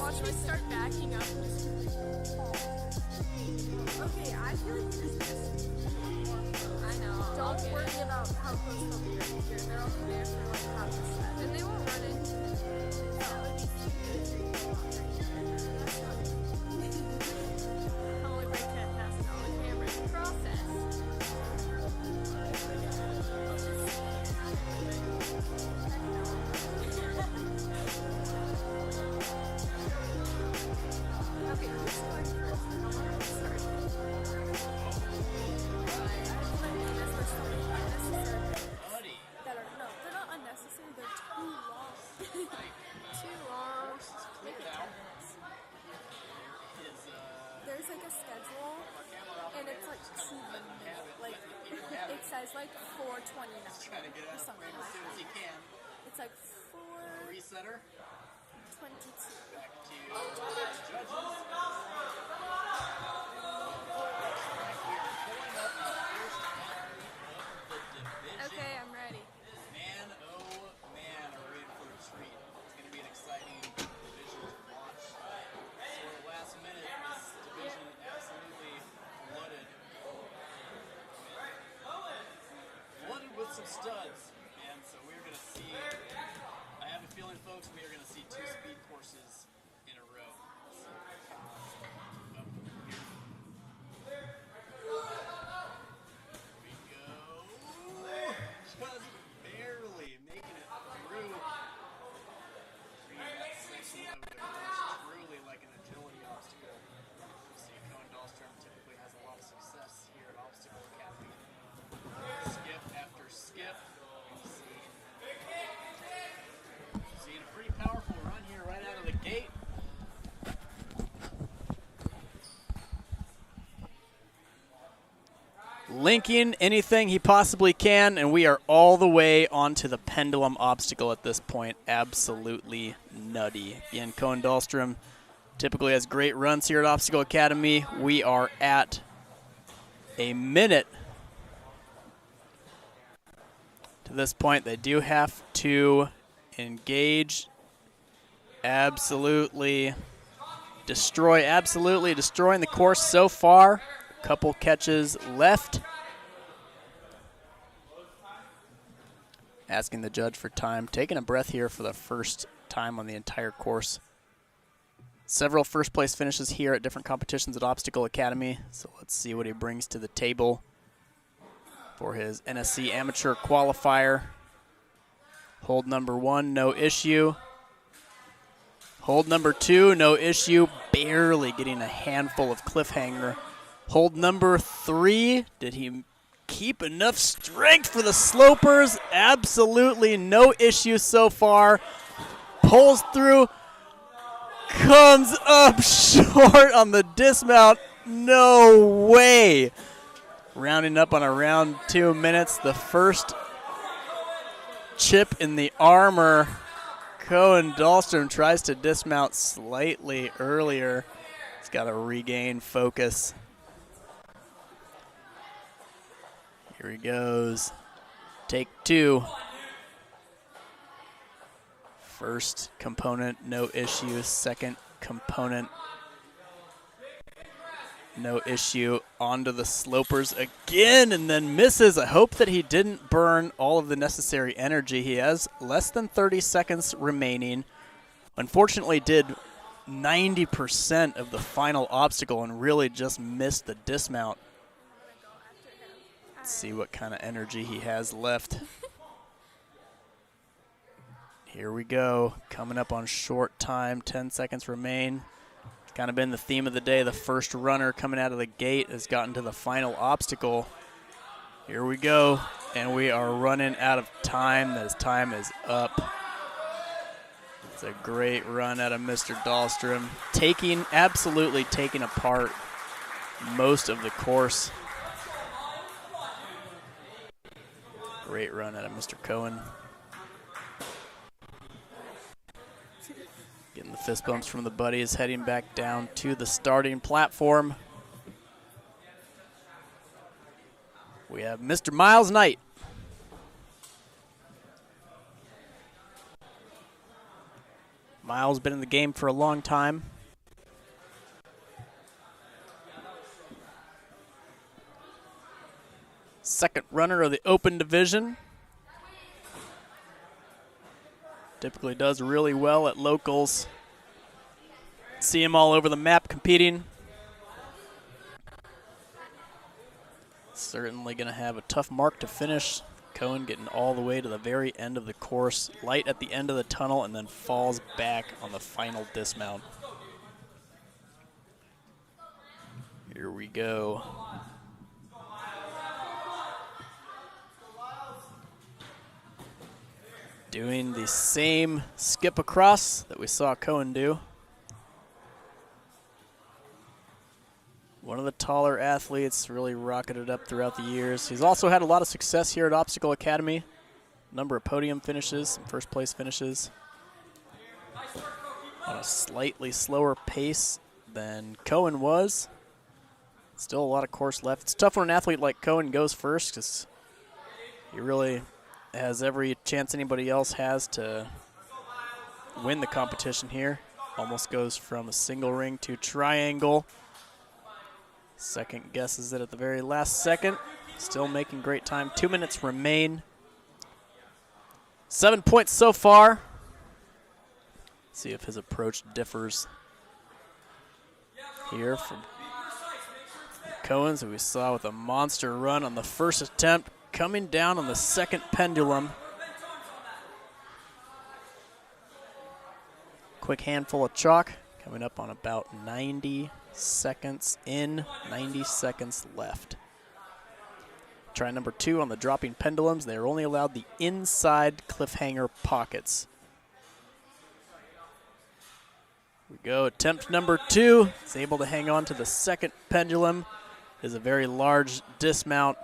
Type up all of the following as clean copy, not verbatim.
Watch me start backing up. Okay, I feel like this is. I know. Don't worry about how close they'll be right here. They're only there for like half a set. And they won't run into it. That would be only break that fast on the camera. Process. Okay, who's going first? I want to start. They're not unnecessary, they're too long. Too long. Make it 10 minutes. There's like a schedule, and it's like 2 minutes. Like, it says like 4:29 or something like that. It's like 4:22. Back to judges. Okay, I'm ready. Man, oh man, are we in for a treat. It's going to be an exciting division to watch. So at the last minute, this division absolutely flooded. Flooded with some studs. And so we're going to see, I have a feeling, folks, we are going to see 2 speed courses in a row. Just barely making it through. That section of it was truly like an agility obstacle. You see, Cohen Dahlstrom typically has a lot of success here at Obstacle Academy. Skip after skip. Seeing a pretty powerful run here right out of the gate. Linking anything he possibly can, and we are all the way onto the pendulum obstacle at this point. Absolutely nutty. Again, Cohen Dahlstrom typically has great runs here at Obstacle Academy. We are at a minute. To this point, they do have to engage. Absolutely destroying the course so far. Couple catches left. Asking the judge for time. Taking a breath here for the first time on the entire course. Several first place finishes here at different competitions at Obstacle Academy. So let's see what he brings to the table for his NSC Amateur Qualifier. Hold number 1, no issue. Hold number 2, no issue. Barely getting a handful of cliffhanger. Hold number 3, did he keep enough strength for the slopers? Absolutely no issue so far. Pulls through, comes up short on the dismount. No way. Rounding up on around 2 minutes. The first chip in the armor. Cohen Dahlstrom tries to dismount slightly earlier. He's got to regain focus. Here he goes. Take 2. First component, no issue. Second component, no issue. Onto the slopers again, and then misses. I hope that he didn't burn all of the necessary energy. He has less than 30 seconds remaining. Unfortunately, did 90% of the final obstacle and really just missed the dismount. Let's see what kind of energy he has left. Here we go. Coming up on short time. 10 seconds remain. It's kind of been the theme of the day. The first runner coming out of the gate has gotten to the final obstacle. Here we go. And we are running out of time. This time is up. It's a great run out of Mr. Dahlstrom. Absolutely taking apart most of the course. Great run out of Mr. Cohen. Getting the fist bumps from the buddies, heading back down to the starting platform. We have Mr. Myles Knight. Myles been in the game for a long time. Second runner of the open division. Typically does really well at locals. See him all over the map competing. Certainly going to have a tough mark to finish. Cohen getting all the way to the very end of the course, light at the end of the tunnel, and then falls back on the final dismount. Here we go. Doing the same skip across that we saw Cohen do. One of the taller athletes, really rocketed up throughout the years. He's also had a lot of success here at Obstacle Academy. Number of podium finishes, some first place finishes. On a slightly slower pace than Cohen was. Still a lot of course left. It's tough when an athlete like Cohen goes first because he really has every chance anybody else has to win the competition here. Almost goes from a single ring to triangle. Second guesses it at the very last second. Still making great time. 2 minutes remain. 7 points so far. See if his approach differs here from Cohen's, who we saw with a monster run on the first attempt. Coming down on the second pendulum. Quick handful of chalk. Coming up on about 90 seconds in, 90 seconds left. Try number 2 on the dropping pendulums. They are only allowed the inside cliffhanger pockets. Here we go, attempt number 2. Is able to hang on to the second pendulum. Is a very large dismount.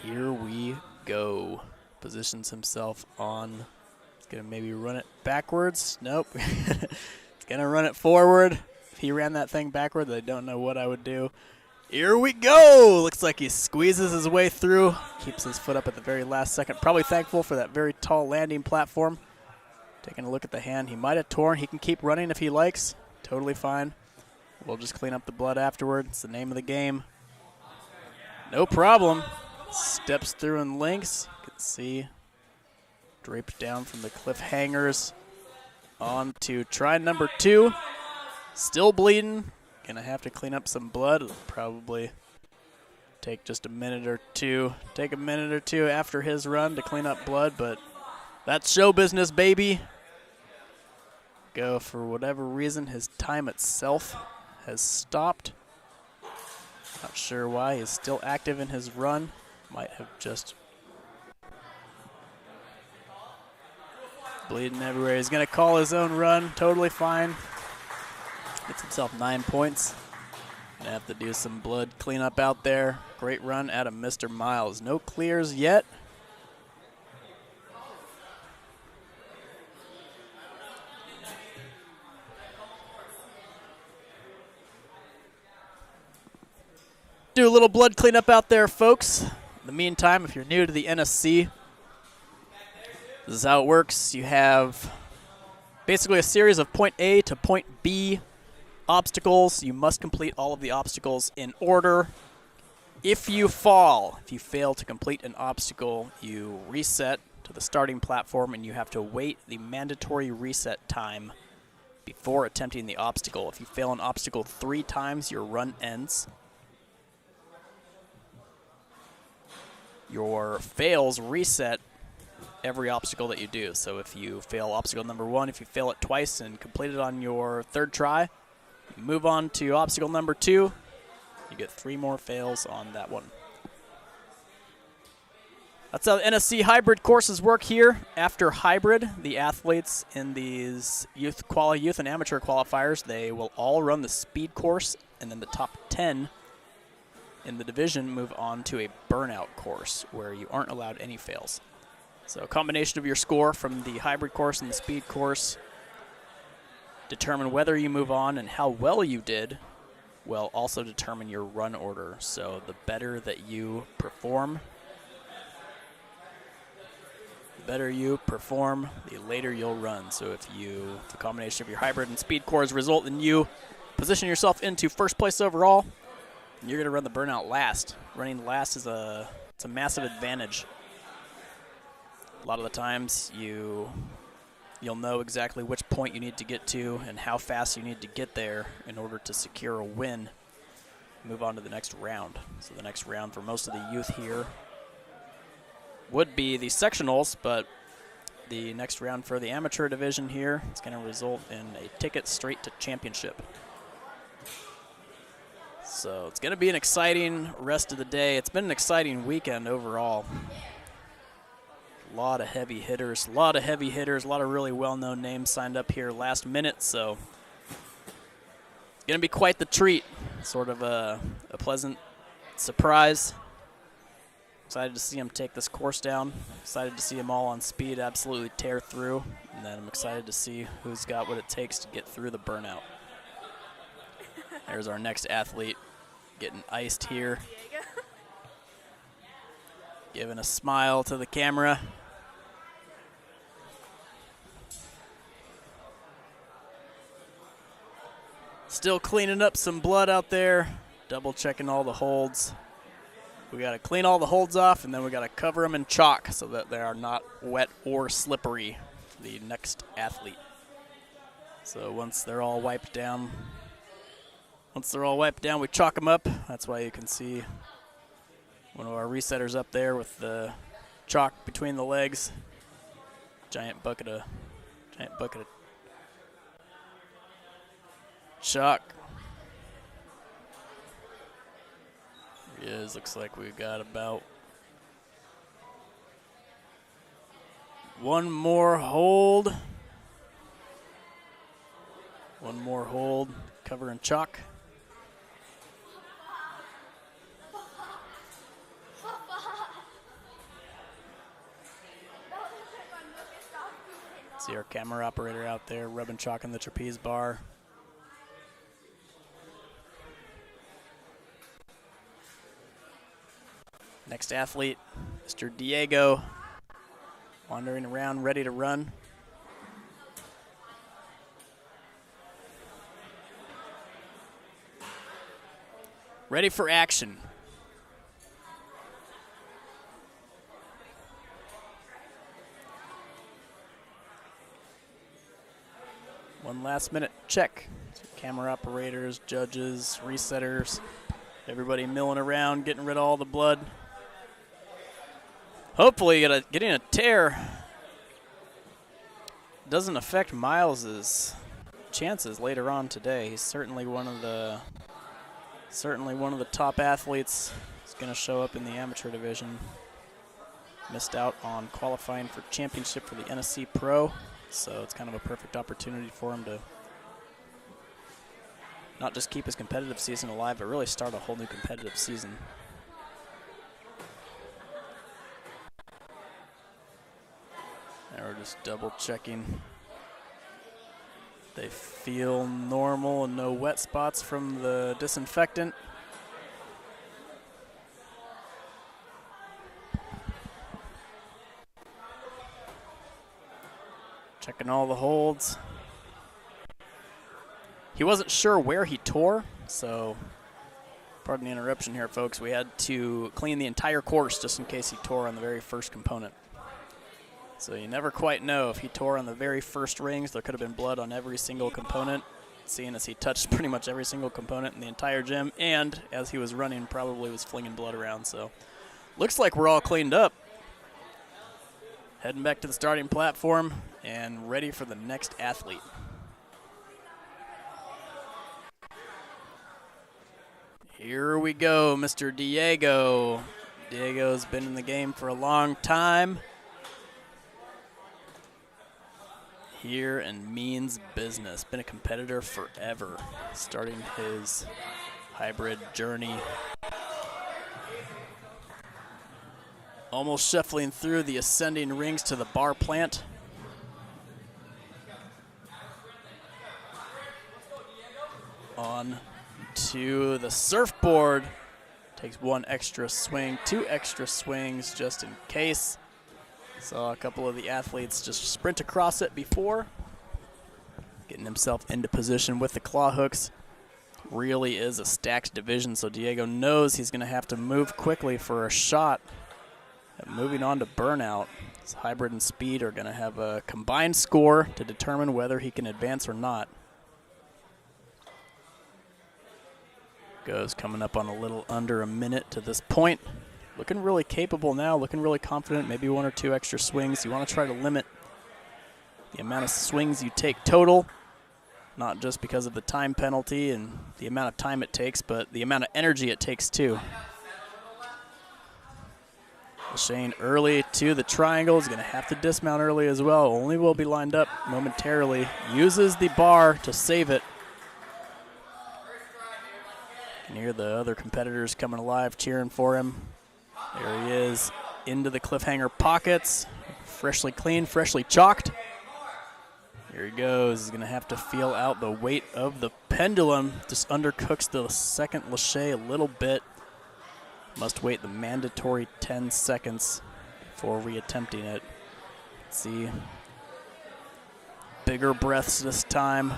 Here we go. Positions himself on. He's going to maybe run it backwards. Nope. He's going to run it forward. If he ran that thing backwards, I don't know what I would do. Here we go. Looks like he squeezes his way through. Keeps his foot up at the very last second. Probably thankful for that very tall landing platform. Taking a look at the hand. He might have torn. He can keep running if he likes. Totally fine. We'll just clean up the blood afterward. It's the name of the game. No problem. Steps through and links. You can see draped down from the cliffhangers on to try number 2. Still bleeding. Gonna have to clean up some blood. It'll probably take just a minute or two. Take a minute or two after his run to clean up blood, but that's show business, baby. Go for whatever reason. His time itself has stopped. Not sure why. He's still active in his run. Might have just bleeding everywhere. He's going to call his own run. Totally fine. Gets himself 9 points. Going to have to do some blood cleanup out there. Great run out of Mr. Myles. No clears yet. Do a little blood cleanup out there, folks. In the meantime, if you're new to the NSC, this is how it works. You have basically a series of point A to point B obstacles. You must complete all of the obstacles in order. If you fall, if you fail to complete an obstacle, you reset to the starting platform and you have to wait the mandatory reset time before attempting the obstacle. If you fail an obstacle 3 times, your run ends. Your fails reset every obstacle that you do. So if you fail obstacle number 1, if you fail it twice and complete it on your 3rd try, you move on to obstacle number 2. You get 3 more fails on that one. That's how the NSC hybrid courses work here. After hybrid, the athletes in these youth and amateur qualifiers, they will all run the speed course, and then the top 10 in the division move on to a burnout course where you aren't allowed any fails. So a combination of your score from the hybrid course and the speed course determine whether you move on, and how well you did will also determine your run order. So the better that you perform, The better you perform, the later you'll run. So if the combination of your hybrid and speed cores result in you position yourself into first place overall, you're going to run the burnout last. Running last is it's a massive advantage. A lot of the times you'll know exactly which point you need to get to and how fast you need to get there in order to secure a win. Move on to the next round. So the next round for most of the youth here would be the sectionals, but the next round for the amateur division here is going to result in a ticket straight to championship. So it's going to be an exciting rest of the day. It's been an exciting weekend overall. A lot of heavy hitters, a lot of really well-known names signed up here last minute, so it's going to be quite the treat. Sort of a pleasant surprise. Excited to see him take this course down. Excited to see them all on speed absolutely tear through. And then I'm excited to see who's got what it takes to get through the burnout. There's our next athlete getting iced here. Giving a smile to the camera. Still cleaning up some blood out there. Double checking all the holds. We got to clean all the holds off, and then we got to cover them in chalk so that they are not wet or slippery for the next athlete. So once they're all wiped down, we chalk them up. That's why you can see one of our resetters up there with the chalk between the legs. Giant bucket of chalk. There he is. Looks like we've got about one more hold. One more hold, cover in chalk. See our camera operator out there rubbing chalk in the trapeze bar. Next athlete, Mr. Diego, wandering around, ready to run. Ready for action. One last minute check. So camera operators, judges, resetters, everybody milling around, getting rid of all the blood. Hopefully getting a tear doesn't affect Myles' chances later on today. He's certainly one of the top athletes. He's going to show up in the amateur division. Missed out on qualifying for championship for the NSC Pro, so it's kind of a perfect opportunity for him to not just keep his competitive season alive, but really start a whole new competitive season. Now we're just double checking. They feel normal and no wet spots from the disinfectant. Checking all the holds. He wasn't sure where he tore, so pardon the interruption here, folks. We had to clean the entire course just in case he tore on the very first component. So you never quite know if he tore on the very first rings. There could have been blood on every single component, seeing as he touched pretty much every single component in the entire gym, and as he was running, probably was flinging blood around. So looks like we're all cleaned up. Heading back to the starting platform and ready for the next athlete. Here we go, Mr. Diego. Diego's been in the game for a long time. Here and means business. Been a competitor forever, starting his hybrid journey. Almost shuffling through the ascending rings to the bar plant. On to the surfboard. Takes one extra swing, two extra swings just in case. Saw a couple of the athletes just sprint across it before. Getting himself into position with the claw hooks. Really is a stacked division, so Diego knows he's going to have to move quickly for a shot. And moving on to burnout. His hybrid and speed are going to have a combined score to determine whether he can advance or not. Goes coming up on a little under a minute to this point. Looking really capable now, looking really confident, maybe 1 or 2 extra swings. You want to try to limit the amount of swings you take total, not just because of the time penalty and the amount of time it takes, but the amount of energy it takes too. Shane early to the triangle. Is going to have to dismount early as well. Only will be lined up momentarily. Uses the bar to save it. You can hear the other competitors coming alive, cheering for him. There he is, into the cliffhanger pockets. Freshly cleaned, freshly chalked. Here he goes. He's going to have to feel out the weight of the pendulum. Just undercooks the second lache a little bit. Must wait the mandatory 10 seconds before reattempting it. Let's see. Bigger breaths this time.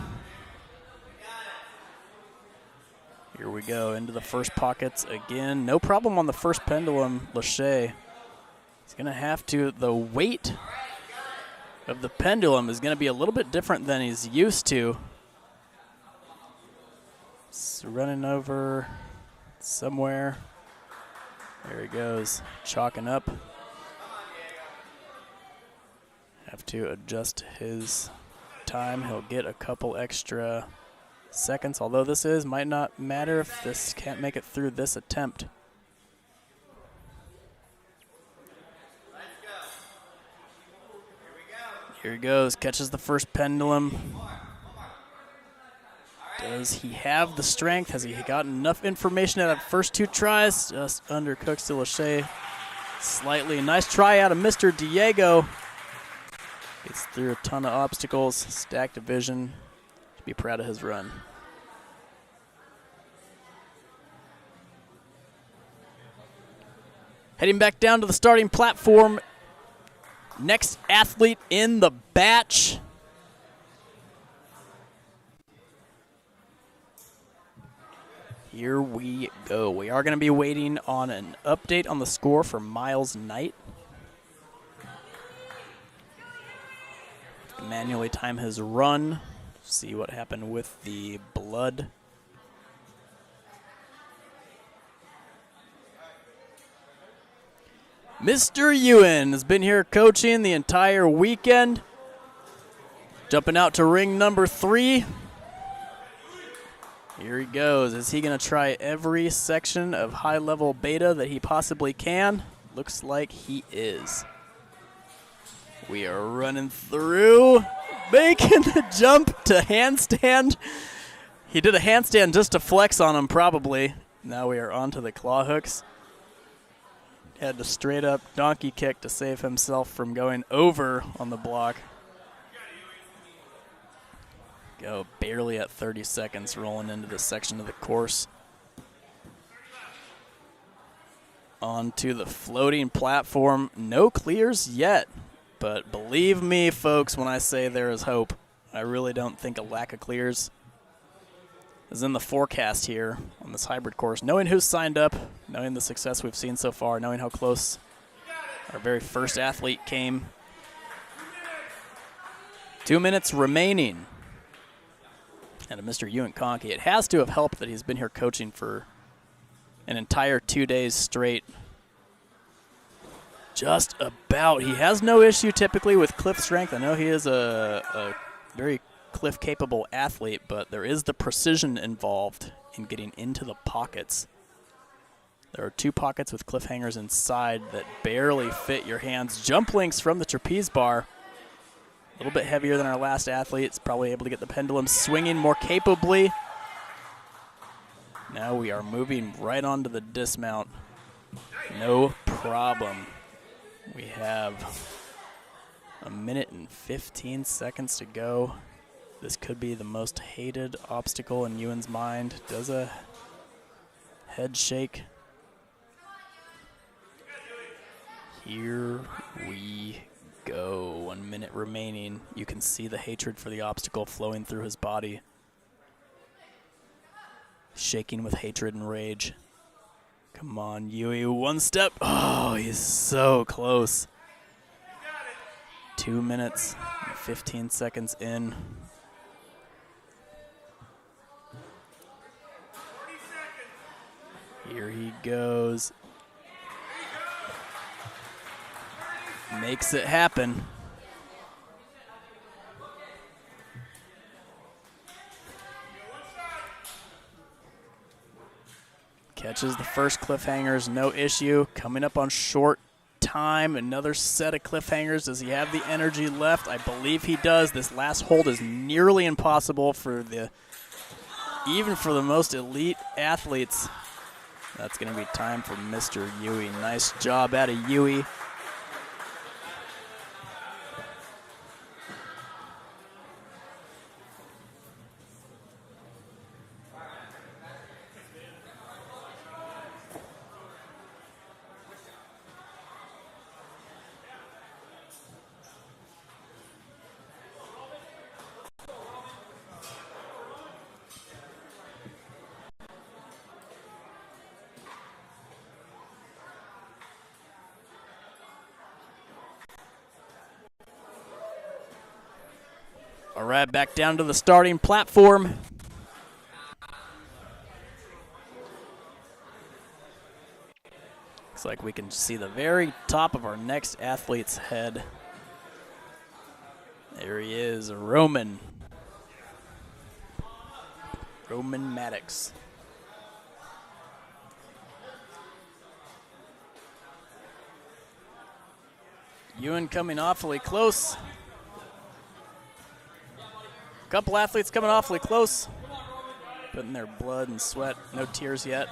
Here we go, into the first pockets again. No problem on the first pendulum lache. He's going to have to, the weight of the pendulum is going to be a little bit different than he's used to. It's running over somewhere. There he goes, chalking up. Have to adjust his time. He'll get a couple extra seconds, although this might not matter if this can't make it through this attempt. Here he goes, catches the first pendulum. Does he have the strength? Has he got enough information out of the first 2 tries? Just undercooks the lache slightly. Nice try out of Mr. Diego. Gets through a ton of obstacles, stacked division. Be proud of his run. Heading back down to the starting platform. Next athlete in the batch. Here we go. We are going to be waiting on an update on the score for Myles Knight. Manually time his run. See what happened with the blood. Mr. Ewan has been here coaching the entire weekend. Jumping out to ring number 3. Here he goes. Is he going to try every section of high-level beta that he possibly can? Looks like he is. We are running through. Making the jump to handstand. He did a handstand just to flex on him, probably. Now we are onto the claw hooks. Had to straight up donkey kick to save himself from going over on the block. Go barely at 30 seconds rolling into this section of the course. Onto the floating platform. No clears yet. But believe me, folks, when I say there is hope, I really don't think a lack of clears is in the forecast here on this hybrid course. Knowing who's signed up, knowing the success we've seen so far, knowing how close our very first athlete came. 2 minutes remaining. And Mr. Ewan Kahnke, it has to have helped that he's been here coaching for an entire 2 days straight. Just about. He has no issue typically with cliff strength. I know he is a very cliff-capable athlete, but there is the precision involved in getting into the pockets. There are 2 pockets with cliffhangers inside that barely fit your hands. Jump links from the trapeze bar. A little bit heavier than our last athlete. It's probably able to get the pendulum swinging more capably. Now we are moving right onto the dismount. No problem. We have a minute and 15 seconds to go. This could be the most hated obstacle in Ewan's mind. Does a head shake. Here we go. 1 minute remaining. You can see the hatred for the obstacle flowing through his body. Shaking with hatred and rage. Come on, Yui, one step. Oh, he's so close. 2 minutes and 15 seconds in. Here he goes. Makes it happen. Catches the first cliffhangers, no issue. Coming up on short time, another set of cliffhangers. Does he have the energy left? I believe he does. This last hold is nearly impossible for even for the most elite athletes. That's going to be time for Mr. Yui. Nice job out of Yui. All right, back down to the starting platform. Looks like we can see the very top of our next athlete's head. There he is, Roman Maddux. Ewan coming awfully close. Couple athletes coming awfully close. Putting their blood and sweat, no tears yet.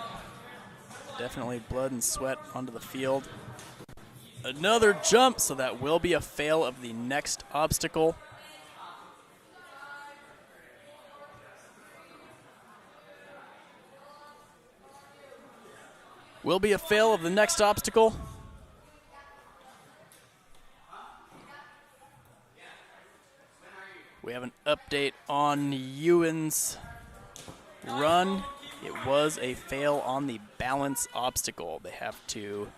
Definitely blood and sweat onto the field. Another jump, so that will be a fail of the next obstacle. Will be a fail of the next obstacle. We have an update on Ewan's run. It was a fail on the balance obstacle. They have to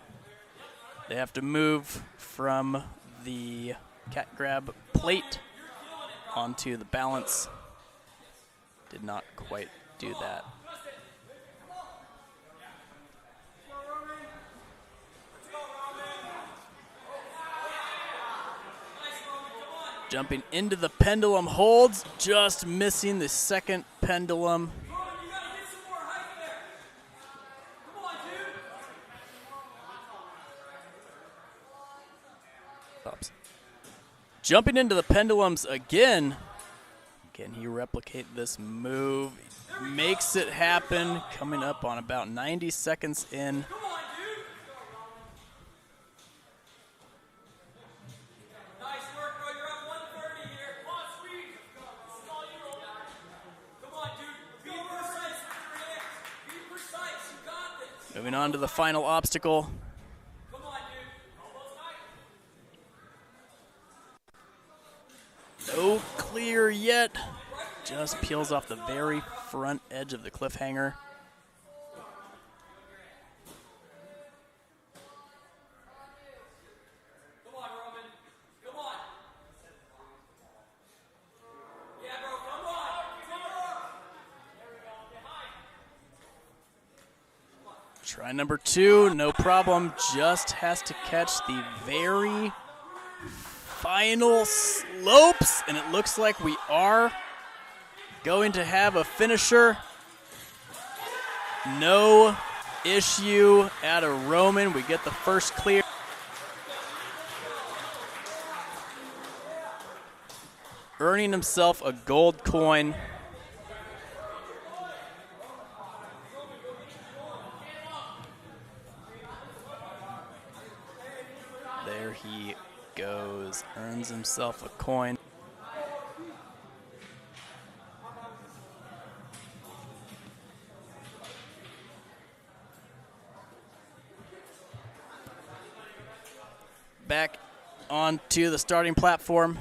move from the cat grab plate onto the balance. Did not quite do that. Jumping into the pendulum holds, just missing the second pendulum. Oops. Jumping into the pendulums again. Can he replicate this move? Makes it happen, coming up on about 90 seconds in. Moving on to the final obstacle. No clear yet. Just peels off the very front edge of the cliffhanger. Try number two, no problem. Just has to catch the very final slopes, and it looks like we are going to have a finisher. No issue out of Roman. We get the first clear. Earning himself a gold coin. There he goes, earns himself a coin. Back onto the starting platform.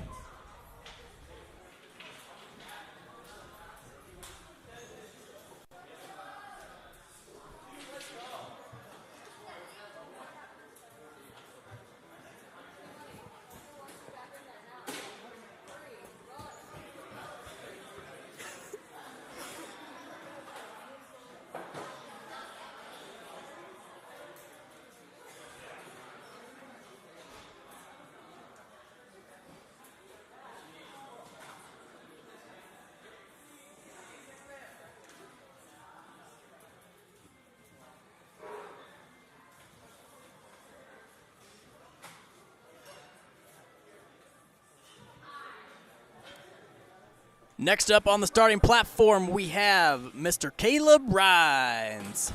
Next up on the starting platform, we have Mr. Caleb Rhines.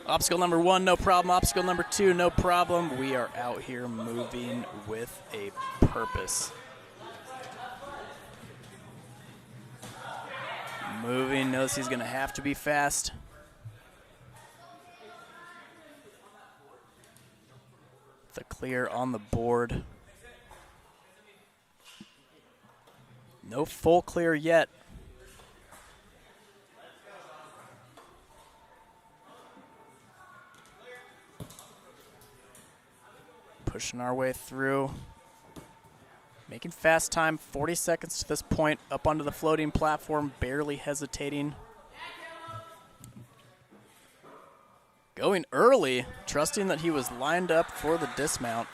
Obstacle number 1, no problem. Obstacle number 2, no problem. We are out here moving with a purpose. Moving, knows he's going to have to be fast. The clear on the board. No full clear yet. Pushing our way through. Making fast time, 40 seconds to this point, up onto the floating platform, barely hesitating. Going early, trusting that he was lined up for the dismount.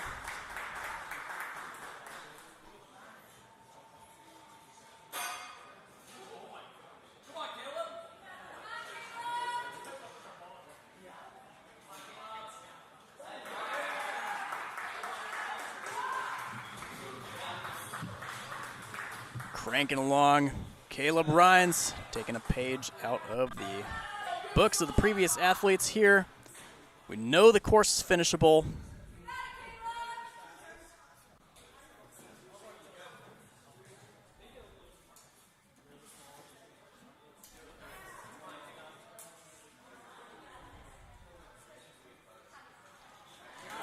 Cranking along, Caleb Rhines taking a page out of the books of the previous athletes here. We know the course is finishable.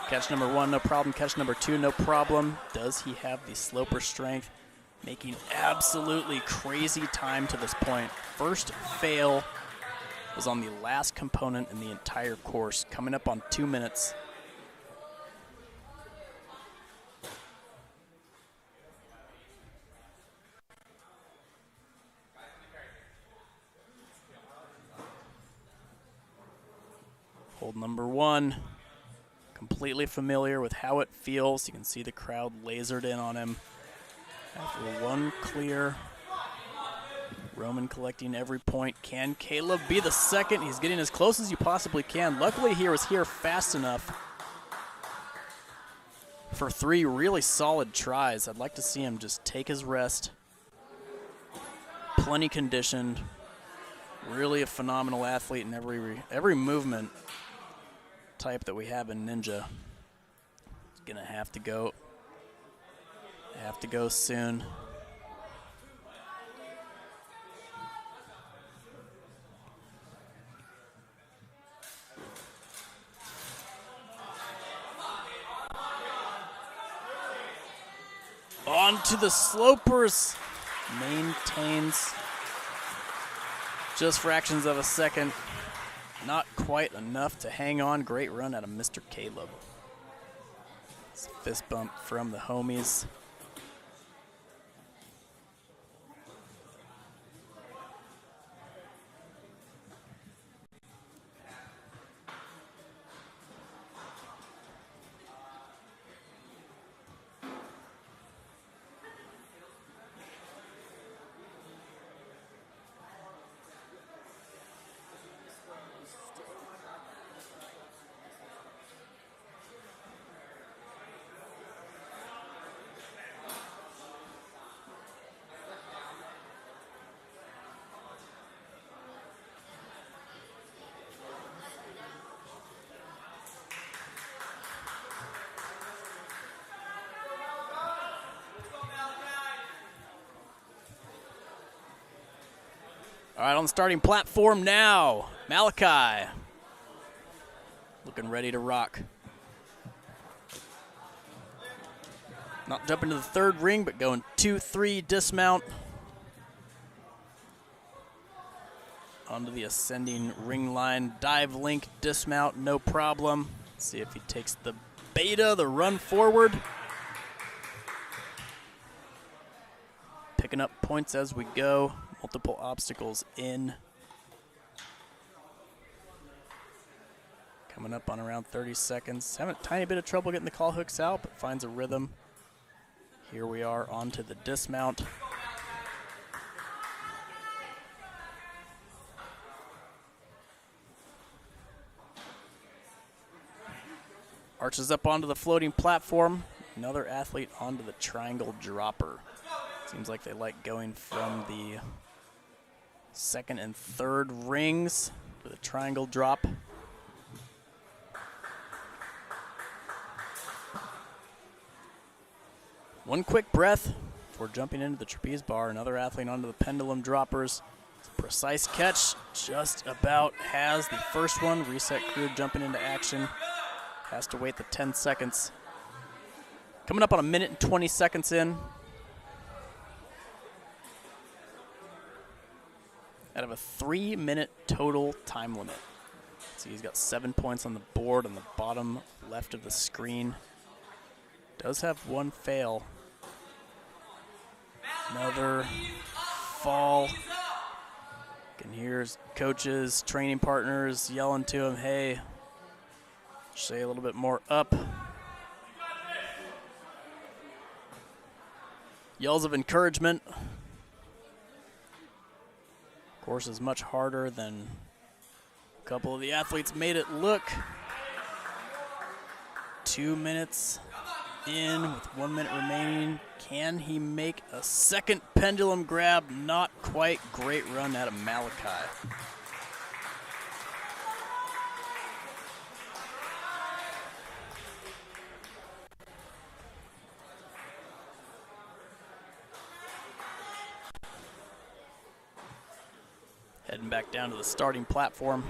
Catch number 1, no problem. Catch number 2, no problem. Does he have the sloper strength? Making absolutely crazy time to this point. First fail was on the last component in the entire course, coming up on 2 minutes. Hold number 1, completely familiar with how it feels. You can see the crowd lasered in on him. After 1 clear, Roman collecting every point. Can Caleb be the second? He's getting as close as you possibly can. Luckily, he was here fast enough for 3 really solid tries. I'd like to see him just take his rest. Plenty conditioned. Really a phenomenal athlete in every movement type that we have in Ninja. He's gonna have to go. Have to go soon. On to the slopers. Maintains just fractions of a second. Not quite enough to hang on. Great run out of Mr. Caleb. It's a fist bump from the homies. All right, on the starting platform now, Malachi. Looking ready to rock. Not jumping to the third ring, but going 2-3 dismount. Onto the ascending ring line. Dive link, dismount, no problem. Let's see if he takes the beta, the run forward. Picking up points as we go. Multiple obstacles in. Coming up on around 30 seconds. Having a tiny bit of trouble getting the call hooks out, but finds a rhythm. Here we are onto the dismount. Arches up onto the floating platform. Another athlete onto the triangle dropper. Seems like they like going from the second and third rings to the triangle drop. One quick breath before jumping into the trapeze bar. Another athlete onto the pendulum droppers. Precise catch, just about has the first one. Reset crew jumping into action. Has to wait the 10 seconds. Coming up on 1 minute and 20 seconds in. Out of a 3-minute total time limit. See, he's got 7 points on the board on the bottom left of the screen. Does have one fail. Another fall. Can hear his coaches, training partners yelling to him, hey, stay a little bit more up. Yells of encouragement. Course is much harder than a couple of the athletes made it look. 2 minutes in with 1 minute remaining. Can he make a second pendulum grab? Not quite. Great run out of Malachi. Heading back down to the starting platform.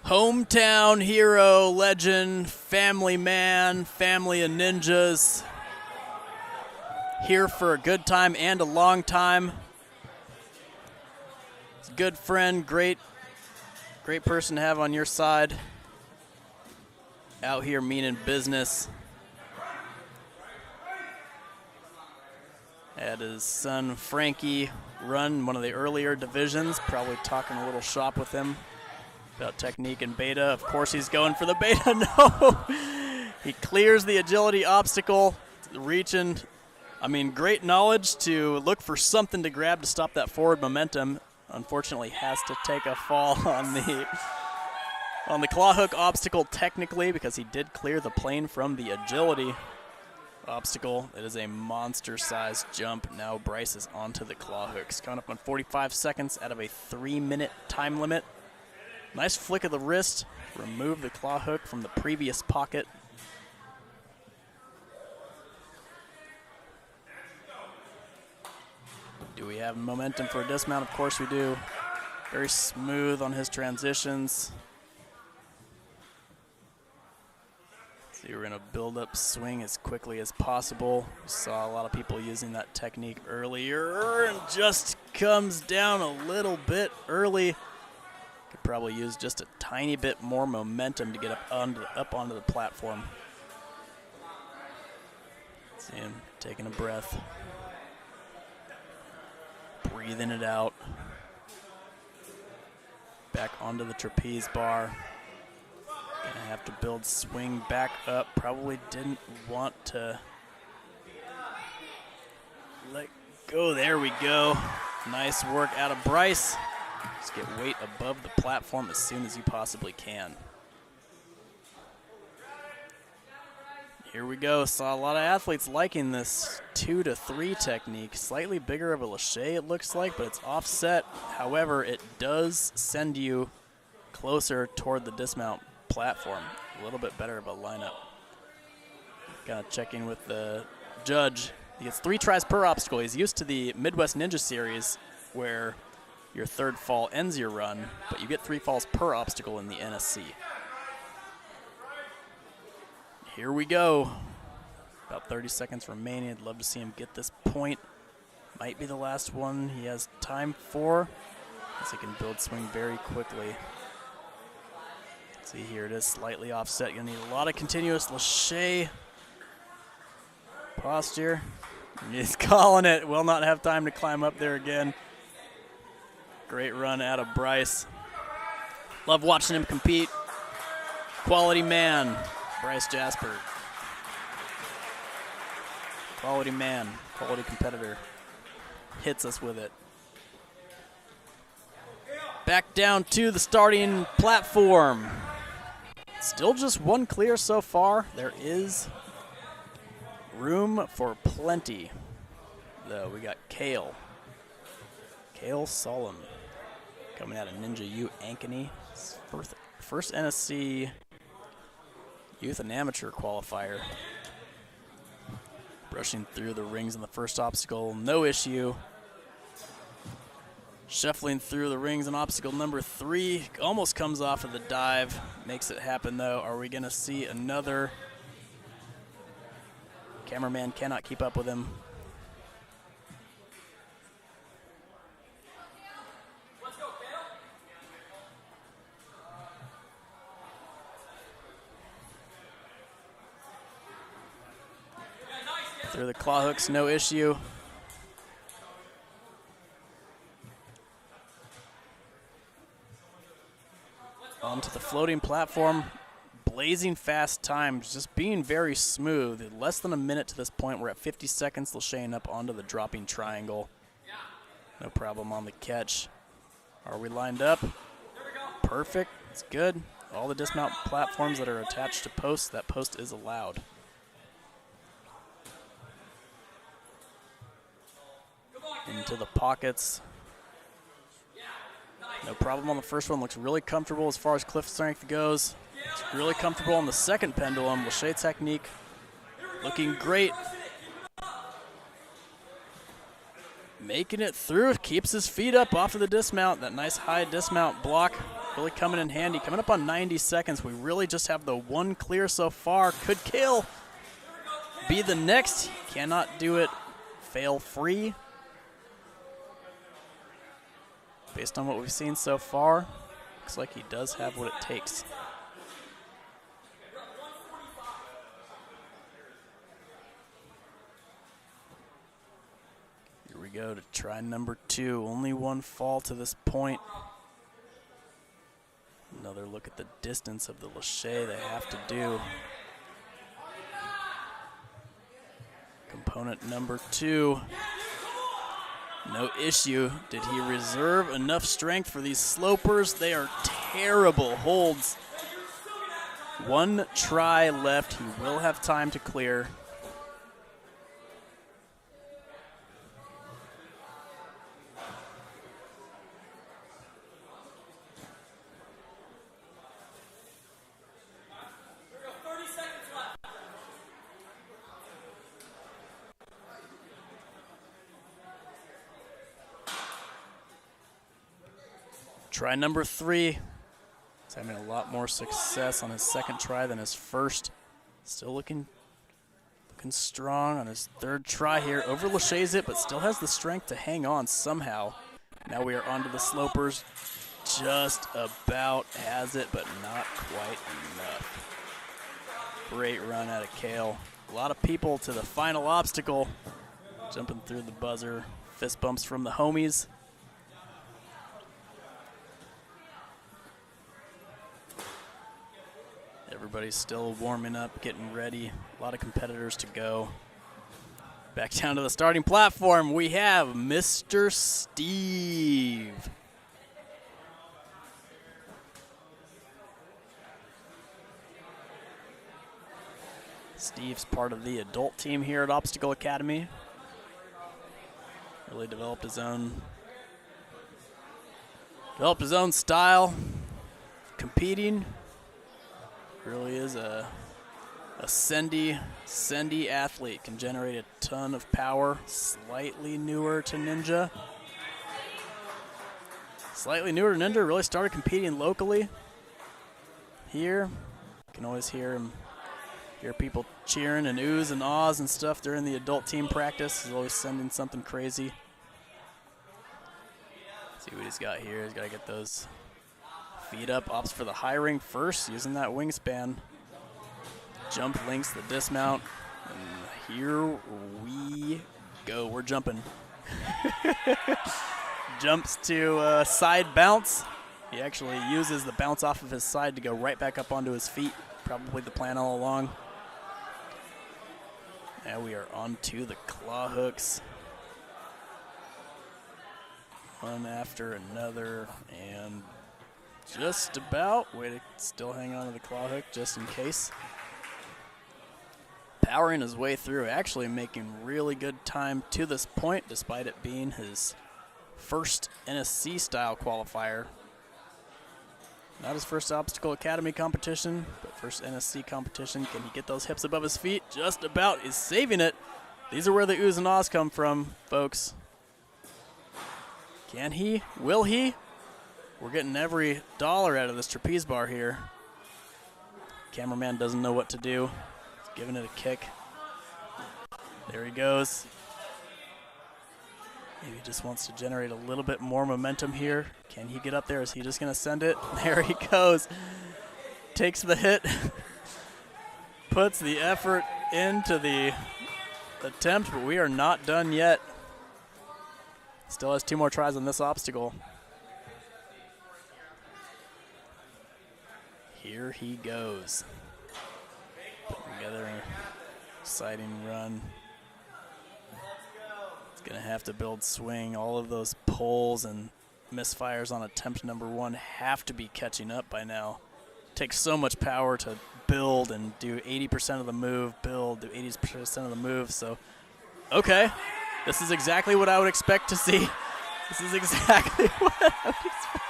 Hometown hero, legend, family man, family of ninjas. Here for a good time and a long time. He's a good friend, great person to have on your side. Out here meaning business. Had his son Frankie run one of the earlier divisions, probably talking a little shop with him about technique and beta. Of course he's going for the beta. No! He clears the agility obstacle, reaching. I mean, great knowledge to look for something to grab to stop that forward momentum. Unfortunately, has to take a fall on the claw hook obstacle technically because he did clear the plane from the agility obstacle. It is a monster-sized jump. Now Bryce is onto the claw hooks. Coming up on 45 seconds out of a 3-minute time limit. Nice flick of the wrist. Remove the claw hook from the previous pocket. Do we have momentum for a dismount? Of course we do. Very smooth on his transitions. So we're going to build up swing as quickly as possible. We saw a lot of people using that technique earlier and just comes down a little bit early. Could probably use just a tiny bit more momentum to get up onto the platform. See him taking a breath. Breathing it out. Back onto the trapeze bar. Gonna have to build swing back up. Probably didn't want to let go. There we go. Nice work out of Bryce. Just get weight above the platform as soon as you possibly can. Here we go. Saw a lot of athletes liking this 2 to 3 technique. Slightly bigger of a lache, it looks like, but it's offset. However, it does send you closer toward the dismount platform. A little bit better of a lineup. Kind of checking with the judge. He gets 3 tries per obstacle. He's used to the Midwest Ninja Series where your third fall ends your run, but you get 3 falls per obstacle in the NSC. Here we go. About 30 seconds remaining. I'd love to see him get this point. Might be the last one he has time for, as he can build swing very quickly. See, here it is, slightly offset. You'll need a lot of continuous lache posture. He's calling it. Will not have time to climb up there again. Great run out of Bryce. Love watching him compete. Quality man, Bryce Jasper. Quality man, quality competitor. Hits us with it. Back down to the starting platform. Still just 1 clear so far. There is room for plenty, though. We got Kale Solem coming out of Ninja U Ankeny. First NSC Youth and Amateur qualifier. Brushing through the rings in the first obstacle, no issue. Shuffling through the rings in obstacle number 3. Almost comes off of the dive. Makes it happen, though. Are we going to see another? Cameraman cannot keep up with him. Through the claw hooks, no issue. Onto the floating platform. Blazing fast times, just being very smooth. Less than a minute to this point. We're at 50 seconds. Lacheing up onto the dropping triangle. No problem on the catch. Are we lined up? Perfect. It's good. All the dismount platforms that are attached to posts, that post is allowed. Into the pockets. No problem on the first one. Looks really comfortable as far as cliff strength goes. It's really comfortable on the second pendulum. Lache technique looking great. Making it through. Keeps his feet up off of the dismount. That nice high dismount block really coming in handy. Coming up on 90 seconds. We really just have the 1 clear so far. Could Kale be the next? Cannot do it fail free. Based on what we've seen so far, looks like he does have what it takes. Here we go to try number 2. Only 1 fall to this point. Another look at the distance of the lache they have to do. Component number 2. No issue. Did he reserve enough strength for these slopers? They are terrible holds. 1 try left. He will have time to clear. Try number 3. He's having a lot more success on his second try than his first. Still looking strong on his 3rd try here. Over laches it, but still has the strength to hang on somehow. Now we are onto the slopers. Just about has it, but not quite enough. Great run out of Kale. A lot of people to the final obstacle. Jumping through the buzzer. Fist bumps from the homies. Everybody's still warming up, getting ready. A lot of competitors to go. Back down to the starting platform, we have Mr. Steve. Steve's part of the adult team here at Obstacle Academy. Really developed his own style competing. Really is a sendy athlete. Can generate a ton of power. Slightly newer to Ninja. Really started competing locally here. You can always hear people cheering and oohs and ahs and stuff during the adult team practice. He's always sending something crazy. See what he's got here. He's got to get those feet up. Opts for the high ring first, using that wingspan. Jump links the dismount. And here we go. We're jumping. Jumps to side bounce. He actually uses the bounce off of his side to go right back up onto his feet. Probably the plan all along. Now we are on to the claw hooks. One after another, and just about, way to still hang on to the claw hook just in case. Powering his way through, actually making really good time to this point, despite it being his first NSC style qualifier. Not his first Obstacle Academy competition, but first NSC competition. Can he get those hips above his feet? Just about. Is saving it. These are where the oohs and ahs come from, folks. Can he? Will he? We're getting every dollar out of this trapeze bar here. Cameraman doesn't know what to do. He's giving it a kick. There he goes. Maybe he just wants to generate a little bit more momentum here. Can he get up there? Is he just going to send it? There he goes. Takes the hit. Puts the effort into the attempt, but we are not done yet. Still has 2 more tries on this obstacle. Here he goes. Putting together an exciting run. He's going to have to build swing. All of those pulls and misfires on attempt number 1 have to be catching up by now. It takes so much power to build and do 80% of the move, build, do 80% of the move. So, okay. This is exactly what I would expect to see. This is exactly what I would expect.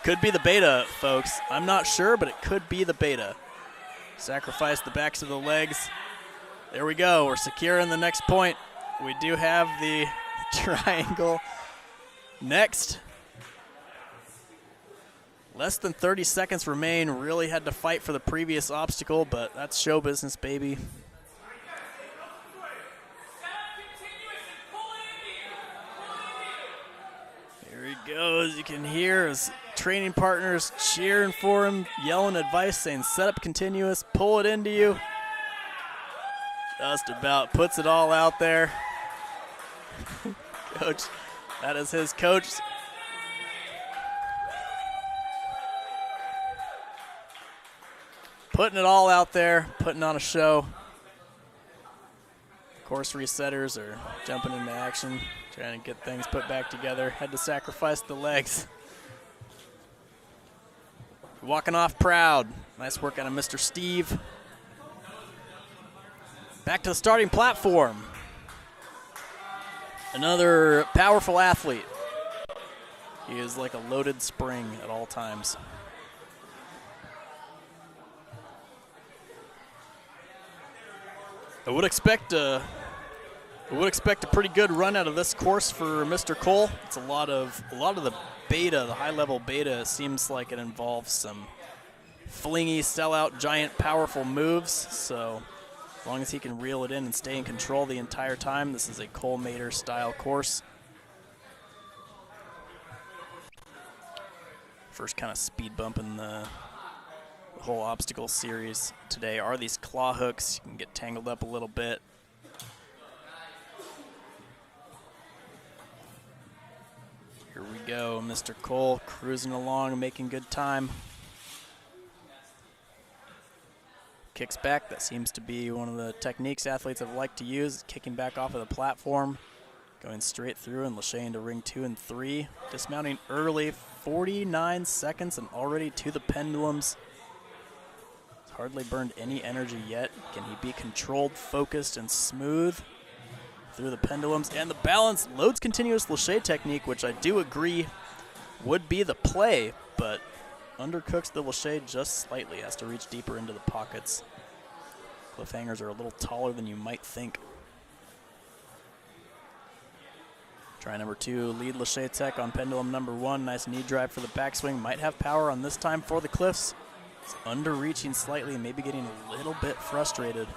Could be the beta, folks. I'm not sure, but it could be the beta. Sacrifice the backs of the legs. There we go. We're securing the next point. We do have the triangle next. Less than 30 seconds remain. Really had to fight for the previous obstacle, but that's show business, baby. Here he goes. You can hear his training partners cheering for him, yelling advice, saying set up continuous, pull it into you. Just about puts it all out there. Coach, that is his coach. Putting it all out there, putting on a show. Course resetters are jumping into action, trying to get things put back together. Had to sacrifice the legs. Walking off proud. Nice work out of Mr. Steve. Back to the starting platform. Another powerful athlete. He is like a loaded spring at all times. I would expect a pretty good run out of this course for Mr. Cole. It's a lot of the beta, the high-level beta, seems like it involves some flingy, sellout, giant, powerful moves. So as long as he can reel it in and stay in control the entire time, this is a Cole Mater style course. First kind of speed bump in the whole obstacle series today are these claw hooks. You can get tangled up a little bit. Here we go, Mr. Cole cruising along, making good time. Kicks back. That seems to be one of the techniques athletes have liked to use, kicking back off of the platform, going straight through, and Lachey to ring 2 and 3. Dismounting early, 49 seconds, and already to the pendulums. Hardly burned any energy yet. Can he be controlled, focused, and smooth through the pendulums? And the balance loads continuous Lachey technique, which I do agree would be the play, but undercooks the Lachey just slightly. Has to reach deeper into the pockets. Cliffhangers are a little taller than you might think. Try number 2, lead Lachey tech on pendulum number 1. Nice knee drive for the backswing. Might have power on this time for the cliffs. It's under-reaching slightly, maybe getting a little bit frustrated.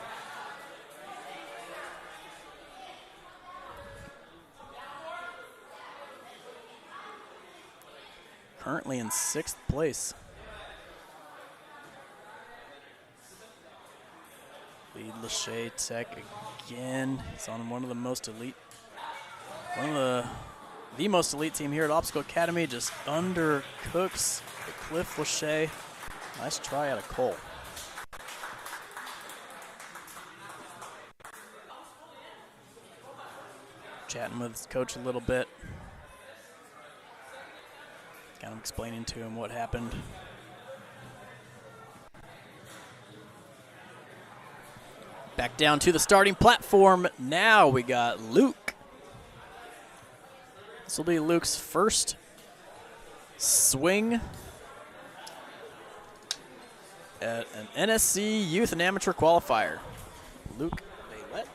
Currently in 6th place. Lead Lachey tech again. He's on one of the most elite, the most elite team here at Obstacle Academy. Just undercooks the Cliff Lachey. Nice try out of Cole. Chatting with his coach a little bit. Kind of explaining to him what happened. Back down to the starting platform. Now we got Luke. This will be Luke's first swing at an NSC Youth and Amateur Qualifier. Luke Veillette.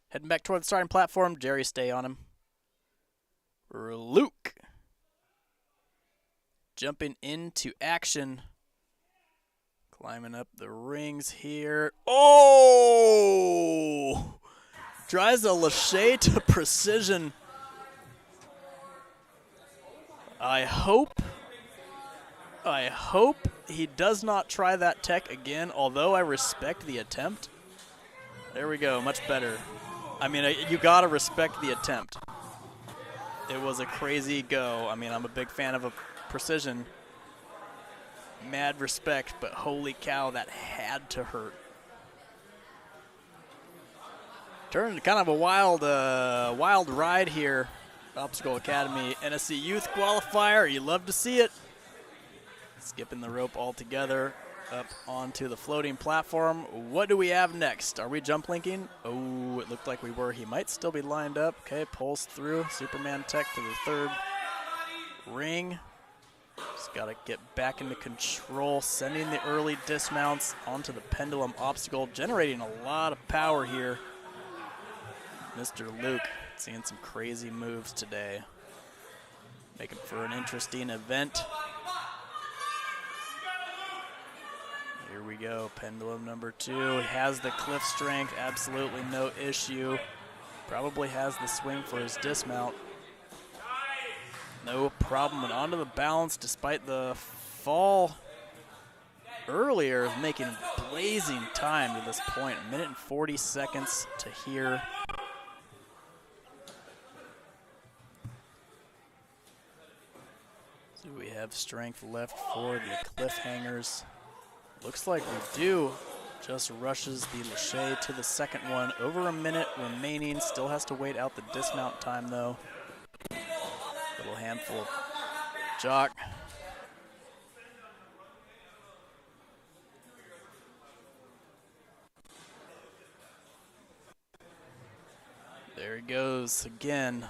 Heading back toward the starting platform. Jerry, stay on him. Luke. Jumping into action. Climbing up the rings here. Oh! Tries a Lachey to precision. I hope he does not try that tech again, although I respect the attempt. There we go, much better. I mean, you gotta respect the attempt. It was a crazy go. I mean, I'm a big fan of a precision. Mad respect, but holy cow, that had to hurt. Turned kind of a wild ride here. Obstacle Academy NSC Youth Qualifier. You love to see it. Skipping the rope altogether. Up onto the floating platform. What do we have next? Are we jump linking? Oh, it looked like we were. He might still be lined up. Okay, pulls through. Superman tech to the 3rd ring. Just got to get back into control. Sending the early dismounts onto the pendulum obstacle. Generating a lot of power here. Mr. Luke seeing some crazy moves today. Making for an interesting event. Here we go, pendulum number 2. He has the cliff strength, absolutely no issue. Probably has the swing for his dismount. No problem, and onto the balance despite the fall earlier, making blazing time to this point. 1 minute and 40 seconds to here. So we have strength left for the cliffhangers. Looks like we do. Just rushes the Lachey to the second one. Over 1 minute remaining. Still has to wait out the dismount time, though. Little handful of jock. There he goes again.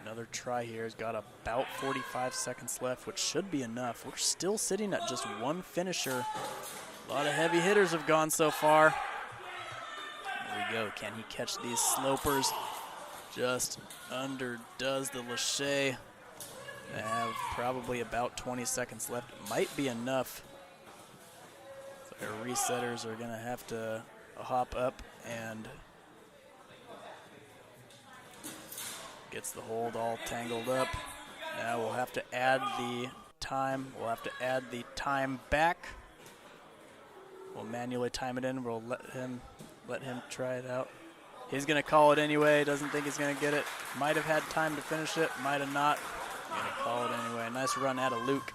Another try here. He's got about 45 seconds left, which should be enough. We're still sitting at just one finisher. A lot of heavy hitters have gone so far. There we go. Can he catch these slopers? Just underdoes the Lachey. They have probably about 20 seconds left. Might be enough. So our resetters are going to have to hop up and gets the hold all tangled up. Now we'll have to add the time. We'll have to add the time back. We'll manually time it in. We'll let him try it out. He's going to call it anyway. Doesn't think he's going to get it. Might have had time to finish it. Might have not. Going to call it anyway. Nice run out of Luke.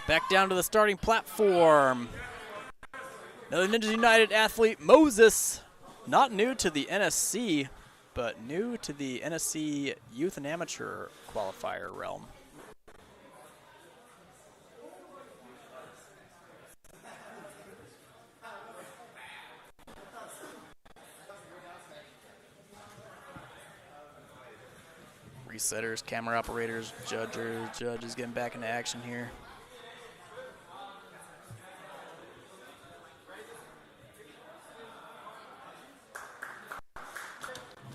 Back down to the starting platform. Another Ninjas United athlete, Moses. Not new to the NSC, but new to the NSC Youth and Amateur Qualifier realm. Resetters, camera operators, judges getting back into action here.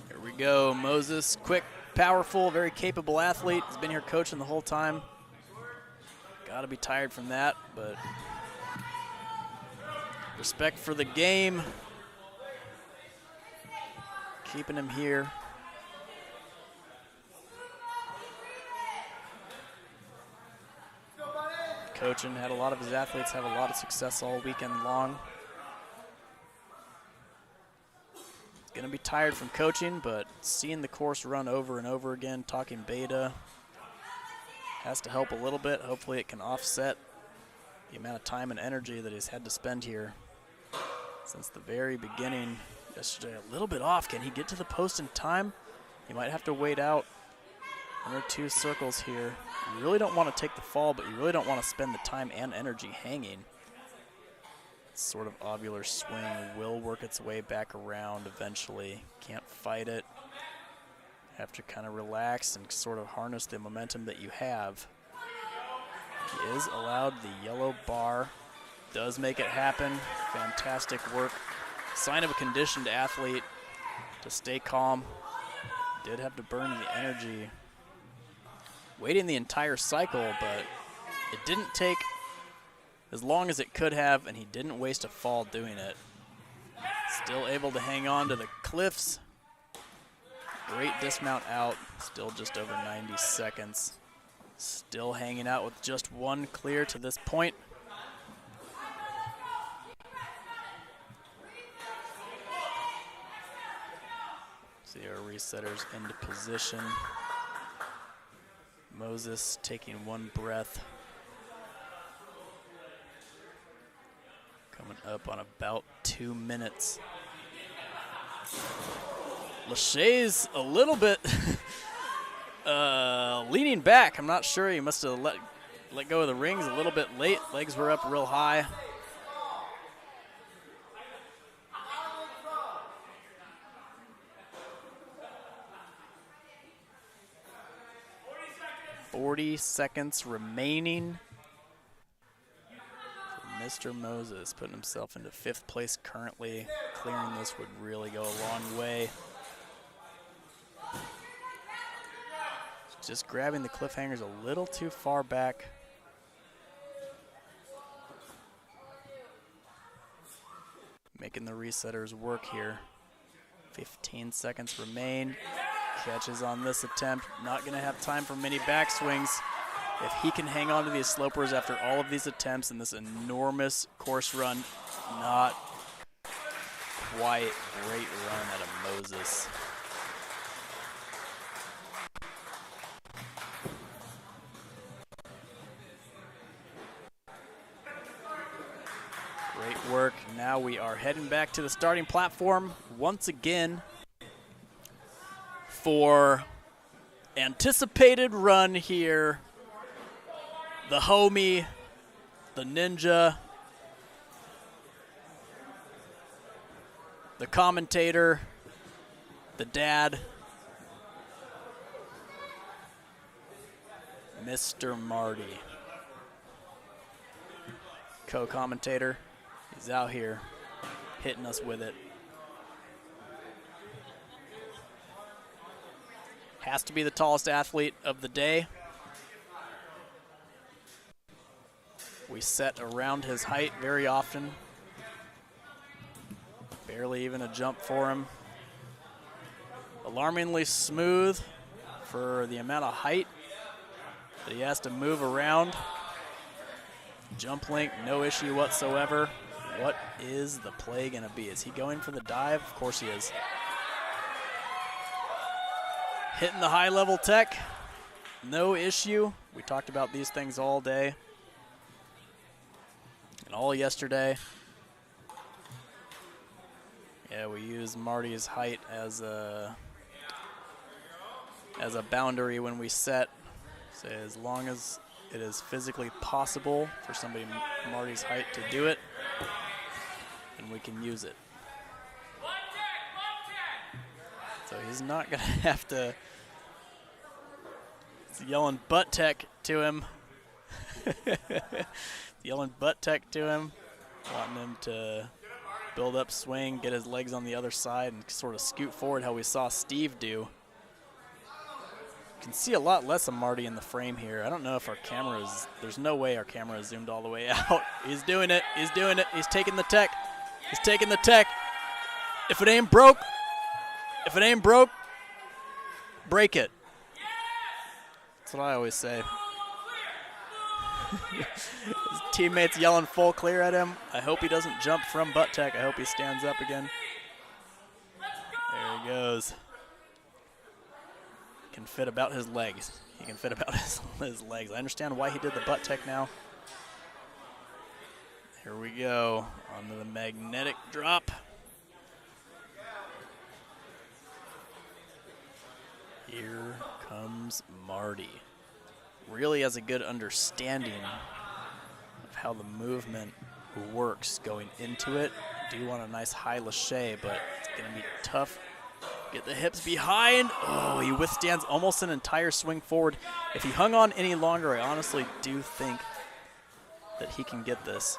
Here we go, Moses, quick, powerful, very capable athlete. He's been here coaching the whole time. Gotta be tired from that, but respect for the game. Keeping him here. Coaching, had a lot of his athletes have a lot of success all weekend long. He's gonna be tired from coaching, but seeing the course run over and over again, talking beta, has to help a little bit. Hopefully it can offset the amount of time and energy that he's had to spend here since the very beginning yesterday. A little bit off. Can he get to the post in time? He might have to wait out one or two circles here. You really don't want to take the fall, but you really don't want to spend the time and energy hanging. Sort of ovular swing will work its way back around eventually. Can't fight it. Have to kind of relax and sort of harness the momentum that you have. He is allowed the yellow bar. Does make it happen. Fantastic work. Sign of a conditioned athlete to stay calm. Did have to burn the energy waiting the entire cycle, but it didn't take as long as it could have, and he didn't waste a fall doing it. Still able to hang on to the cliffs. Great dismount out, still just over 90 seconds. Still hanging out with just one clear to this point. See our resetters into position. Moses taking one breath. Coming up on about 2 minutes. Lachey's a little bit leaning back. I'm not sure. He must have let go of the rings a little bit late. Legs were up real high. .40 seconds remaining for Mr. Moses, putting himself into 5th place currently. Clearing this would really go a long way. Just grabbing the cliffhangers a little too far back. Making the resetters work here. 15 seconds remain. Catches on this attempt. Not going to have time for many backswings. If he can hang on to these slopers after all of these attempts and this enormous course run, not quite great run out of Moses. Great work. Now we are heading back to the starting platform once again for anticipated run here. The homie, the ninja, the commentator, the dad, Mr. Marty. Co-commentator, he's out here hitting us with it. Has to be the tallest athlete of the day. We set around his height very often. Barely even a jump for him. Alarmingly smooth for the amount of height that he has to move around. Jump link, no issue whatsoever. What is the play gonna be? Is he going for the dive? Of course he is. Hitting the high level tech, no issue. We talked about these things all day and all yesterday. Yeah, we use Marty's height as a boundary when we set. So as long as it is physically possible for somebody Marty's height to do it, then we can use it. So he's not gonna have to. It's yelling butt tech to him. Yelling butt tech to him, wanting him to build up swing, get his legs on the other side, and sort of scoot forward how we saw Steve do. You can see a lot less of Marty in the frame here. I don't know if our camera's, there's no way our camera is zoomed all the way out. He's doing it, he's doing it, he's taking the tech. He's taking the tech. If it ain't broke, break it. That's what I always say. His teammates yelling full clear at him. I hope he doesn't jump from butt tech. I hope he stands up again. There he goes. He can fit about his legs. He can fit about his legs. I understand why he did the butt tech now. Here we go. Onto the magnetic drop. Here comes Marty. Really has a good understanding of how the movement works going into it. Do want a nice high lache, but it's going to be tough. Get the hips behind. Oh, he withstands almost an entire swing forward. If he hung on any longer, I honestly do think that he can get this.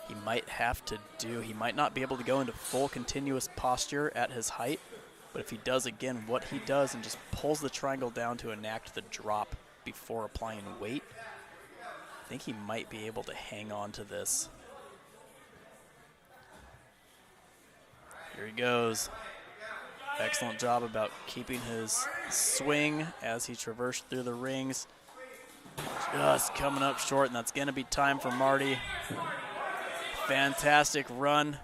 He might have to do, he might not be able to go into full continuous posture at his height, but if he does again what he does and just pulls the triangle down to enact the drop before applying weight, I think he might be able to hang on to this. Here he goes. Excellent job about keeping his swing as he traversed through the rings. Just coming up short, and that's going to be time for Marty. Fantastic run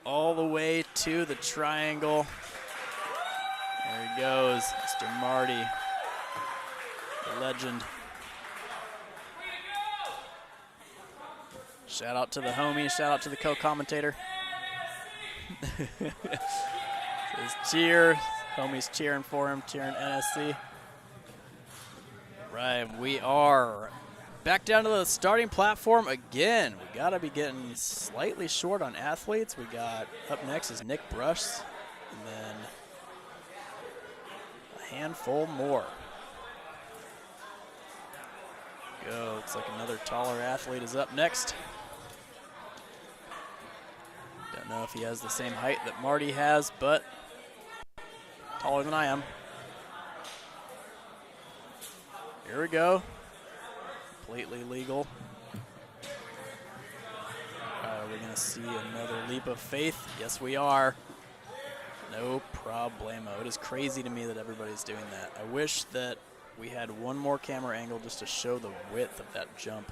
all the way to the triangle. There he goes, Mr. Marty, the legend. Shout out to the homie, shout out to the co-commentator. His cheer, homies cheering for him, cheering NSC. Right, we are back down to the starting platform again. We gotta be getting slightly short on athletes. We got, up next is Nick Bruss, and then a handful more. Go, looks like another taller athlete is up next. Don't know if he has the same height that Marty has, but taller than I am. Here we go. Completely legal. Are we going to see another leap of faith? Yes, we are. No problemo. It is crazy to me that everybody's doing that. I wish that we had one more camera angle just to show the width of that jump.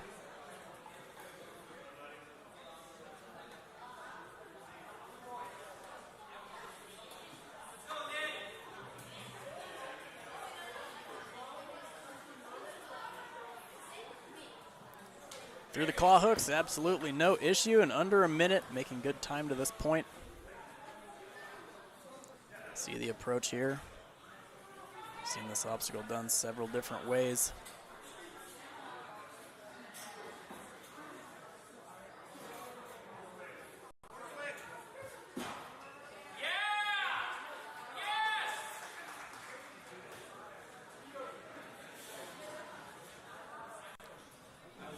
Through the claw hooks, absolutely no issue, and under a minute, making good time to this point. See the approach here. Seen this obstacle done several different ways.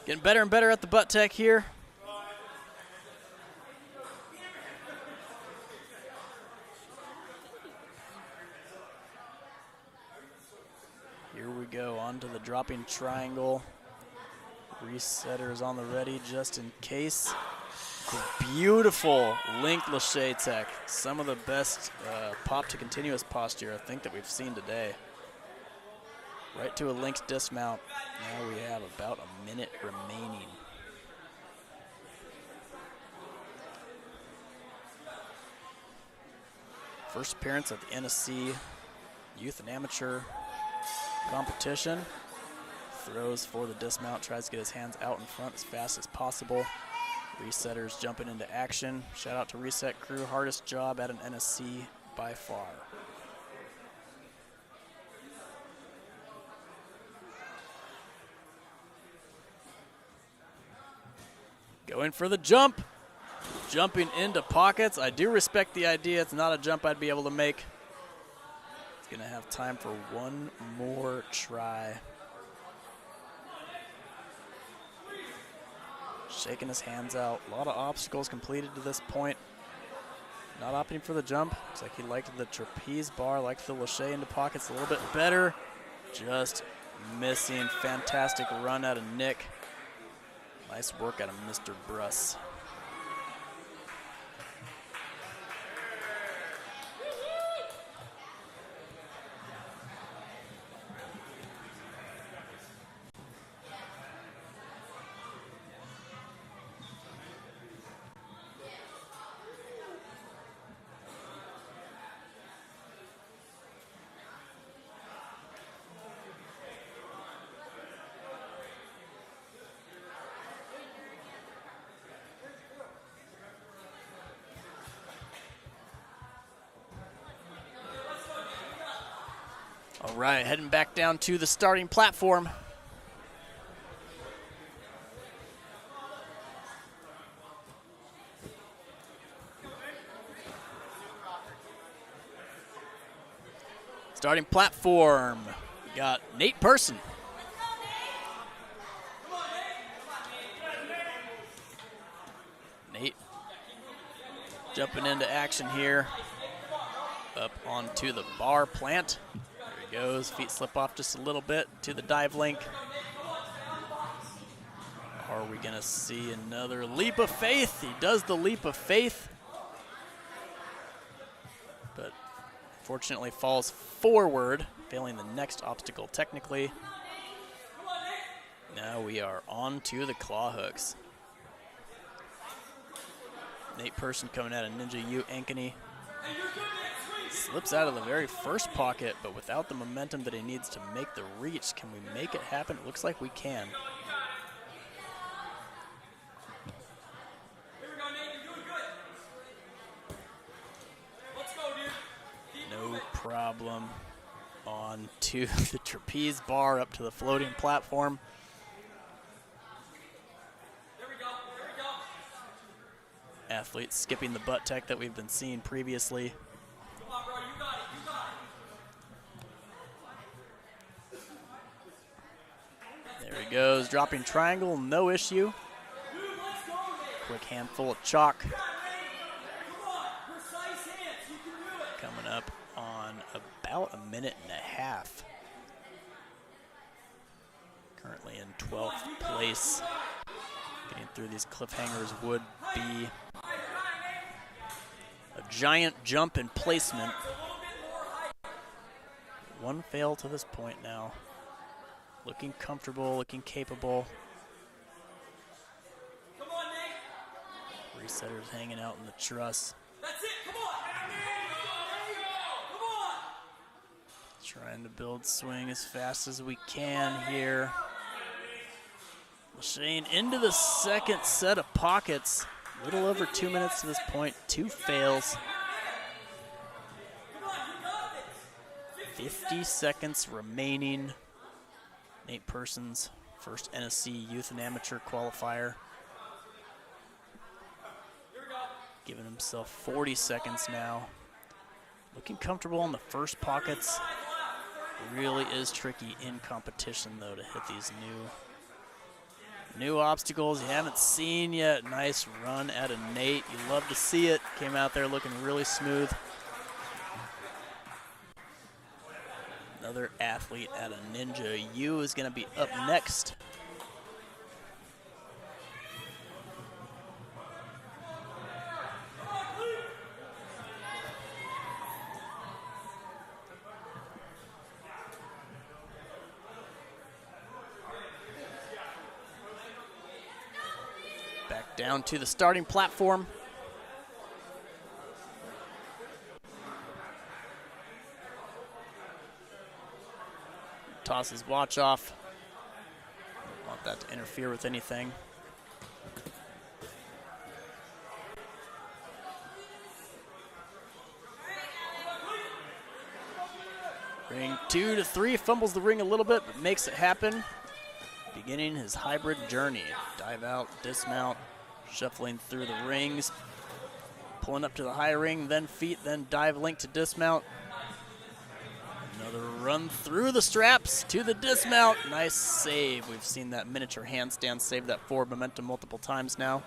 Getting better and better at the butt tech here. Here we go, on to the dropping triangle. Resetters on the ready just in case. The beautiful link lâché tech. Some of the best pop to continuous posture I think that we've seen today. Right to a linked dismount. Now we have about a minute remaining. First appearance at the NSC Youth and Amateur competition. Throws for the dismount, tries to get his hands out in front as fast as possible. Resetters jumping into action. Shout out to Reset Crew, hardest job at an NSC by far. Going for the jump. Jumping into pockets. I do respect the idea. It's not a jump I'd be able to make. He's going to have time for one more try. Shaking his hands out. A lot of obstacles completed to this point. Not opting for the jump. Looks like he liked the trapeze bar, liked the lâché into pockets a little bit better. Just missing. Fantastic run out of Nick. Nice work out of Mr. Bruss. All right, heading back down to the starting platform. Starting platform, we got Nate Person. Nate jumping into action here. Up onto the bar plant. Goes, feet slip off just a little bit to the dive link. Are we gonna see another leap of faith? He does the leap of faith, but fortunately falls forward, failing the next obstacle technically. Now we are on to the claw hooks. Nate Person coming out of Ninja U Ankeny. Slips out of the very first pocket, but without the momentum that he needs to make the reach. Can we make it happen? It looks like we can. No problem. On to the trapeze bar, up to the floating platform. Athletes skipping the butt tech that we've been seeing previously. There he goes, dropping triangle, no issue. Quick handful of chalk. Coming up on about a minute and a half. Currently in 12th place. Getting through these cliffhangers would be a giant jump in placement. One fail to this point now. Looking comfortable, looking capable. Resetters hanging out in the truss. That's it, come on! Come on! Trying to build swing as fast as we can here. Shane into the second set of pockets. A little over 2 minutes to this point, 2 fails. Come on, you 50 seconds remaining. Nate Persons, first NSC Youth and Amateur qualifier. Giving himself 40 seconds now. Looking comfortable in the first pockets. Really is tricky in competition, though, to hit these new obstacles you haven't seen yet. Nice run out of Nate. You love to see it. Came out there looking really smooth. Another athlete out of Ninja U is going to be up next. Back down to the starting platform. Toss his watch off. Don't want that to interfere with anything. Ring 2 to 3, fumbles the ring a little bit, but makes it happen. Beginning his hybrid journey. Dive out, dismount, shuffling through the rings. Pulling up to the high ring, then feet, then dive link to dismount. Another run through the straps to the dismount. Nice save. We've seen that miniature handstand save that forward momentum multiple times now.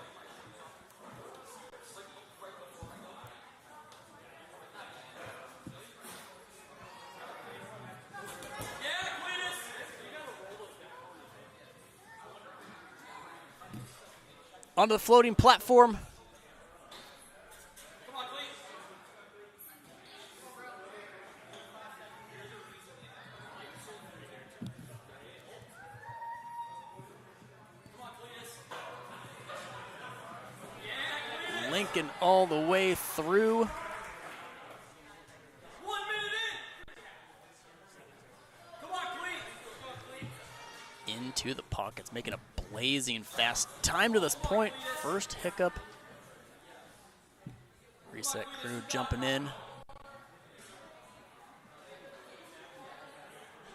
Onto the floating platform. Lincoln all the way through. 1 minute in. Come on, Cleat. Into the pockets, making a blazing fast time to this point. First hiccup. Reset crew jumping in.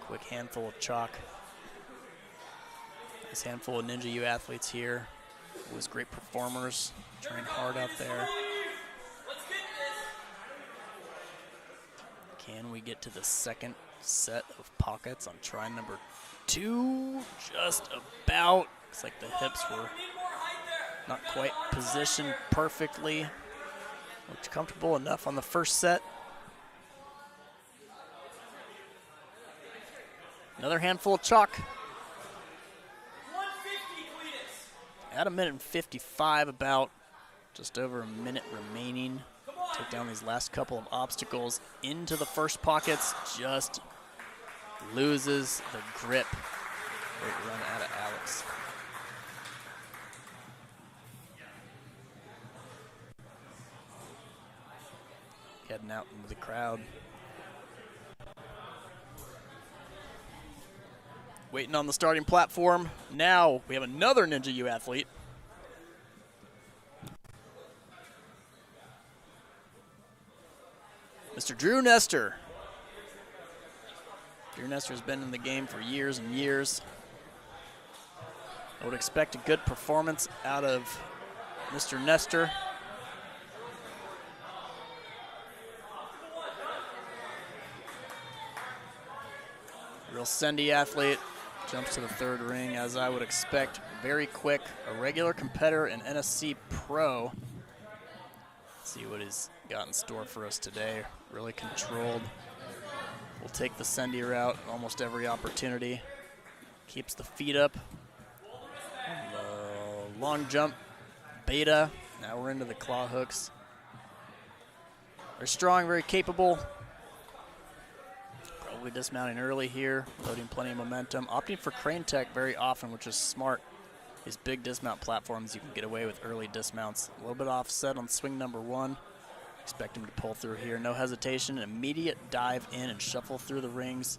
Quick handful of chalk. Nice handful of Ninja U athletes here. Always great performers. Train hard out there. Can we get to the second set of pockets on try number 2? Just about. Looks like the hips were not quite positioned perfectly. Looked comfortable enough on the first set. Another handful of chalk. 150, Cletus. At a minute and 55, about just over a minute remaining. Take down these last couple of obstacles into the first pockets. Just loses the grip. Great run out of Alex. Heading out into the crowd. Waiting on the starting platform. Now we have another Ninja U athlete. Mr. Drew Nestor. Drew Nestor's been in the game for years and years. I would expect a good performance out of Mr. Nestor. Real Sendy athlete. Jumps to the third ring, as I would expect. Very quick. A regular competitor in NSC Pro. Let's see what he's got in store for us today. Really controlled. We'll take the Sendy route almost every opportunity. Keeps the feet up. The long jump, beta. Now we're into the claw hooks. Very strong, very capable. Probably dismounting early here, loading plenty of momentum. Opting for crane tech very often, which is smart. These big dismount platforms, you can get away with early dismounts. A little bit offset on swing number 1. Expect him to pull through here. No hesitation, an immediate dive in and shuffle through the rings.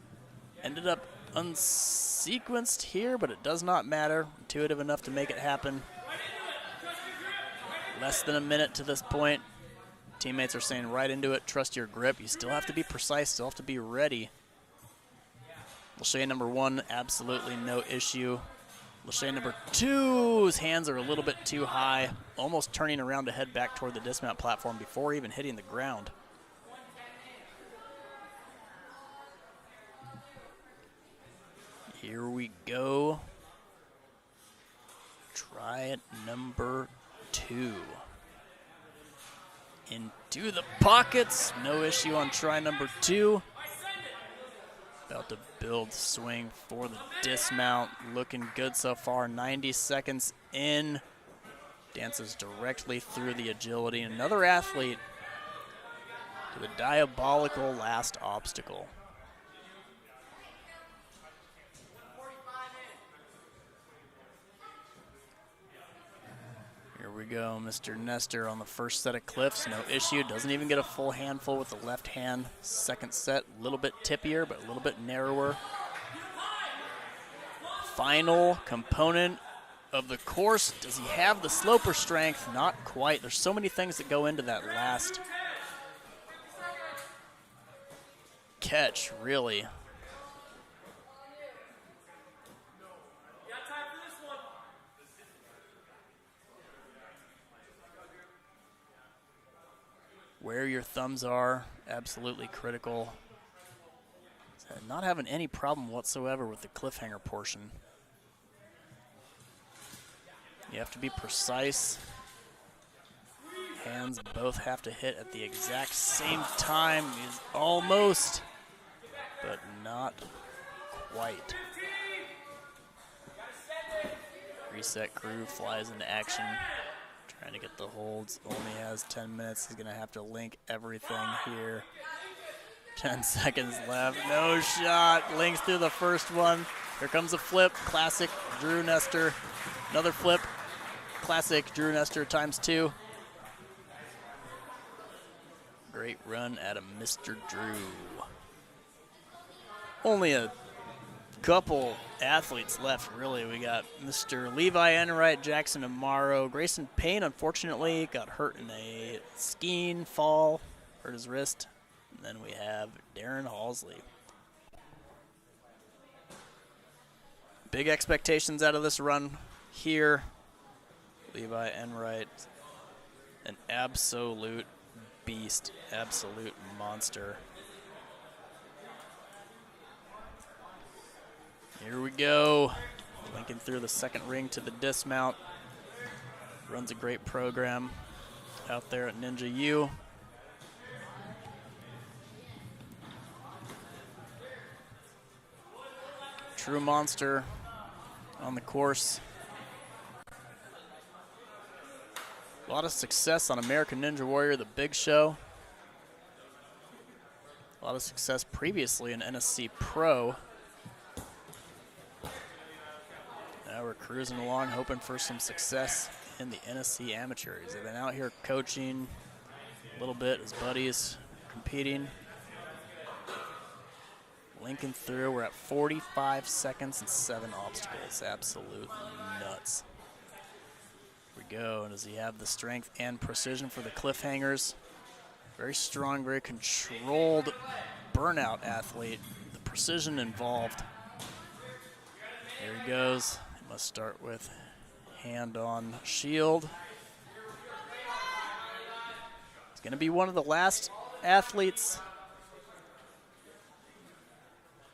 Ended up unsequenced here, but it does not matter. Intuitive enough to make it happen. Less than a minute to this point. Teammates are saying right into it, trust your grip. You still have to be precise, still have to be ready. Lachey number 1, absolutely no issue. Lachey number 2's hands are a little bit too high, almost turning around to head back toward the dismount platform before even hitting the ground. Here we go. Try it number 2. Into the pockets, no issue on try number 2. About to build swing for the dismount. Looking good so far. 90 seconds in. Dances directly through the agility. Another athlete to the diabolical last obstacle. Here we go, Mr. Nestor on the first set of cliffs, no issue. Doesn't even get a full handful with the left hand. Second set, a little bit tippier, but a little bit narrower. Final component of the course. Does he have the sloper strength? Not quite. There's so many things that go into that last catch, really. Where your thumbs are, absolutely critical. Not having any problem whatsoever with the cliffhanger portion. You have to be precise. Hands both have to hit at the exact same time. He's almost, but not quite. Reset crew flies into action. Trying to get the holds, only has 10 minutes. He's gonna have to link everything here. 10 seconds left, no shot. Links through the first one. Here comes a flip, classic Drew Nestor. Another flip, classic Drew Nestor ×2. Great run out of Mr. Drew. Only a couple athletes left, really. We got Mr. Levi Enright, Jackson Amaro. Grayson Payne, unfortunately, got hurt in a skiing fall, hurt his wrist. And then we have Darren Halzle. Big expectations out of this run here. Levi Enright, an absolute beast, absolute monster. Here we go. Linking through the second ring to the dismount. Runs a great program out there at Ninja U. True monster on the course. A lot of success on American Ninja Warrior, the big show. A lot of success previously in NSC Pro. Now we're cruising along, hoping for some success in the NSC Amateurs. They've been out here coaching a little bit as buddies, competing. Linking through, we're at 45 seconds and 7 obstacles. Absolute nuts. Here we go, and does he have the strength and precision for the cliffhangers? Very strong, very controlled burnout athlete. The precision involved. Here he goes. He must start with hand on shield. He's going to be one of the last athletes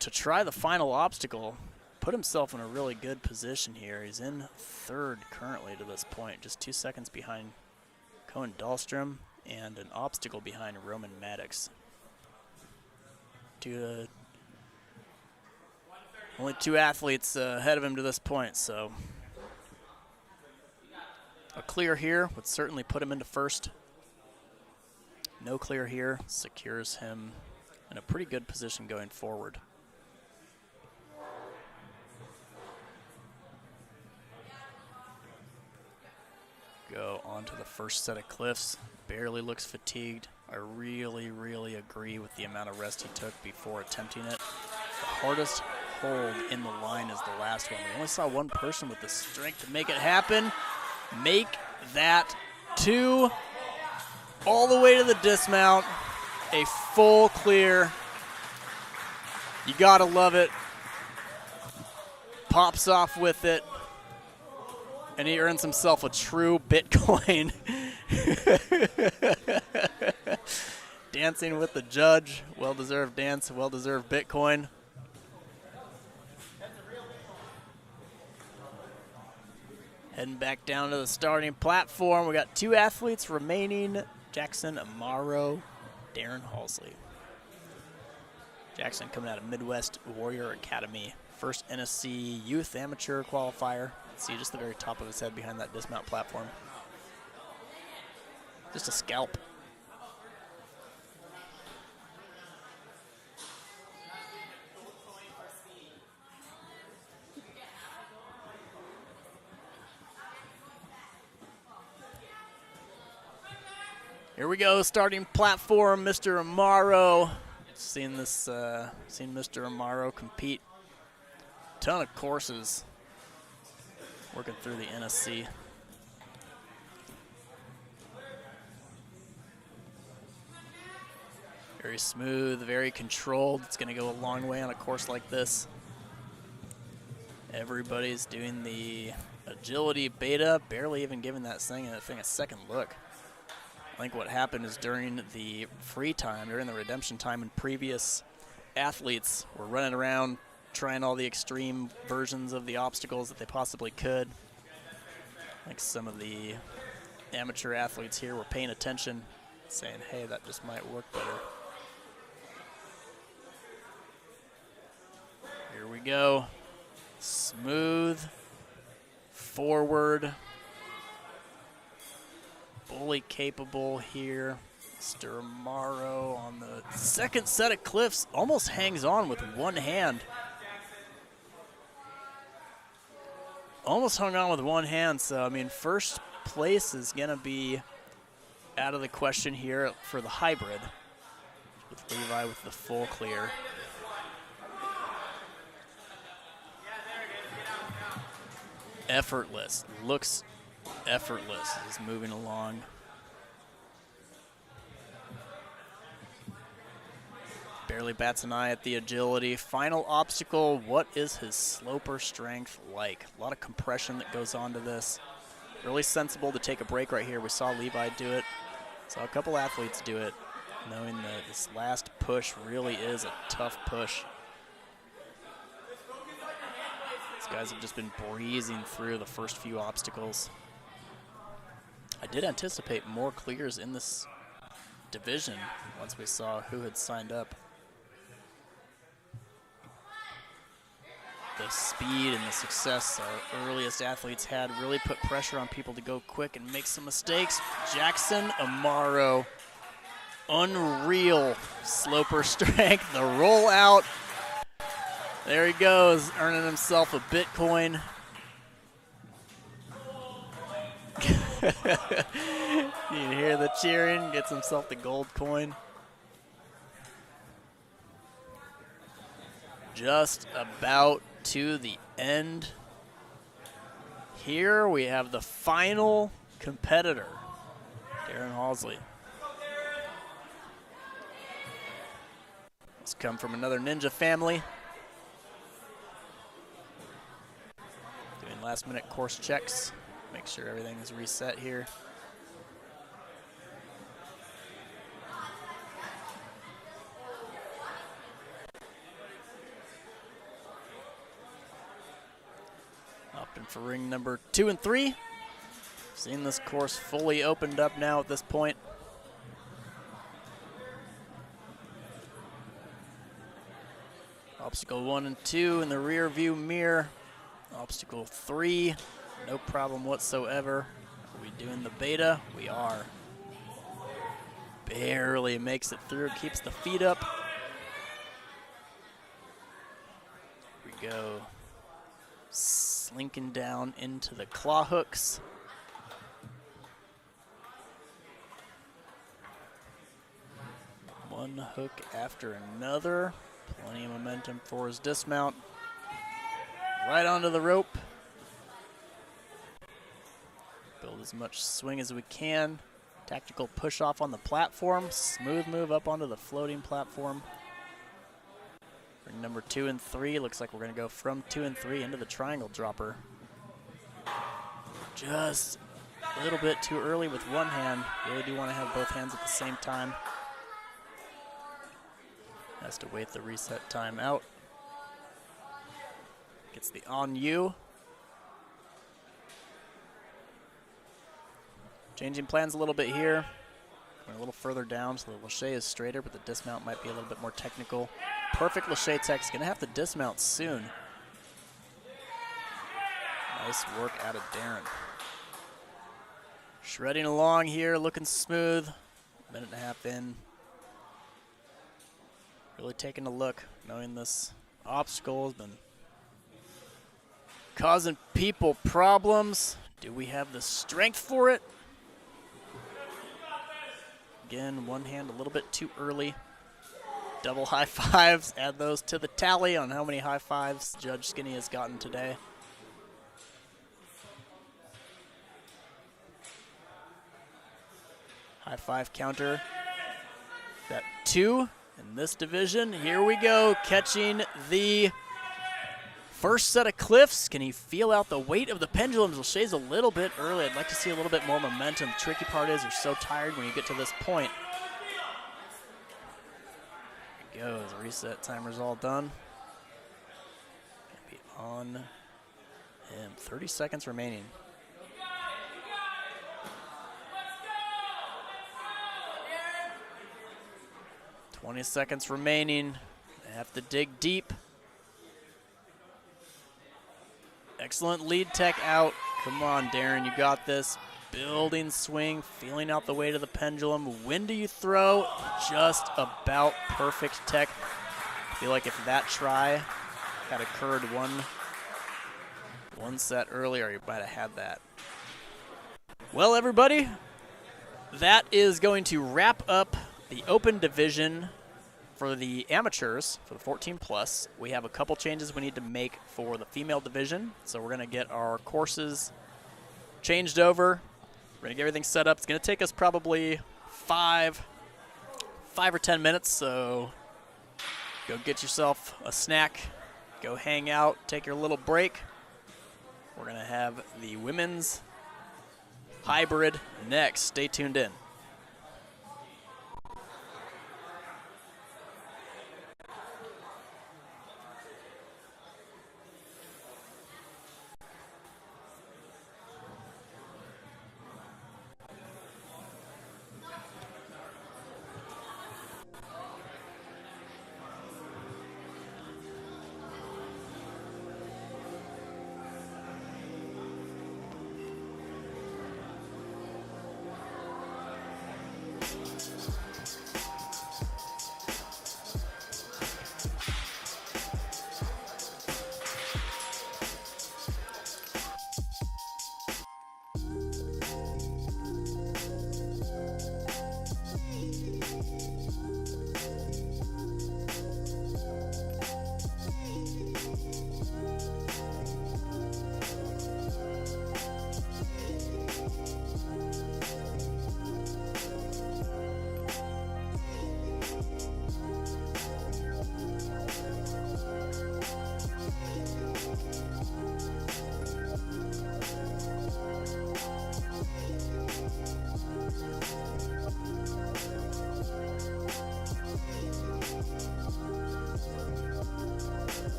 to try the final obstacle. Put himself in a really good position here. He's in third currently to this point, just 2 seconds behind Cohen Dahlstrom and an obstacle behind Roman Maddux. Only 2 athletes ahead of him to this point, so a clear here would certainly put him into first. No clear here secures him in a pretty good position going forward. Go on to the first set of cliffs. Barely looks fatigued. I really, really agree with the amount of rest he took before attempting it. The hardest hold in the line is the last one. We only saw one person with the strength to make it happen. Make that 2 all the way to the dismount. A full clear. You gotta love it. pops off with it, and he earns himself a true Bitcoin. Dancing with the judge. Well-deserved dance, well-deserved Bitcoin. Heading back down to the starting platform. We got 2 athletes remaining. Jackson Amaro, Darren Halzle. Jackson coming out of Midwest Warrior Academy. First NSC Youth Amateur Qualifier. See just the very top of his head behind that dismount platform. Just a scalp. Here we go, starting platform, Mr. Amaro. Seen Mr. Amaro compete a ton of courses working through the NSC. Very smooth, very controlled. It's going to go a long way on a course like this. Everybody's doing the agility beta, barely even giving that thing a second look. I think what happened is during the free time, during the redemption time, and previous athletes were running around trying all the extreme versions of the obstacles that they possibly could. I think some of the amateur athletes here were paying attention, saying, hey, that just might work better. Here we go. Smooth, forward, fully capable here. Mr. Amaro on the second set of cliffs almost hangs on with one hand. Almost hung on with one hand, so I mean, first place is gonna be out of the question here for the hybrid, with Levi with the full clear. Effortless, looks effortless, is moving along. Barely bats an eye at the agility. Final obstacle, what is his sloper strength like? A lot of compression that goes on to this. Really sensible to take a break right here. We saw Levi do it. Saw a couple athletes do it, knowing that this last push really is a tough push. These guys have just been breezing through the first few obstacles. I did anticipate more clears in this division once we saw who had signed up. The speed and the success our earliest athletes had really put pressure on people to go quick and make some mistakes. Jackson Amaro, unreal sloper strength, the rollout. There he goes, earning himself a Bitcoin. You can hear the cheering, gets himself the gold coin. Just about to the end. Here we have the final competitor, Darren Halzle. He's come from another ninja family. Doing last minute course checks. Make sure everything is reset here. Opting for ring number 2 and 3. Seeing this course fully opened up now at this point. Obstacle 1 and 2 in the rear view mirror. Obstacle 3, no problem whatsoever. Are we doing the beta? We are. Barely makes it through, keeps the feet up. Here we go. Slinking down into the claw hooks. One hook after another. Plenty of momentum for his dismount. Right onto the rope. Build as much swing as we can. Tactical push off on the platform. Smooth move up onto the floating platform. For number 2 and 3, looks like we're going to go from 2 and 3 into the triangle dropper. Just a little bit too early with one hand. Really do want to have both hands at the same time. Has to wait the reset time out. Gets the on you. Changing plans a little bit here. Going a little further down so the lâché is straighter, but the dismount might be a little bit more technical. Perfect lâché tech's going to have to dismount soon. Nice work out of Darren. Shredding along here, looking smooth. Minute and a half in. Really taking a look, knowing this obstacle has been causing people problems. Do we have the strength for it? Again, one hand a little bit too early. Double high fives, add those to the tally on how many high fives Judge Skinny has gotten today. High five counter. That 2 in this division. Here we go, catching the first set of cliffs. Can he feel out the weight of the pendulums? Laché's a little bit early. I'd like to see a little bit more momentum. The tricky part is you're so tired when you get to this point. There he goes. Reset timer's all done. Gonna be on him. 30 seconds remaining. Go. 20 seconds remaining. They have to dig deep. Excellent lead tech out. Come on, Darren, you got this. Building swing, feeling out the weight of the pendulum. When do you throw? Just about perfect tech. I feel like if that try had occurred one set earlier, you might have had that. Well, everybody, that is going to wrap up the open division for the amateurs, for the 14 plus. We have a couple changes we need to make for the female division. So we're gonna get our courses changed over. We're gonna get everything set up. It's gonna take us probably five or 10 minutes. So go get yourself a snack, go hang out, take your little break. We're gonna have the women's hybrid next. Stay tuned in.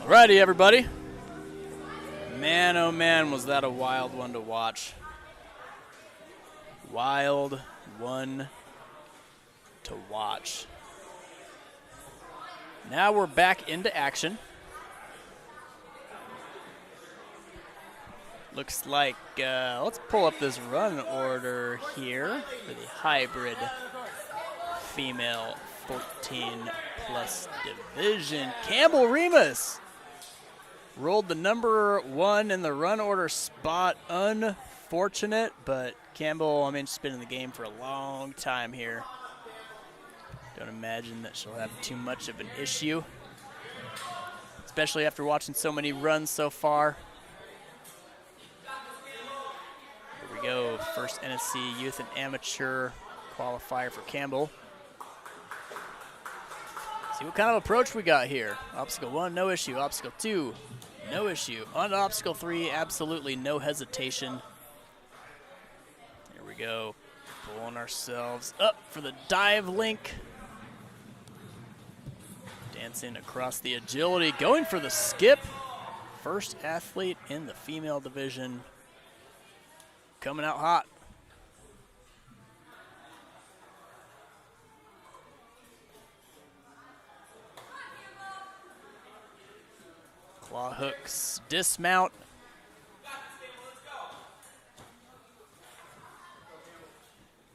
Alrighty, everybody. Man, oh man, was that a wild one to watch. Wild one to watch. Now we're back into action. Looks like, let's pull up this run order here for the hybrid female 14+ division. Cambell Remus rolled the number 1 in the run order spot. Unfortunate, but Cambell, I mean, she's been in the game for a long time here. Don't imagine that she'll have too much of an issue, especially after watching so many runs so far. Here we go, first NSC Youth and Amateur qualifier for Cambell. See what kind of approach we got here. Obstacle 1, no issue. Obstacle 2, no issue. On to obstacle 3, absolutely no hesitation. Here we go. Pulling ourselves up for the dive link. Dancing across the agility, going for the skip. First athlete in the female division. Coming out hot. Claw hooks, dismount.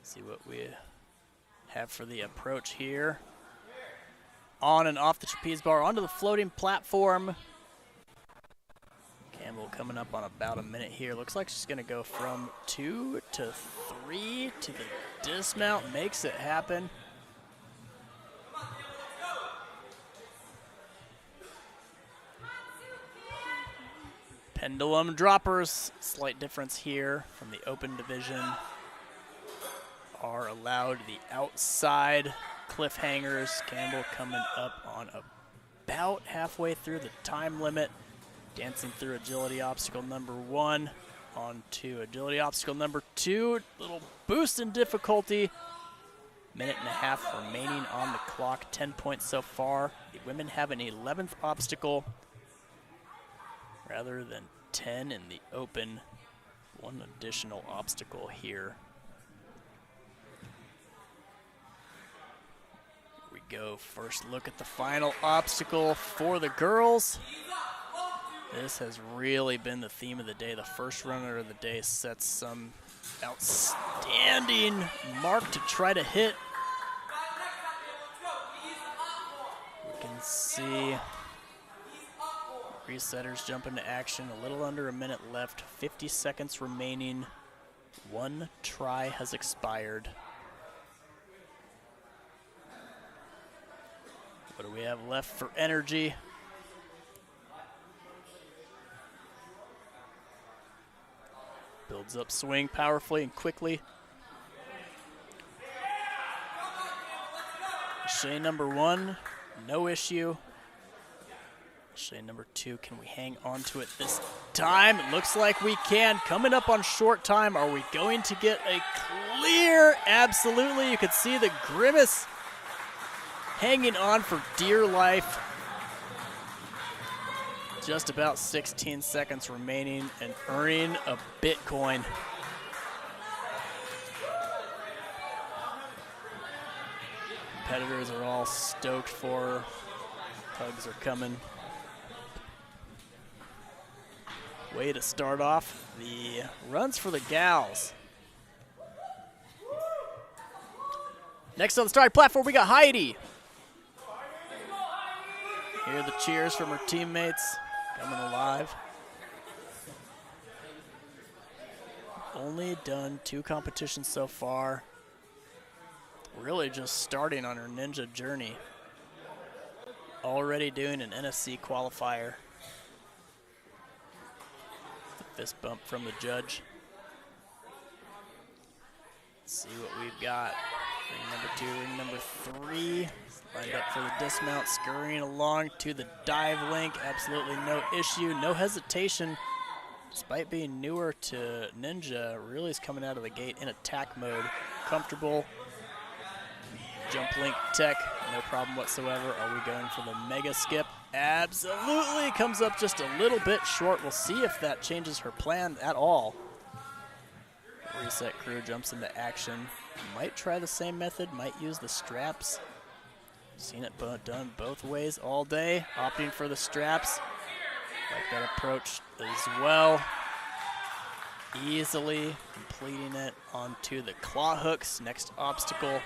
See what we have for the approach here. On and off the trapeze bar, onto the floating platform. Cambell coming up on about a minute here. Looks like she's gonna go from 2 to 3 to the dismount, makes it happen. Pendulum droppers, slight difference here from the open division, are allowed the outside cliffhangers. Cambell coming up on about halfway through the time limit, dancing through agility obstacle number 1 onto agility obstacle number 2. Little boost in difficulty. Minute and a half remaining on the clock, 10 points so far. The women have an 11th obstacle rather than 10 in the open. One additional obstacle here. Here we go. First look at the final obstacle for the girls. This has really been the theme of the day. The first runner of the day sets some outstanding mark to try to hit. We can see resetters jump into action. A little under a minute left, 50 seconds remaining. One try has expired. What do we have left for energy? Builds up swing powerfully and quickly. Shea number 1, no issue. Shea number 2, can we hang on to it this time? It looks like we can. Coming up on short time, are we going to get a clear? Absolutely. You can see the grimace hanging on for dear life. Just about 16 seconds remaining and earning a Bitcoin. Competitors are all stoked for her. Hugs are coming. Way to start off the runs for the gals. Next on the starting platform, we got Heidi. Hear the cheers from her teammates coming alive. Only done 2 competitions so far. Really just starting on her ninja journey. Already doing an NSC qualifier. Fist bump from the judge. Let's see what we've got. Ring number 2, ring number 3. Lined up for the dismount, scurrying along to the dive link. Absolutely no issue, no hesitation. Despite being newer to ninja, really is coming out of the gate in attack mode. Comfortable. Jump link tech, no problem whatsoever. Are we going for the mega skip? Absolutely, comes up just a little bit short. We'll see if that changes her plan at all. Reset crew jumps into action. Might try the same method, might use the straps. Seen it done both ways all day. Opting for the straps. Like that approach as well. Easily completing it onto the claw hooks. Next obstacle.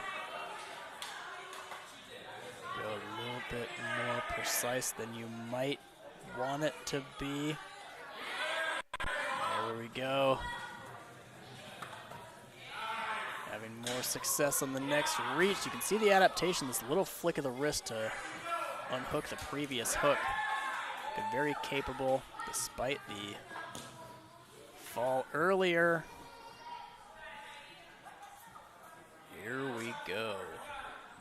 Go a little bit more precise than you might want it to be. There we go. Having more success on the next reach. You can see the adaptation, this little flick of the wrist to unhook the previous hook. Very capable despite the fall earlier. Here we go.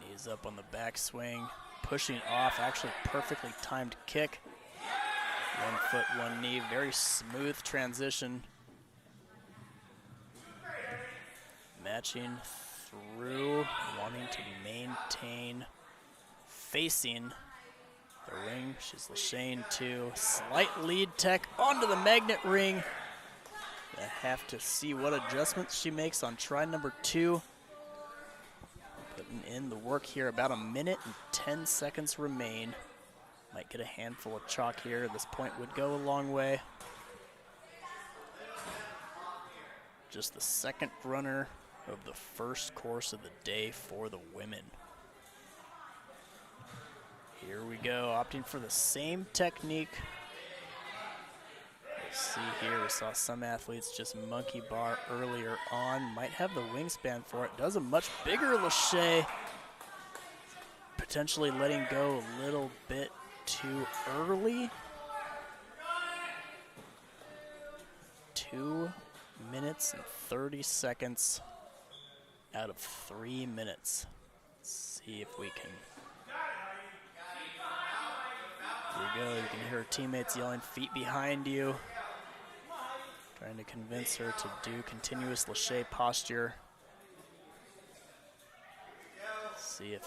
Knees up on the backswing, pushing off, actually perfectly timed kick. 1 foot, 1 knee, very smooth transition. Matching through, wanting to maintain, facing the ring. She's Lashane too. Slight lead tech onto the magnet ring. I have to see what adjustments she makes on try number 2. Putting in the work here, about 1 minute and 10 seconds remain. Might get a handful of chalk here. At this point would go a long way. Just the second runner of the first course of the day for the women. Here we go, opting for the same technique. Let's see here, we saw some athletes just monkey bar earlier on. Might have the wingspan for it. Does a much bigger lache. Potentially letting go a little bit too early. 2 minutes and 30 seconds out of 3 minutes. Let's see if we can. Here we go, you can hear her teammates yelling, feet behind you. Trying to convince her to do continuous lache posture. See if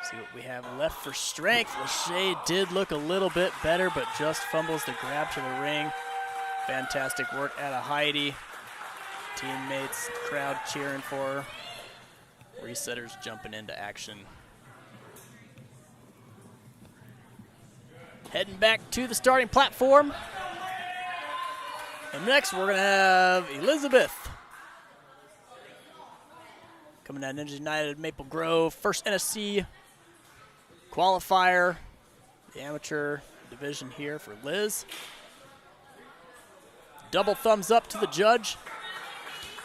see what we have left for strength. Lache did look a little bit better, but just fumbles the grab to the ring. Fantastic work out of Heidi. Teammates, crowd cheering for her. Resetters jumping into action. Heading back to the starting platform. And next we're going to have Elizabeth. Coming out of Ninja United Maple Grove. First NSC qualifier. The amateur division here for Liz. Double thumbs up to the judge.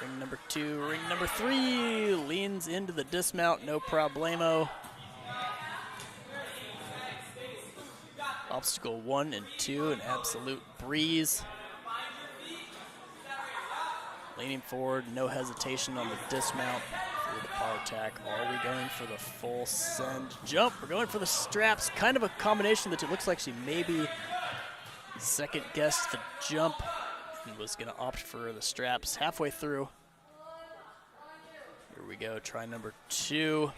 Ring number 2, ring number 3. Leans into the dismount, no problemo. Obstacle 1 and 2, an absolute breeze. Leaning forward, no hesitation on the dismount through the power tack. Are we going for the full send jump? We're going for the straps. Kind of a combination that it looks like she maybe second guessed the jump and was going to opt for the straps halfway through. Here we go, try number 2.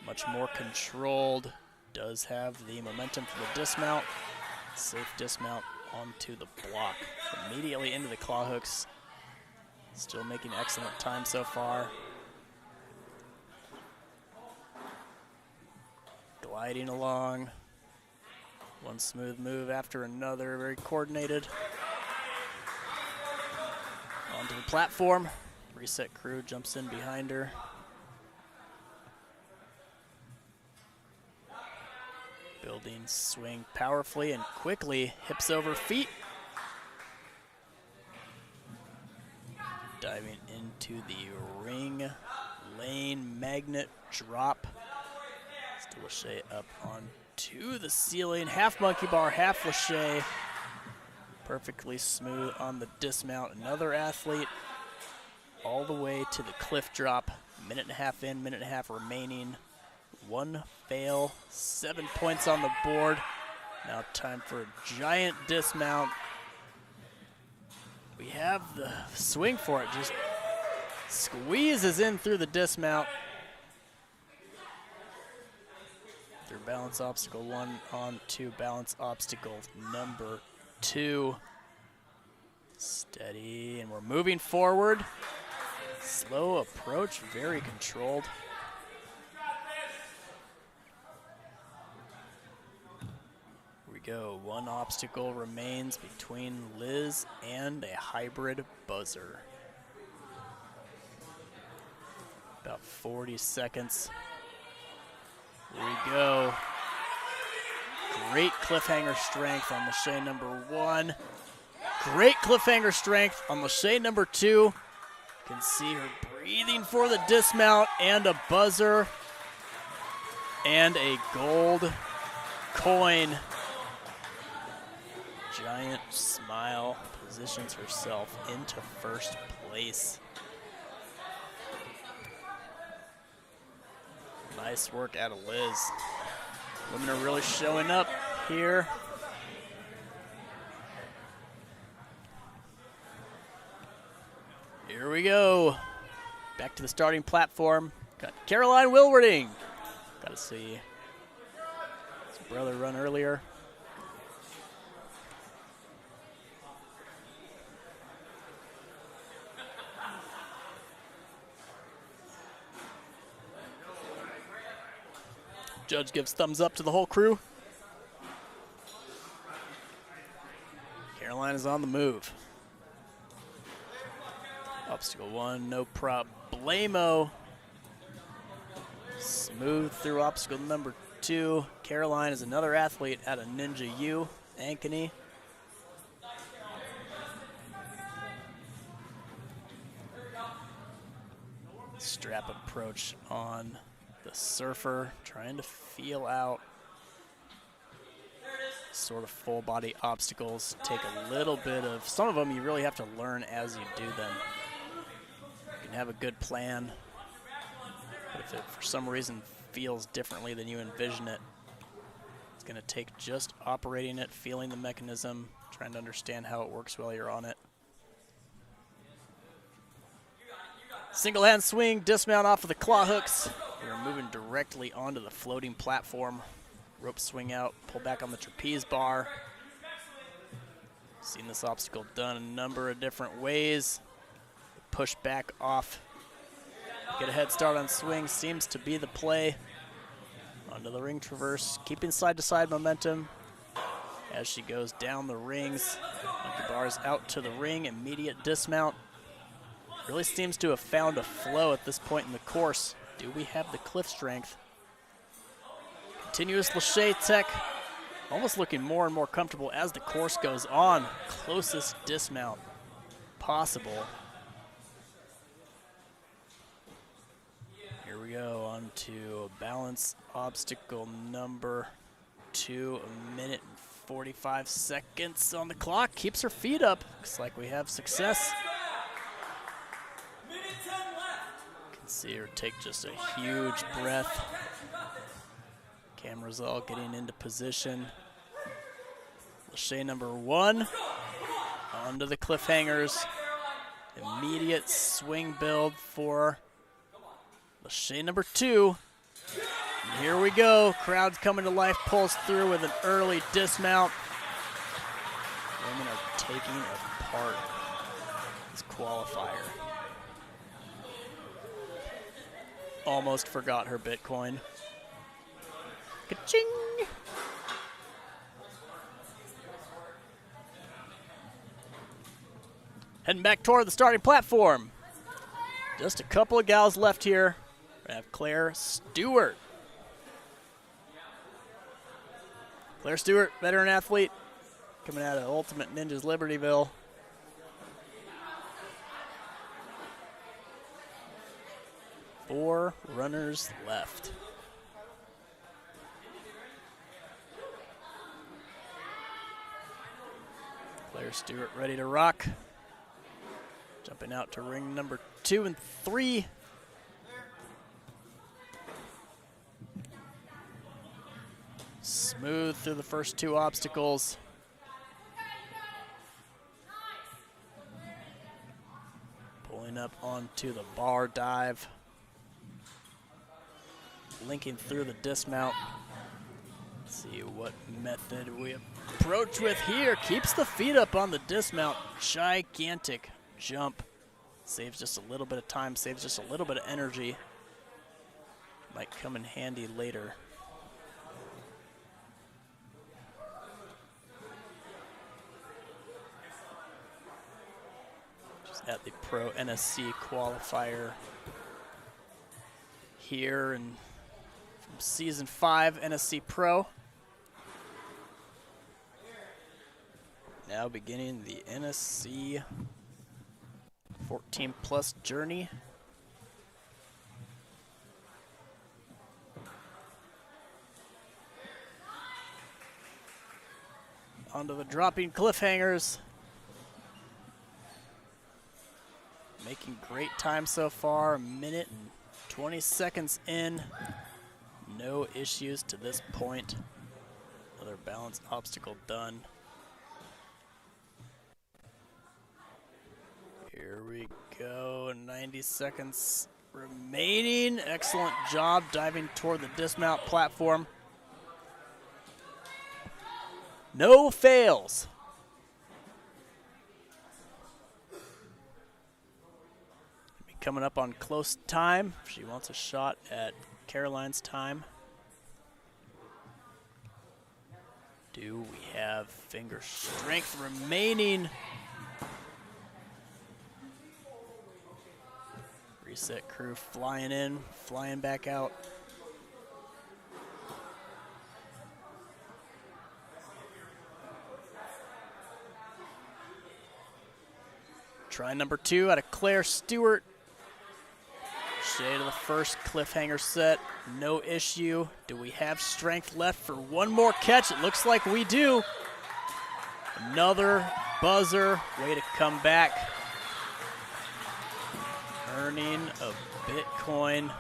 Much more controlled. Does have the momentum for the dismount. Safe dismount onto the block. Immediately into the claw hooks. Still making excellent time so far. Gliding along. One smooth move after another, very coordinated. Onto the platform. Reset crew jumps in behind her. Building swing powerfully and quickly, hips over feet. Diving into the ring lane magnet drop. Lachey up onto the ceiling. Half monkey bar, half Lachey. Perfectly smooth on the dismount. Another athlete all the way to the cliff drop. Minute and a half in, minute and a half remaining. 1 fail, 7 points on the board. Now time for a giant dismount. We have the swing for it, just squeezes in through the dismount. Through balance obstacle 1 on to balance obstacle number 2. Steady, and we're moving forward. Slow approach, very controlled. Go. 1 obstacle remains between Liz and a hybrid buzzer. About 40 seconds. Here we go. Great cliffhanger strength on Lachey number 1. Great cliffhanger strength on Lachey number 2. You can see her breathing for the dismount and a buzzer and a gold coin. Giant smile, positions herself into first place. Nice work out of Liz. Women are really showing up here. Here we go. Back to the starting platform. Got Caroline Wilwerding. Got to see his brother run earlier. Judge gives thumbs up to the whole crew. Caroline is on the move. Obstacle 1, no problemo. Smooth through obstacle number 2. Caroline is another athlete out of Ninja U, Ankeny. Strap approach on the surfer, trying to feel out sort of full body obstacles. Take a little bit of, some of them you really have to learn as you do them. You can have a good plan, but if it for some reason feels differently than you envision it, it's going to take just operating it, feeling the mechanism, trying to understand how it works while you're on it. Single hand swing, dismount off of the claw hooks. We're moving directly onto the floating platform. Rope swing out, pull back on the trapeze bar. Seen this obstacle done a number of different ways. Push back off. Get a head start on swing seems to be the play. Onto the ring traverse, keeping side to side momentum as she goes down the rings. Monkey bars out to the ring, immediate dismount. Really seems to have found a flow at this point in the course. Do we have the cliff strength? Continuous Lachey tech, almost looking more and more comfortable as the course goes on. Closest dismount possible. Here we go, on to balance obstacle number 2, 1 minute and 45 seconds on the clock. Keeps her feet up. Looks like we have success. See her take just a huge breath. Cameras all getting into position. Lachey number 1 onto the cliffhangers. Immediate swing build for Lachey number 2. And here we go. Crowd's coming to life, pulls through with an early dismount. Women are taking apart this qualifier. Almost forgot her Bitcoin. Ka-ching! Heading back toward the starting platform. Just a couple of gals left here. We have Claire Stewart. Claire Stewart, veteran athlete, coming out of Ultimate Ninjas Libertyville. Four runners left. Claire Stewart ready to rock. Jumping out to ring number 2 and 3. Smooth through the first 2 obstacles. Pulling up onto the bar dive. Linking through the dismount. Let's see what method we approach with here. Keeps the feet up on the dismount. Gigantic jump. Saves just a little bit of time, saves just a little bit of energy. Might come in handy later. Just at the Pro NSC qualifier here and from Season 5 NSC Pro. Now beginning the NSC 14+ journey. Onto the dropping cliffhangers. Making great time so far, 1 minute and 20 seconds in. No issues to this point. Another balance obstacle done. Here we go, 90 seconds remaining. Excellent job diving toward the dismount platform. No fails. Coming up on close time. She wants a shot at Caroline's time. Do we have finger strength remaining? Reset crew flying in, flying back out. Try number 2 out of Claire Stewart. Shade of the first cliffhanger set, no issue. Do we have strength left for one more catch? It looks like we do. Another buzzer, way to come back. Earning a Bitcoin,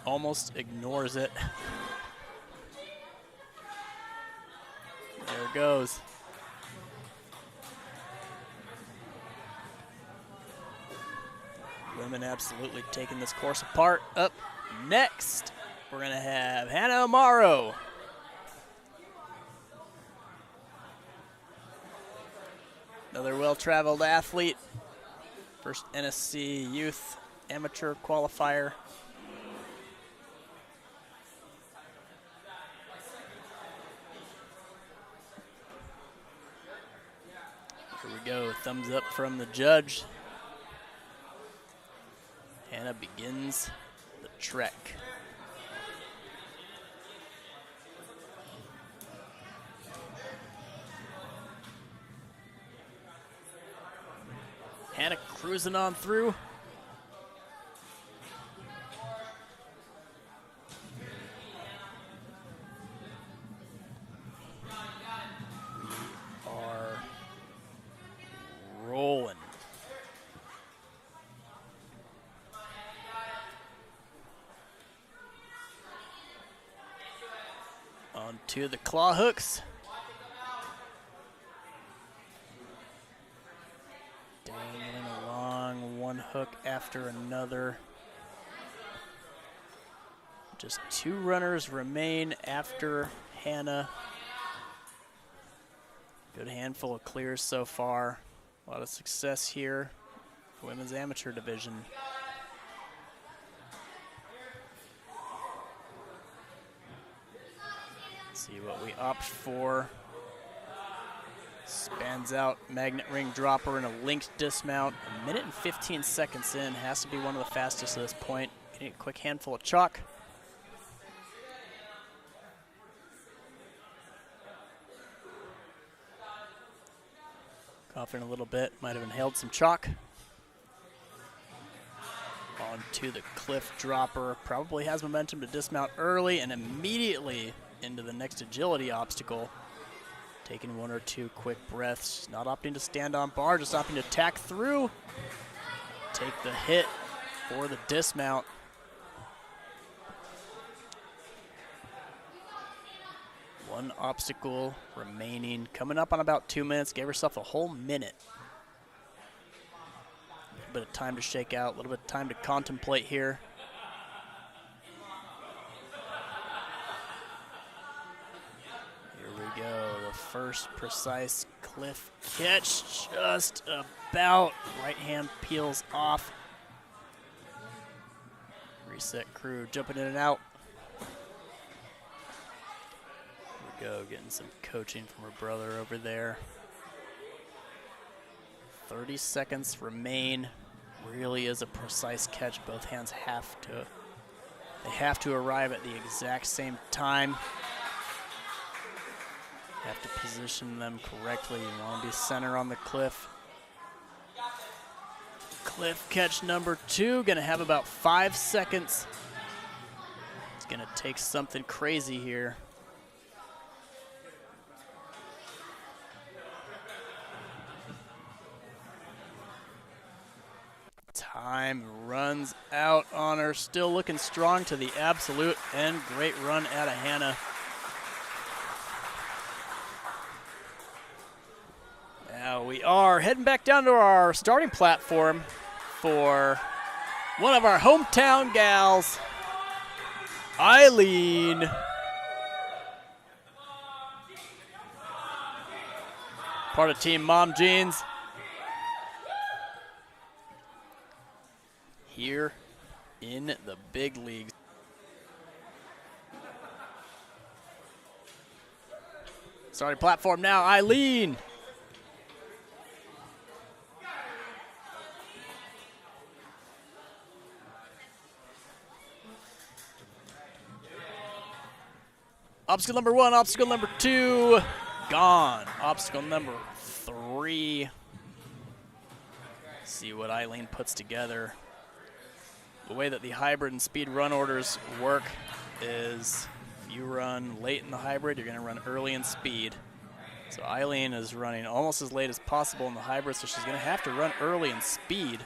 almost ignores it. There it goes. Women absolutely taking this course apart. Up next, we're going to have Hannah Amaro. Another well-traveled athlete. First NSC Youth Amateur Qualifier. Here we go, thumbs up from the judge. Hannah begins the trek. Hannah cruising on through. We are rolling. to the claw hooks. Dangling along, one hook after another. Just 2 runners remain after Hannah. Good handful of clears so far. A lot of success here for women's amateur division. Let's see what we opt for. Spans out magnet ring dropper and a linked dismount. 1 minute and 15 seconds in. Has to be one of the fastest at this point. Getting a quick handful of chalk. Coughing a little bit, might have inhaled some chalk. On to the cliff dropper. Probably has momentum to dismount early and immediately into the next agility obstacle. Taking 1 or 2 quick breaths. Not opting to stand on bar, just opting to tack through. Take the hit for the dismount. One obstacle remaining. Coming up on about 2 minutes. Gave herself a whole minute. A little bit of time to shake out. A little bit of time to contemplate here. Here we go. The first precise cliff catch. Just about. Right hand peels off. Reset crew jumping in and out. Go, getting some coaching from her brother over there. 30 seconds remain. Really is a precise catch. Both hands have to arrive at the exact same time. Have to position them correctly. You want to be center on the cliff. Cliff catch number 2, gonna have about 5 seconds. It's gonna take something crazy here. Time runs out on her. Still looking strong to the absolute end. Great run out of Hannah. Now we are heading back down to our starting platform for one of our hometown gals, Ilene. Part of Team Mom Jeans. Here in the big leagues. Starting platform now, Ilene. Obstacle number 1, obstacle number 2, gone. Obstacle number 3. See what Ilene puts together. The way that the hybrid and speed run orders work is if you run late in the hybrid, you're going to run early in speed. So Ilene is running almost as late as possible in the hybrid, so she's going to have to run early in speed.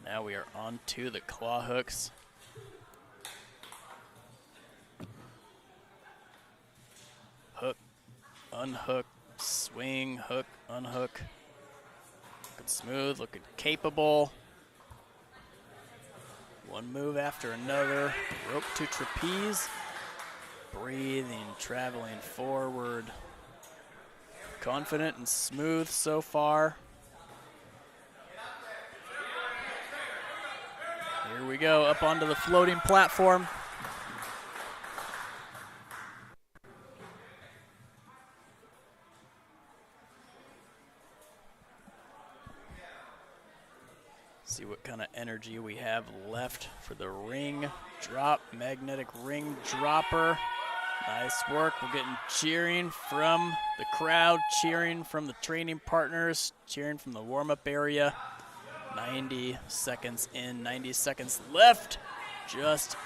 Now we are on to the claw hooks. Hook, unhook, swing, hook, unhook. Looking smooth, looking capable. One move after another. Rope to trapeze. Breathing, traveling forward. Confident and smooth so far. Here we go, up onto the floating platform. See what kind of energy we have left for the ring drop, magnetic ring dropper. Nice work. We're getting cheering from the crowd, cheering from the training partners, cheering from the warm-up area. 90 seconds in, 90 seconds left. Just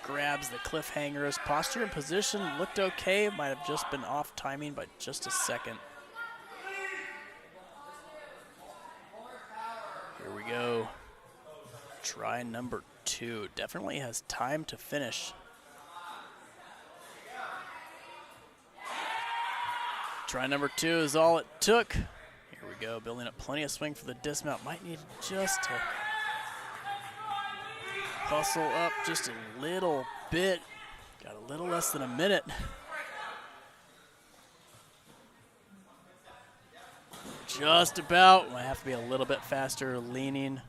grabs the cliffhangers. Posture and position looked okay. Might have just been off timing by just a second. Here we go. Try number 2. Definitely has time to finish. Try number 2 is all it took. Here we go, building up plenty of swing for the dismount. Might need just to hustle up just a little bit. Got a little less than a minute. Just about. Might have to be a little bit faster, leaning.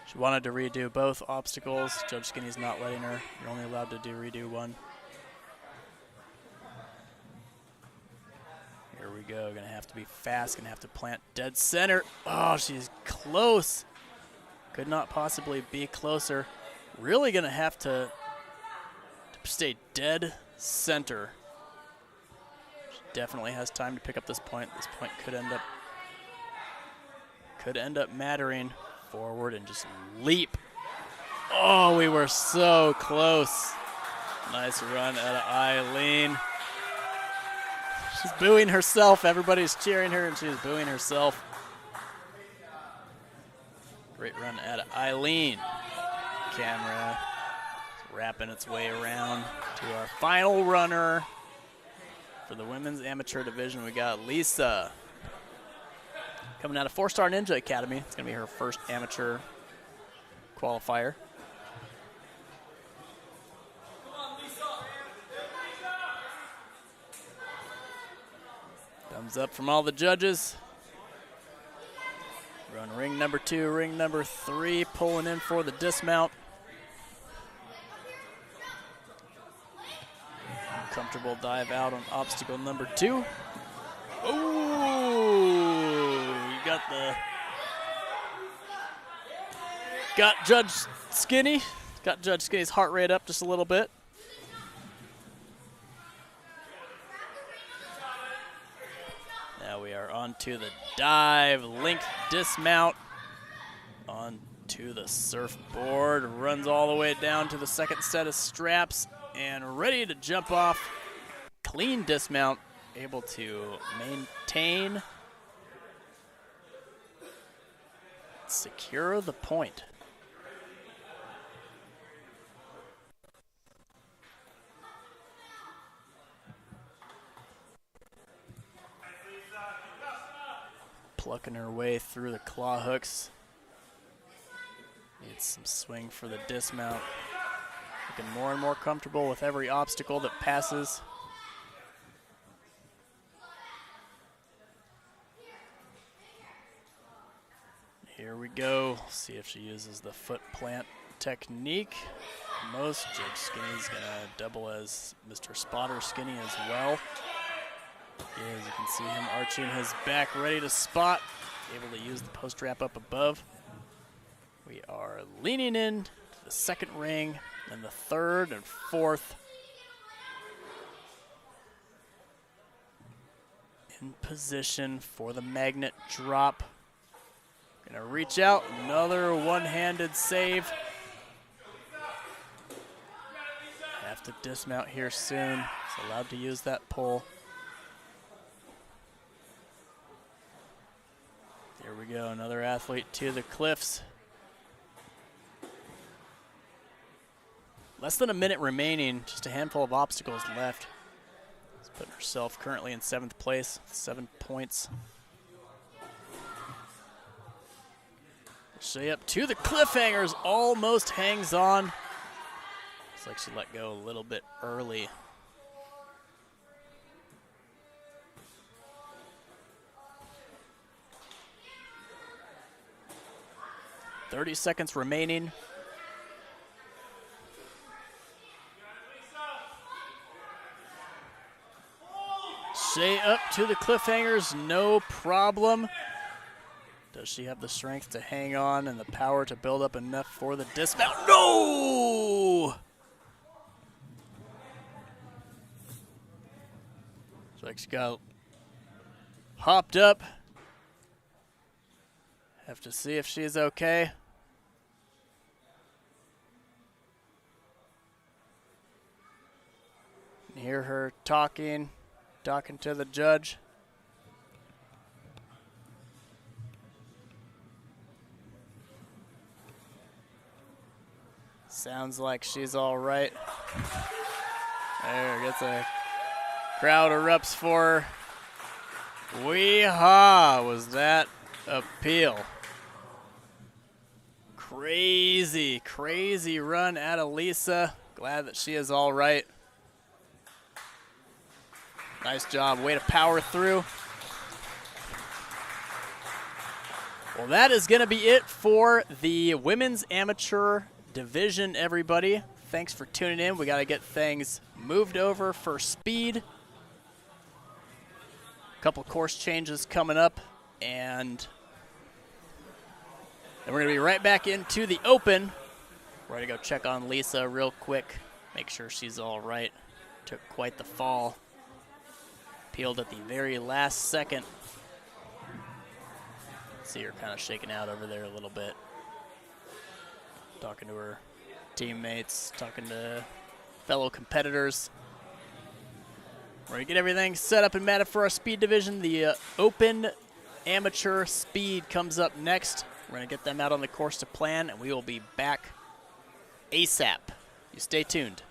She wanted to redo both obstacles. Judge Skinny's not letting her. You're only allowed to redo one. Here we go. Gonna have to be fast. Gonna have to plant dead center. Oh, she's close. Could not possibly be closer. Really gonna have to stay dead center. She definitely has time to pick up this point. This point could end up mattering. Forward and just leap. Oh, we were so close. Nice run out of Ilene. She's booing herself. Everybody's cheering her, and she's booing herself. Great run out of Ilene. Camera wrapping its way around to our final runner for the women's amateur division. We got Lisa. Coming out of 4-Star Ninja Academy. It's going to be her first amateur qualifier. Thumbs up from all the judges. Run ring number 2, ring number 3, pulling in for the dismount. Comfortable dive out on obstacle number 2. Oh, you got Judge Skinny. Got Judge Skinny's heart rate up just a little bit. Now we are on to the dive, link dismount, onto the surfboard, runs all the way down to the second set of straps, and ready to jump off. Clean dismount. Able to maintain, secure the point. Plucking her way through the claw hooks. Needs some swing for the dismount. Looking more and more comfortable with every obstacle that passes. Here we go. See if she uses the foot plant technique. Most Judge Skinny's gonna double as Mr. Spotter Skinny as well. As you can see him arching his back, ready to spot. Able to use the post wrap up above. We are leaning in to the second ring and the third and fourth. In position for the magnet drop. Gonna reach out, another one-handed save. Have to dismount here soon. It's allowed to use that pull. Here we go, another athlete to the cliffs. Less than a minute remaining, just a handful of obstacles left. She's putting herself currently in 7th place, 7 points. She up to the cliffhangers, almost hangs on. Looks like she let go a little bit early. "30 seconds remaining. Shea up to the cliffhangers, no problem. Does she have the strength to hang on and the power to build up enough for the dismount? No! Looks like she got hopped up. Have to see if she's okay. Hear her talking to the judge. Sounds like she's all right. There, gets a crowd erupts for her. Wee-haw, was that appeal. Crazy, crazy run out of Lisa. Glad that she is all right. Nice job, way to power through. Well, that is going to be it for the women's amateur division, everybody. Thanks for tuning in. We got to get things moved over for speed. A couple course changes coming up, and then we're going to be right back into the open. We're going to go check on Lisa real quick, make sure she's all right. Took quite the fall. Peeled at the very last second. See her kind of shaking out over there a little bit. Talking to her teammates, talking to fellow competitors. We're going to get everything set up and matted for our speed division. The open amateur speed comes up next. We're going to get them out on the course to plan, and we will be back ASAP. You stay tuned.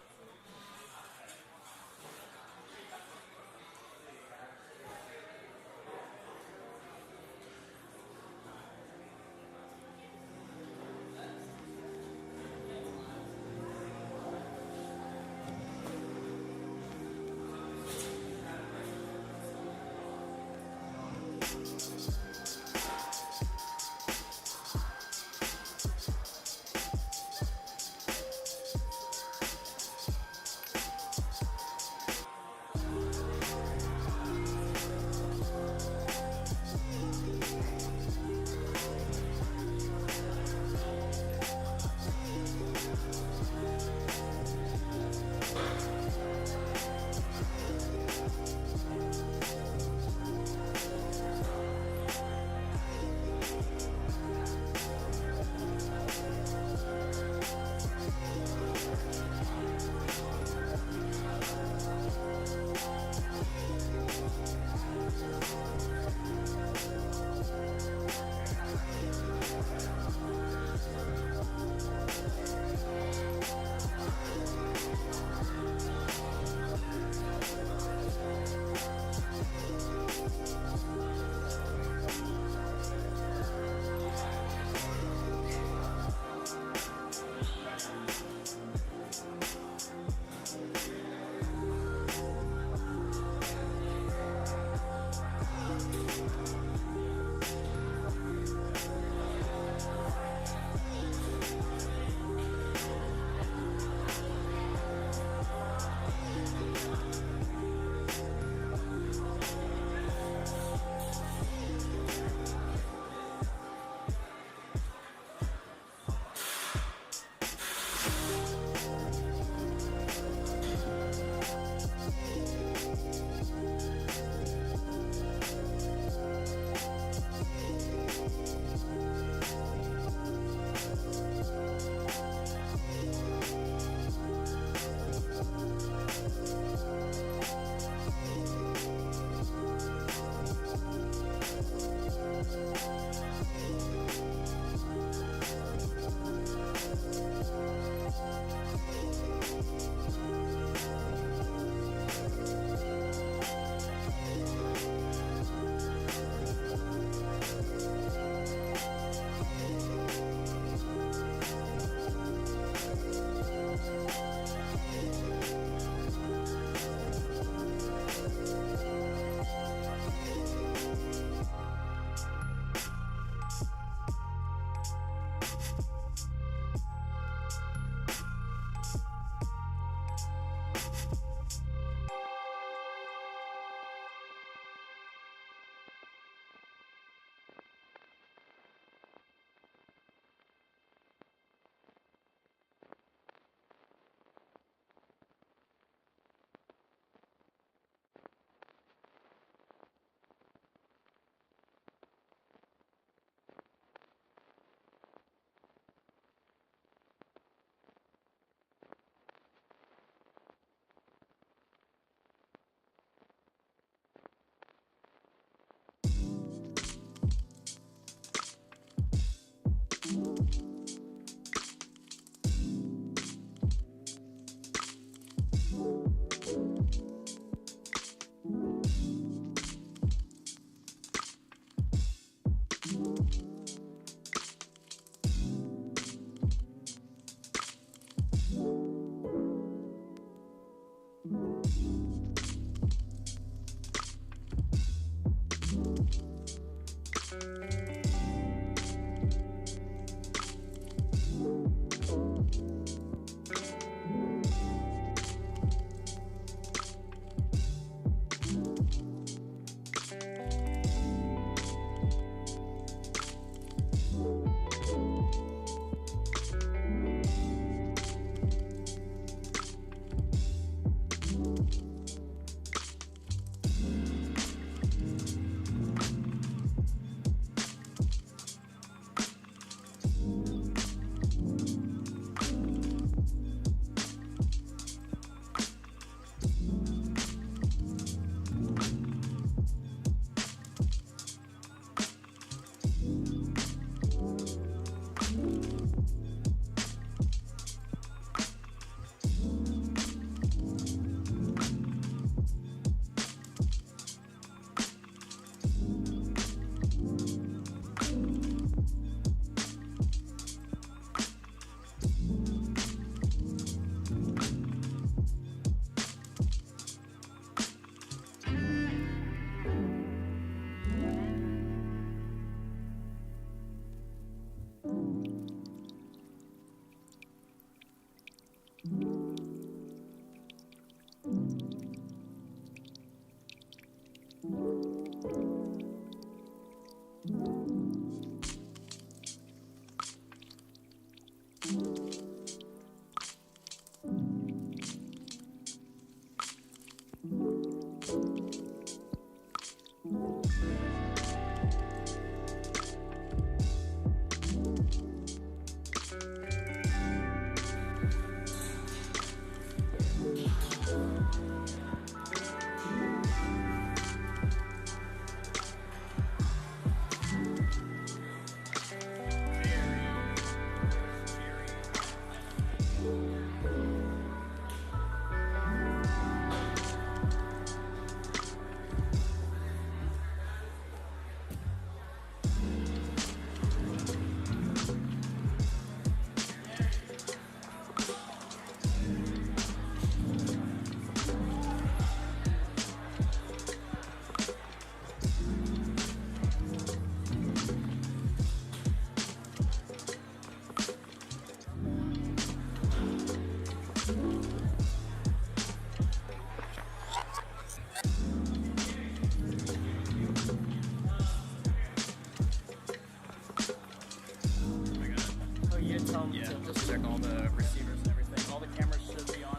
Yeah, just check all the receivers and everything. All the cameras should be on.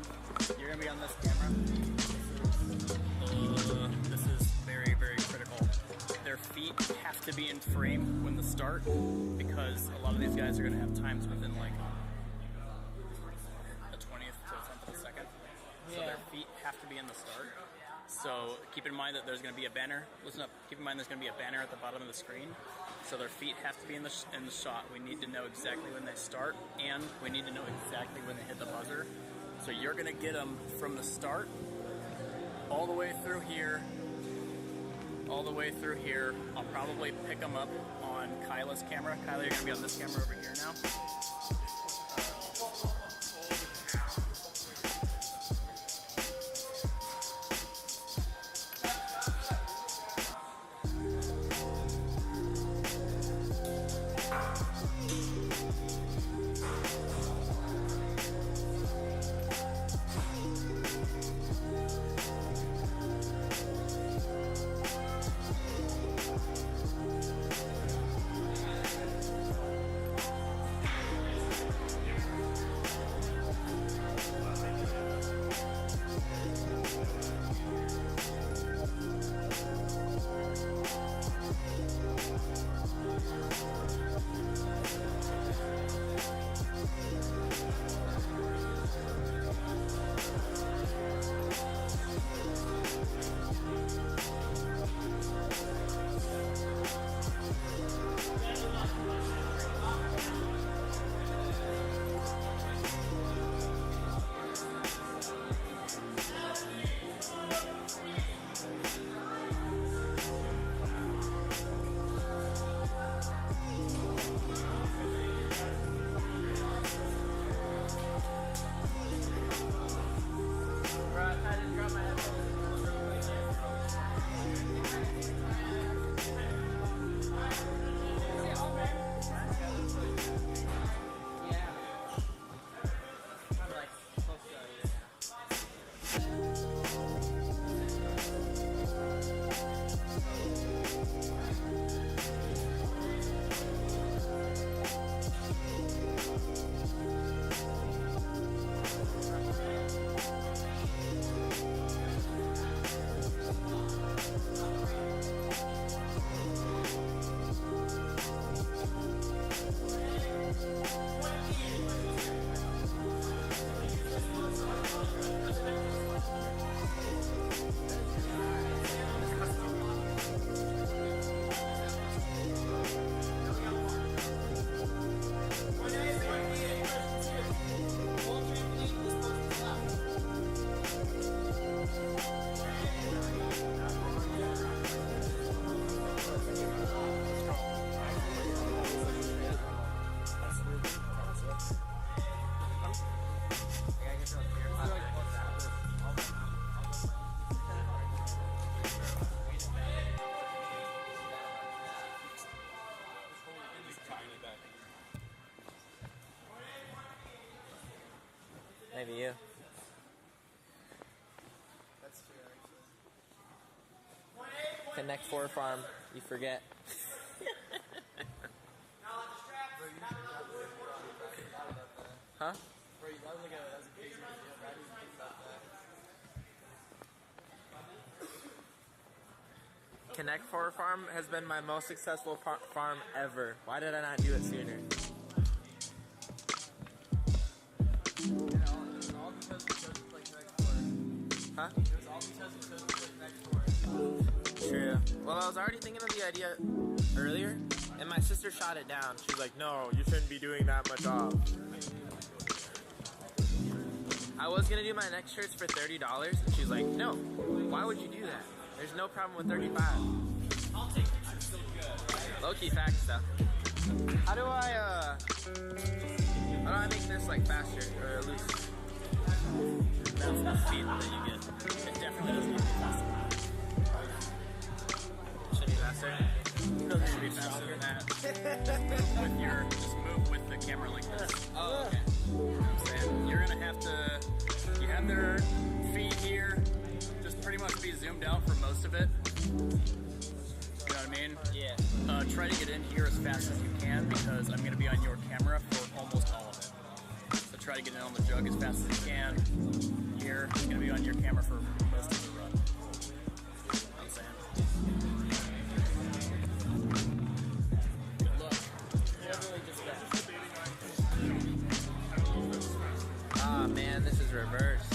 You're going to be on this camera. This is very, very critical. Their feet have to be in frame when the start, because a lot of these guys are going to have times within like a 20th to a tenth of a second. So their feet have to be in the start. So keep in mind that there's going to be a banner. Listen up. Keep in mind there's going to be a banner at the bottom of the screen. So their feet have to be in the shot. We need to know exactly when they start, and we need to know exactly when they hit the buzzer. So you're going to get them from the start all the way through here, all the way through here. I'll probably pick them up on Kyla's camera. Kyla, you're going to be on this camera over here now. Connect forearm, you forget. Huh? Connect forearm has been my most successful farm ever. Why did I not do it sooner? Huh? True. Well, I was already thinking of the idea earlier, and my sister shot it down. She's like, no, you shouldn't be doing that much off. I was going to do my neck shirts for $30, and she's like, no, why would you do that? There's no problem with 35. I'll take it. Low-key facts, though. How do I make this, like, faster or loose? That's the speed that you get. It definitely doesn't need to be faster. Should be faster? No, it should be faster than that. With your, just move with the camera like this. Oh, okay. And you're gonna have to, you have their feet here, just pretty much be zoomed out for most of it. You know what I mean? Yeah. Try to get in here as fast as you can because I'm gonna be on your camera for almost all of it. So try to get in on the jug as fast as you can. Here, I'm gonna be on your camera for most of the run. You know what I'm saying? Good luck. Ah, man, this is reversed.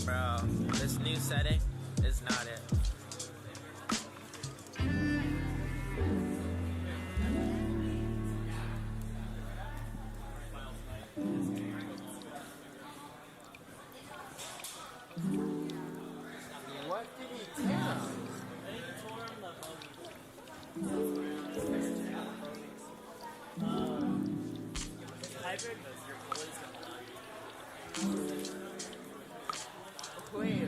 Bro, this new setting is not it. What did he tell? Hybrid is your boys gonna Wait.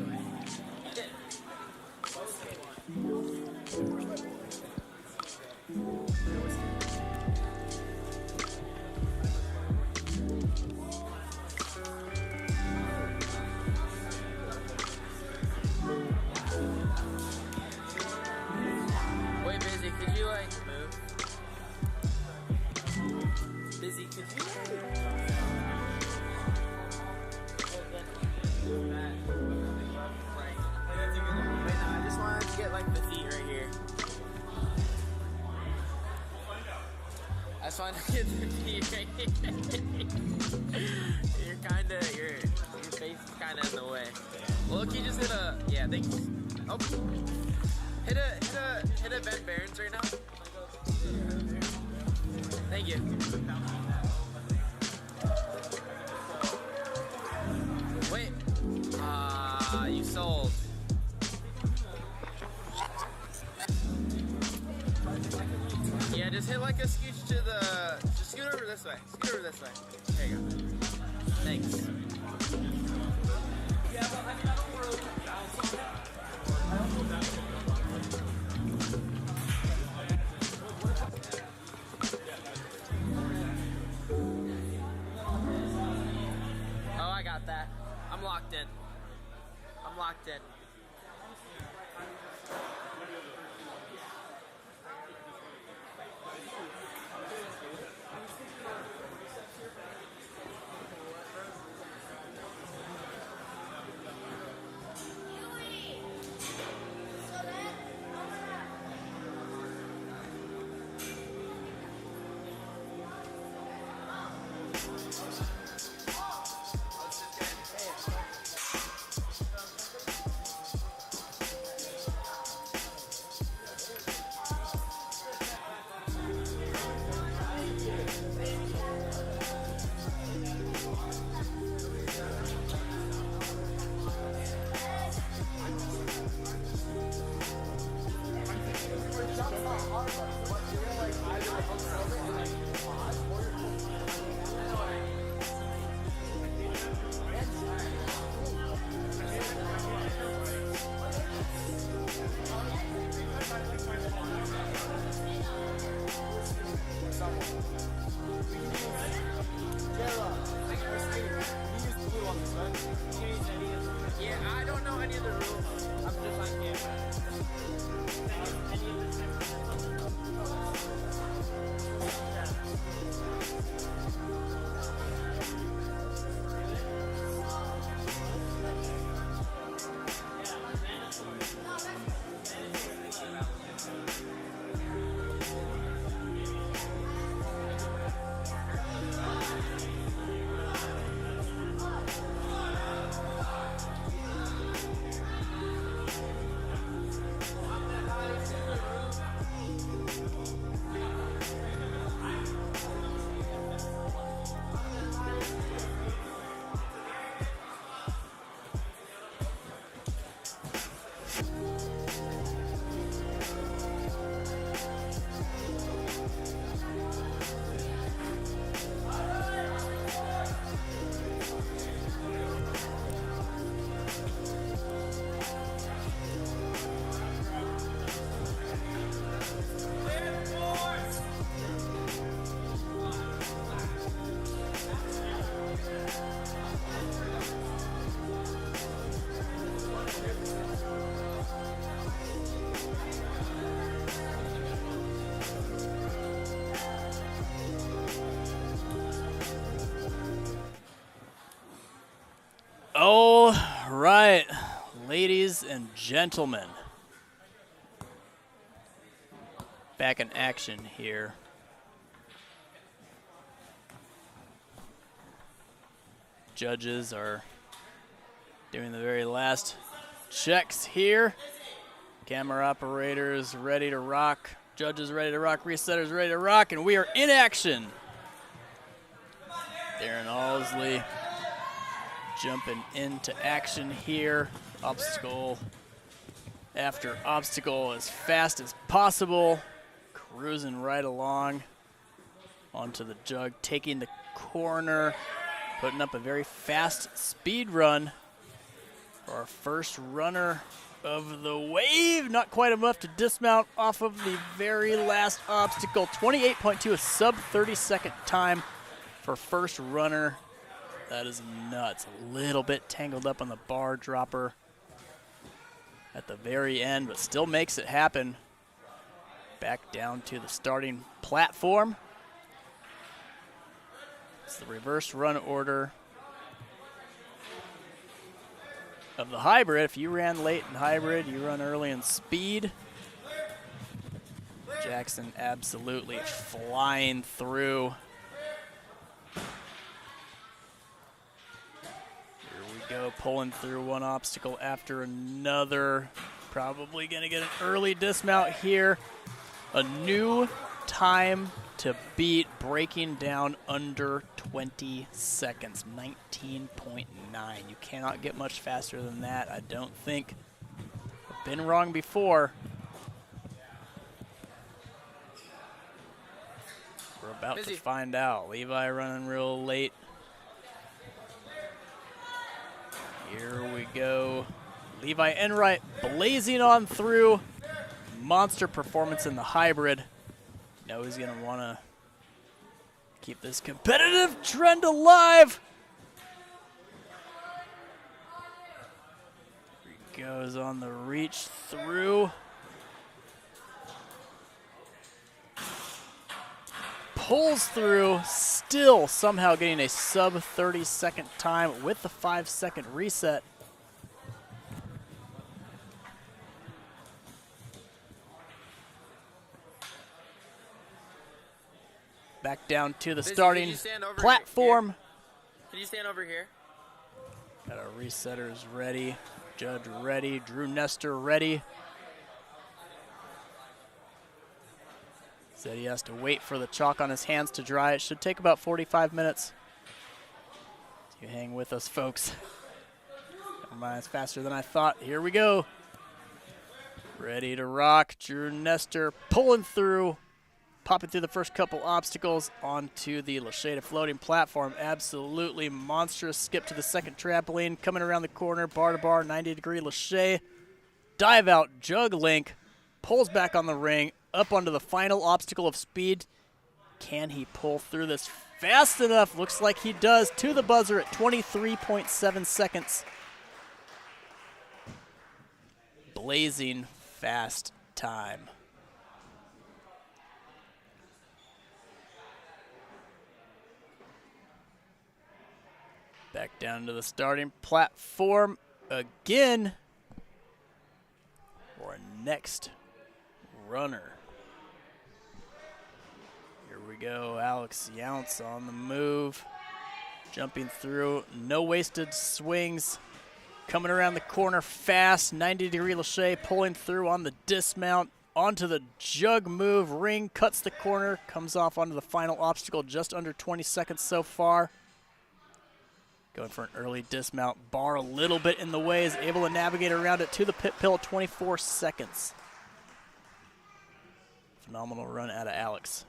Wait, Busy, could you like move? Busy, could you Wait, no, I just wanted to get like the feet right here. I just wanted to get the feet right here. Your face is kinda in the way. Well, look, you just hit a, yeah, thanks. Oh. Hit a bent Barons right now. Thank you. Wait. You sold. Yeah, just hit like a scooch to the, just scoot over this way. Scoot over this way. There you go. Thanks. Yeah, but I mean, I don't really bounce on that. I don't know that. Oh, I got that. I'm locked in. I'm locked in. the rules. I'm just on camera. All right, ladies and gentlemen, back in action here. Judges are doing the very last checks here. Camera operators ready to rock, judges ready to rock, resetters ready to rock, and we are in action. Darren Halzle jumping into action here. Obstacle after obstacle as fast as possible. Cruising right along onto the jug, taking the corner, putting up a very fast speed run for our first runner of the wave. Not quite enough to dismount off of the very last obstacle. 28.2, a sub 30-second time for first runner. That is nuts. A little bit tangled up on the bar dropper at the very end, but still makes it happen. Back down to the starting platform. It's the reverse run order of the hybrid. If you ran late in hybrid, you run early in speed. Jackson absolutely flying through. Go pulling through one obstacle after another. Probably going to get an early dismount here. A new time to beat, breaking down under 20 seconds, 19.9. You cannot get much faster than that, I don't think. I've been wrong before. We're about to find out. Levi running real late. Here we go. Levi Enright blazing on through. Monster performance in the hybrid. Now he's going to want to keep this competitive trend alive. Here he goes on the reach through. Pulls through, still somehow getting a sub 30-second time with the 5-second reset. Back down to the starting platform. Can you stand over here? Got our resetters ready, judge ready, Drew Nestor ready. Said he has to wait for the chalk on his hands to dry. It should take about 45 minutes. You hang with us, folks. Never mind, it's faster than I thought. Here we go. Ready to rock. Drew Nestor pulling through, popping through the first couple obstacles onto the Lachey floating platform. Absolutely monstrous skip to the second trampoline. Coming around the corner, bar to bar, 90-degree Lachey. Dive out, jug link, pulls back on the ring, up onto the final obstacle of speed. Can he pull through this fast enough? Looks like he does, to the buzzer at 23.7 seconds. blazing fast time. Back down to the starting platform again for our next runner. Here we go, Alex Younts on the move, jumping through, no wasted swings, coming around the corner fast, 90-degree lache, pulling through on the dismount, onto the jug move, ring, cuts the corner, comes off onto the final obstacle, just under 20 seconds so far. Going for an early dismount, bar a little bit in the way, is able to navigate around it to the pit pill, 24 seconds. Phenomenal run out of Alex.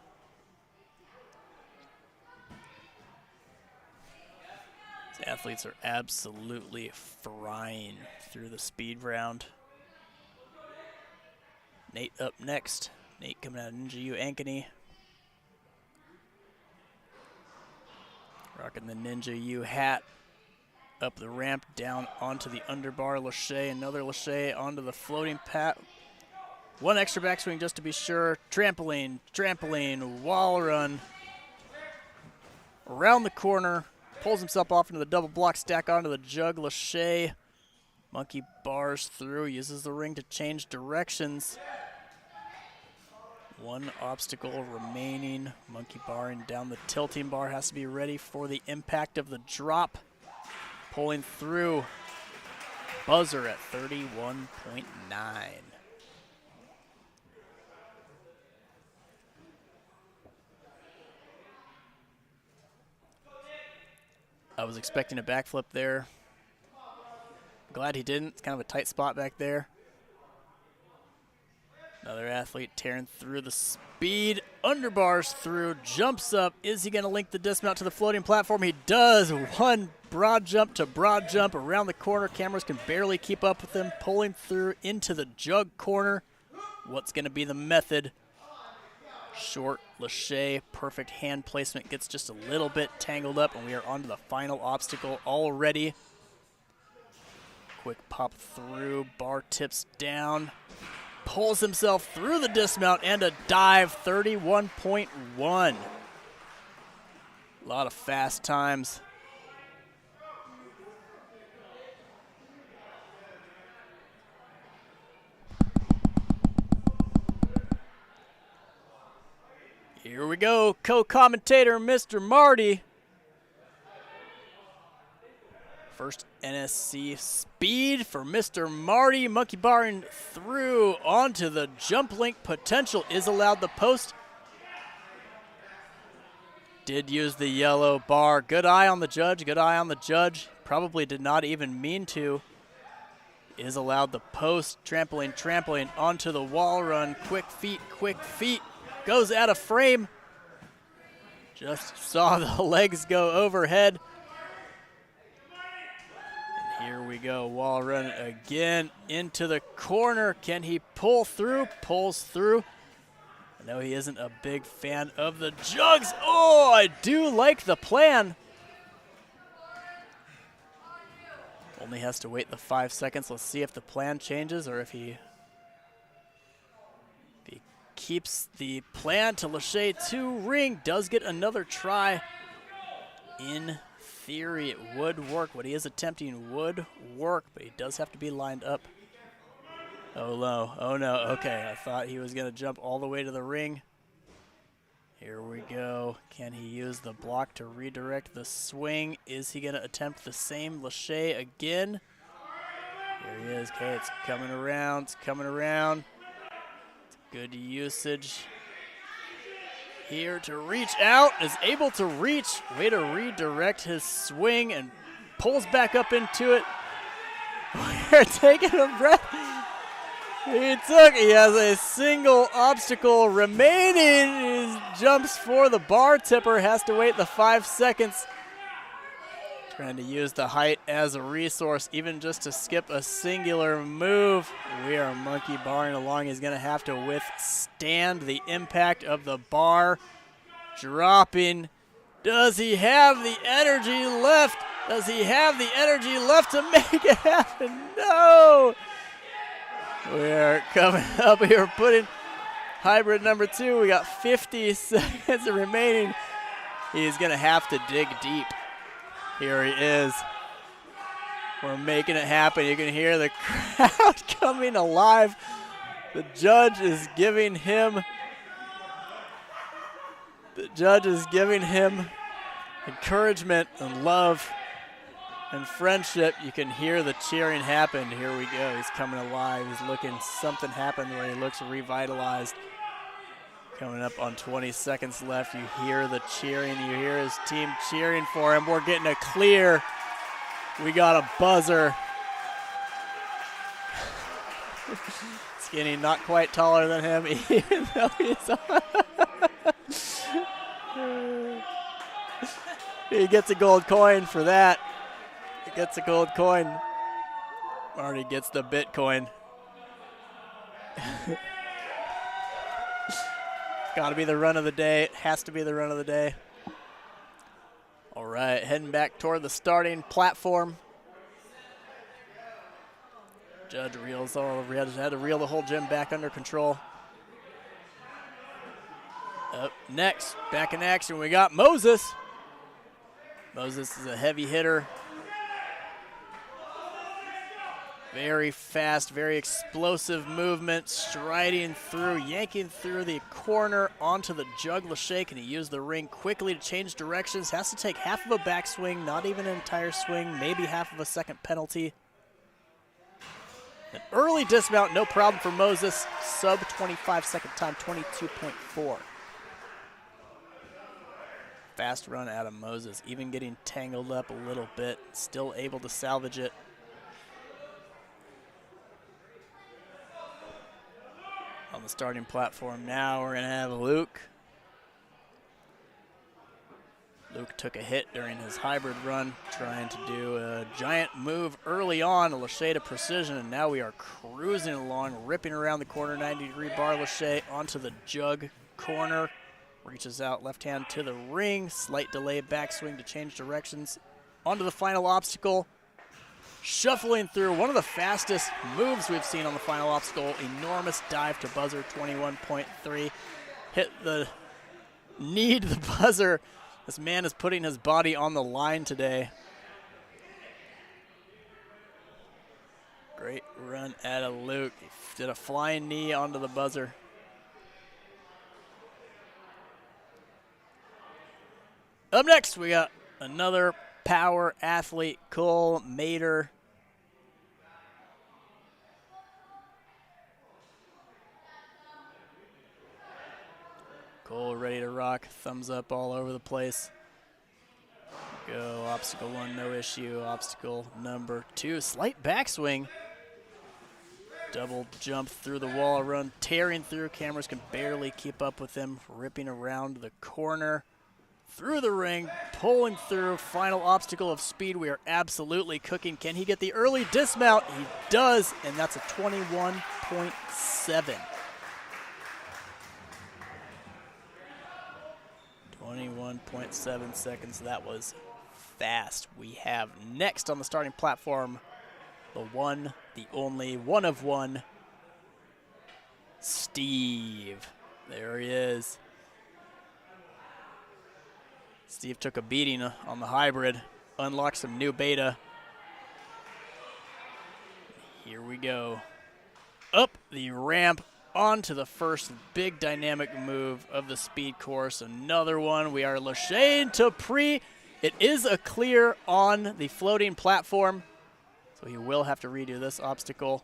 These athletes are absolutely frying through the speed round. Nate up next. Nate coming out of Ninja U Ankeny. Rocking the Ninja U hat. Up the ramp, down onto the underbar lache, another lache onto the floating pat. One extra backswing just to be sure. Trampoline, trampoline, wall run. Around the corner, pulls himself off into the double block stack onto the jug lache. Monkey bars through, uses the ring to change directions. One obstacle remaining. Monkey barring down the tilting bar, has to be ready for the impact of the drop. Pulling through, buzzer at 31.9. I was expecting a backflip there. Glad he didn't. It's kind of a tight spot back there. Another athlete tearing through the speed, underbars through, jumps up. Is he going to link the dismount to the floating platform? He does. One broad jump to broad jump around the corner. Cameras can barely keep up with him, pulling through into the jug corner. What's going to be the method? Short lache, perfect hand placement, gets just a little bit tangled up, and we are on to the final obstacle already. Quick pop through, bar tips down. Pulls himself through the dismount and a dive, 31.1. A lot of fast times. Here we go, co-commentator Mr. Marty. First NSC speed for Mr. Marty. Monkey barring through onto the jump link. Potential is allowed. The post did use the yellow bar. Good eye on the judge. Good eye on the judge. Probably did not even mean to. Is allowed the post. Trampoline, trampoline onto the wall run. Quick feet, quick feet. Goes out of frame. Just saw the legs go overhead. Here we go, wall run again into the corner. Can he pull through? Pulls through. I know he isn't a big fan of the jugs. Oh, I do like the plan. Only has to wait the 5 seconds. Let's see if the plan changes or if he keeps the plan to lache 2 ring. Does get another try. In theory, it would work. What he is attempting would work, but he does have to be lined up. Oh, low. Oh, no. Okay, I thought he was going to jump all the way to the ring. Here we go. Can he use the block to redirect the swing? Is he going to attempt the same lache again? Here he is. Okay, it's coming around. It's coming around. It's good usage. Here to reach out, is able to reach, way to redirect his swing and pulls back up into it. We're taking a breath. He has a single obstacle remaining. He jumps for the bar tipper, has to wait the 5 seconds. Trying to use the height as a resource, even just to skip a singular move. We are monkey barring along. He's going to have to withstand the impact of the bar. Dropping. Does he have the energy left? Does he have the energy left to make it happen? No! Coming up here, putting hybrid number 2. We got 50 seconds remaining. He's going to have to dig deep. Here he is. We're making it happen. You can hear the crowd coming alive. The judge is giving him encouragement and love and friendship. You can hear the cheering happen. Here we go. He's coming alive. He's looking, something happened where he looks revitalized. Coming up on 20 seconds left. You hear the cheering. You hear his team cheering for him. We're getting a clear. We got a buzzer. Skinny, not quite taller than him, even though he's on. He gets a gold coin for that. He gets a gold coin. Already gets the Bitcoin. Got to be the run of the day. It has to be the run of the day. All right, heading back toward the starting platform. Judge reels all over. Had to reel the whole gym back under control. Up next, back in action, we got Moses. Moses is a heavy hitter. Very fast, very explosive movement, striding through, yanking through the corner onto the jugular shake, and he used the ring quickly to change directions. Has to take half of a backswing, not even an entire swing, maybe half of a second penalty. An early dismount, no problem for Moses. Sub 25-second time, 22.4. Fast run out of Moses, even getting tangled up a little bit, still able to salvage it. On the starting platform now, we're going to have Luke. Luke took a hit during his hybrid run, trying to do a giant move early on, a Lachey to precision, and now we are cruising along, ripping around the corner, 90-degree bar Lachey onto the jug corner. Reaches out left hand to the ring, slight delay backswing to change directions. Onto the final obstacle. Shuffling through one of the fastest moves we've seen on the final obstacle. Enormous dive to buzzer, 21.3. Hit the knee to the buzzer. This man is putting his body on the line today. Great run out of Luke. He did a flying knee onto the buzzer. Up next, we got another power athlete, Cole Mater. Cole ready to rock, thumbs up all over the place. Go, obstacle 1, no issue. Obstacle number 2, slight backswing. Double jump through the wall run, tearing through. Cameras can barely keep up with him, ripping around the corner. Through the ring, pulling through. Final obstacle of speed. We are absolutely cooking. Can he get the early dismount? He does, and that's a 21.7. 21.7 seconds. That was fast. We have next on the starting platform the one, the only, one of one, Steve. There he is. Steve took a beating on the hybrid, unlocked some new beta. Here we go. Up the ramp, onto the first big dynamic move of the speed course. Another one. We are Lachey to pre. It is a clear on the floating platform, so he will have to redo this obstacle.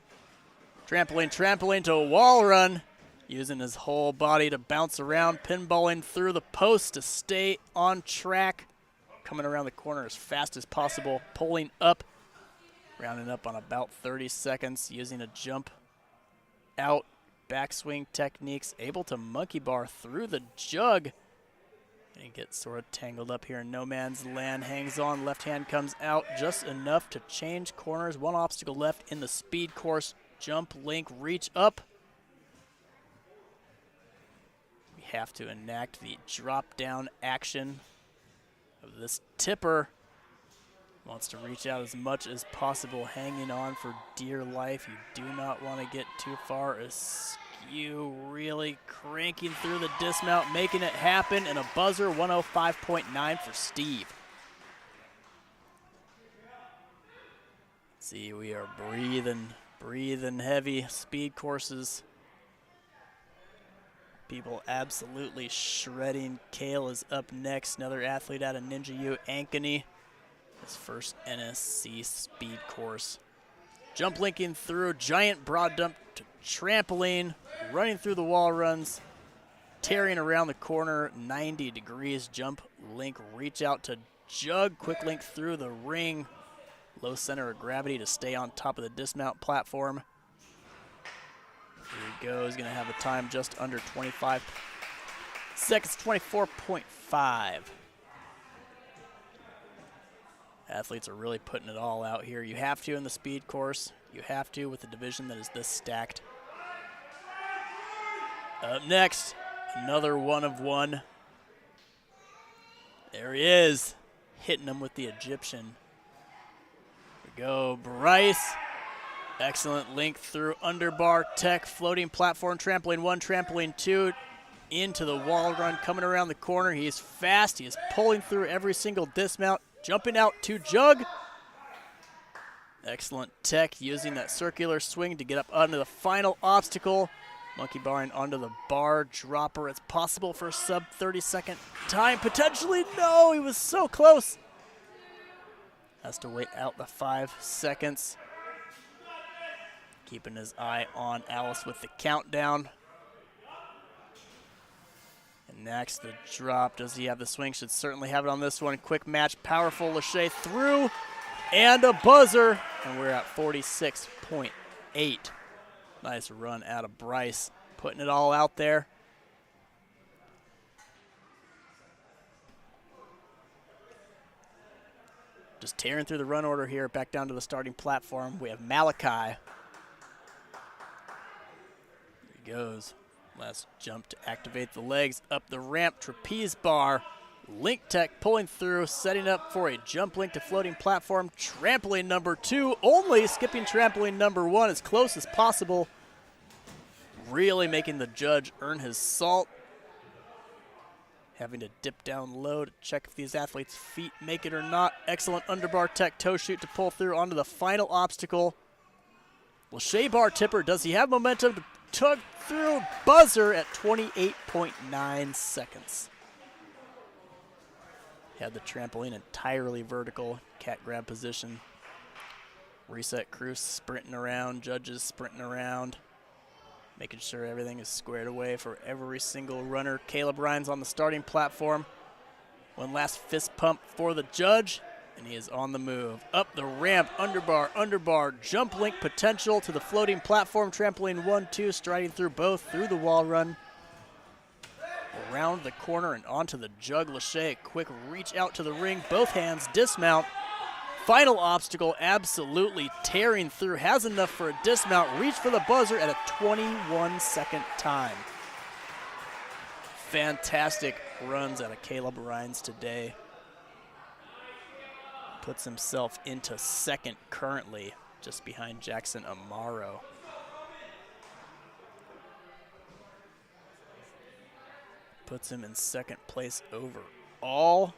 Trampoline to a wall run. Using his whole body to bounce around, pinballing through the post to stay on track. Coming around the corner as fast as possible, pulling up, rounding up on about 30 seconds, using a jump out, backswing techniques, able to monkey bar through the jug. And he gets sort of tangled up here in no man's land, hangs on, left hand comes out, just enough to change corners. One obstacle left in the speed course, jump, link, reach up. Have to enact the drop down action of this tipper. Wants to reach out as much as possible, hanging on for dear life. You do not want to get too far askew. Really cranking through the dismount, making it happen, and a buzzer, 105.9 for Steve. See, we are breathing heavy. Speed courses. People absolutely shredding. Kale is up next, another athlete out of Ninja U, Ankeny. His first NSC speed course. Jump linking through, giant broad dump to trampoline, running through the wall runs, tearing around the corner, 90 degrees, jump link, reach out to jug, quick link through the ring, low center of gravity to stay on top of the dismount platform. Here he goes, gonna have a time just under 25 seconds, 24.5. Athletes are really putting it all out here. You have to in the speed course. You have to with a division that is this stacked. Up next, another one of one. There he is, hitting him with the Egyptian. Here we go, Bryce. Excellent link through underbar tech, floating platform, trampoline 1, trampoline 2, into the wall run, coming around the corner. He is fast. He is pulling through every single dismount. Jumping out to jug. Excellent tech, using that circular swing to get up onto the final obstacle. Monkey barring onto the bar dropper. It's possible for a sub 30-second time. Potentially, no, he was so close. Has to wait out the 5 seconds. Keeping his eye on Alice with the countdown. And next, the drop. Does he have the swing? Should certainly have it on this one. Quick match, powerful. Lachey through, and a buzzer. And we're at 46.8. Nice run out of Bryce, putting it all out there. Just tearing through the run order here, back down to the starting platform. We have Malachi. Here he goes. Last jump to activate the legs, up the ramp, trapeze bar, link tech pulling through, setting up for a jump link to floating platform, trampoline number 2, only skipping trampoline number 1 as close as possible. Really making the judge earn his salt. Having to dip down low to check if these athletes' feet make it or not. Excellent underbar tech toe shoot to pull through onto the final obstacle. Lachey bar tipper, does he have momentum to tug through? Buzzer at 28.9 seconds. Had the trampoline entirely vertical, cat grab position. Reset crew sprinting around, judges sprinting around, making sure everything is squared away for every single runner. Caleb Rhines on the starting platform. One last fist pump for the judge, and he is on the move. Up the ramp, underbar, jump link potential to the floating platform. Trampoline 1, 2, striding through both, through the wall run. Around the corner and onto the jug. Lachey, quick reach out to the ring, both hands, dismount. Final obstacle, absolutely tearing through. Has enough for a dismount. Reach for the buzzer at a 21-second time. Fantastic runs out of Caleb Rhines today. Puts himself into second currently, just behind Jackson Amaro. Puts him in second place overall.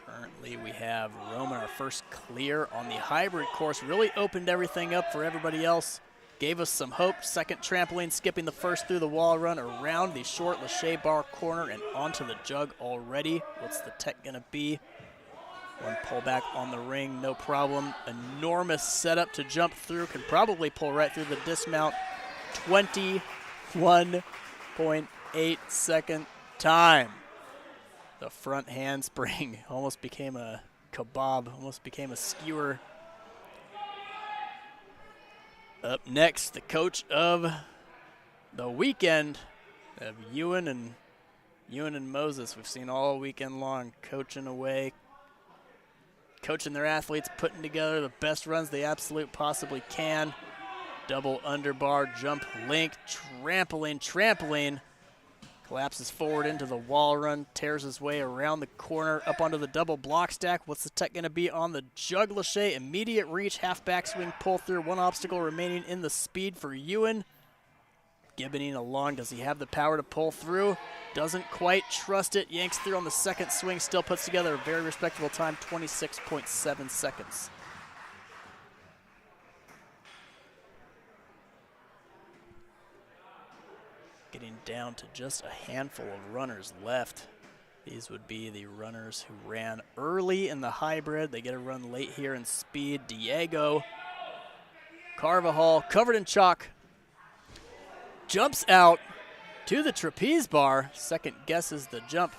Currently we have Roman, our first clear on the hybrid course. Really opened everything up for everybody else. Gave us some hope. Second trampoline, skipping the first through the wall run, around the short Lachey bar corner and onto the jug already. What's the tech gonna be? One pullback on the ring, no problem. Enormous setup to jump through. Can probably pull right through the dismount. 21.8 second time. The front handspring almost became a kebab, almost became a skewer. Up next, the coach of the weekend of Ewan and Moses. We've seen all weekend long coaching away, coaching their athletes, putting together the best runs they absolutely possibly can. Double underbar, jump link, trampoline. Collapses forward into the wall run, tears his way around the corner, up onto the double block stack. What's the tech going to be on the jug? Lachey, immediate reach, half backswing, pull through. One obstacle remaining in the speed for Ewan. Gibboning along. Does he have the power to pull through? Doesn't quite trust it. Yanks through on the second swing. Still puts together a very respectable time, 26.7 seconds. Getting down to just a handful of runners left. These would be the runners who ran early in the hybrid. They get a run late here in speed. Diego Carvajal, covered in chalk, jumps out to the trapeze bar. Second guesses the jump.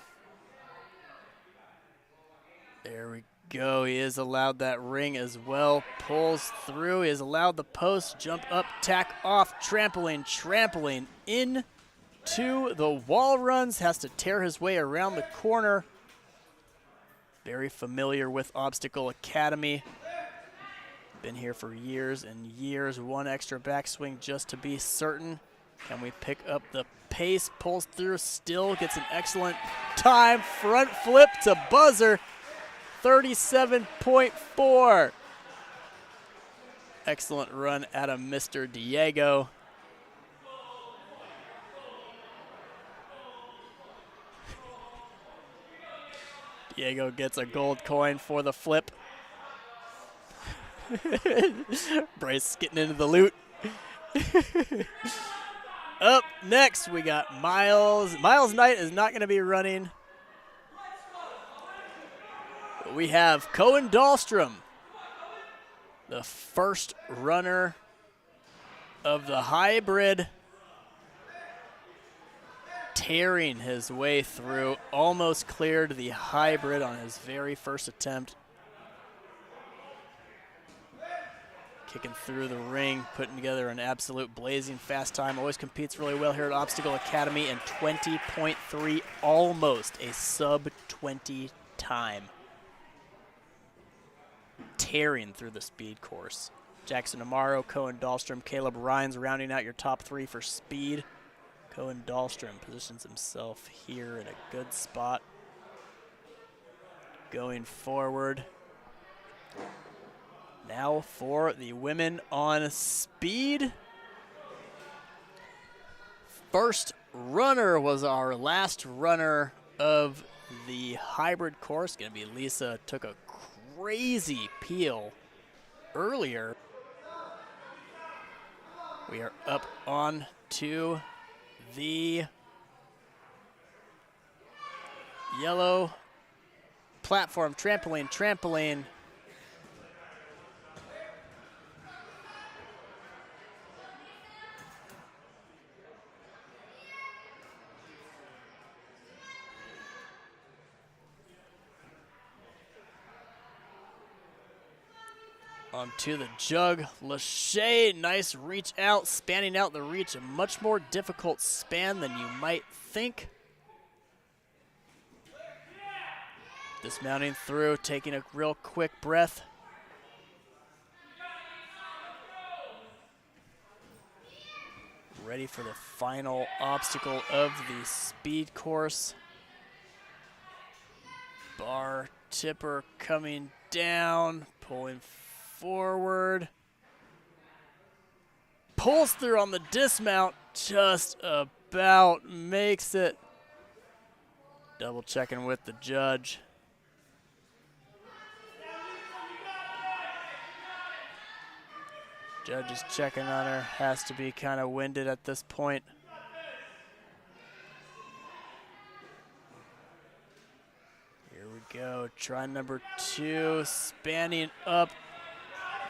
There we go. He is allowed that ring as well. Pulls through. He is allowed the post. Jump up, tack off, trampoline in to the wall runs. Has to tear his way around the corner. Very familiar with Obstacle Academy. Been here for years and years. One extra backswing just to be certain. Can we pick up the pace? Pulls through, still gets an excellent time. Front flip to buzzer. 37.4. Excellent run out of Mr. Diego. Diego gets a gold coin for the flip. Bryce getting into the loot. Up next, we got Myles. Myles Knight is not going to be running. But we have Cohen Dahlstrom, the first runner of the hybrid, tearing his way through, almost cleared the hybrid on his very first attempt. Kicking through the ring, putting together an absolute blazing fast time. Always competes really well here at Obstacle Academy, and 20.3, almost a sub-20 time. Tearing through the speed course. Jackson Amaro, Cohen Dahlstrom, Caleb Rhines rounding out your top three for speed. Cohen Dahlstrom positions himself here in a good spot. Going forward. Now for the women on speed. First runner was our last runner of the hybrid course. Going to be Lisa. Took a crazy peel earlier. We are up on to the yellow platform. Trampoline. Onto the jug. Lachey, nice reach out, spanning out the reach. A much more difficult span than you might think. Dismounting through, taking a real quick breath. Ready for the final obstacle of the speed course. Bar tipper coming down, pulling forward. Pulls through on the dismount, just about makes it. Double checking with the judge. Judge is checking on her, has to be kind of winded at this point. Here we go, try number 2, spanning up.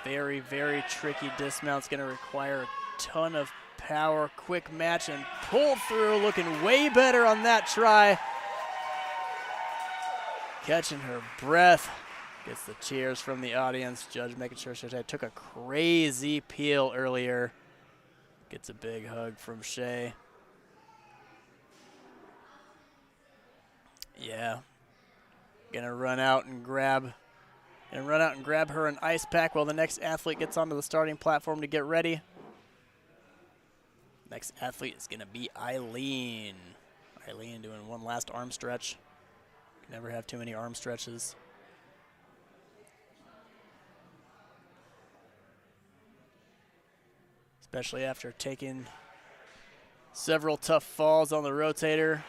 Very, very tricky dismount's gonna require a ton of power. Quick match and pull through, looking way better on that try. Catching her breath. Gets the cheers from the audience. Judge making sure she took a crazy peel earlier. Gets a big hug from Shay. Yeah. Gonna run out and grab her an ice pack while the next athlete gets onto the starting platform to get ready. Next athlete is gonna be Ilene Ilene doing one last arm stretch. Never have too many arm stretches. Especially after taking several tough falls on the rotator.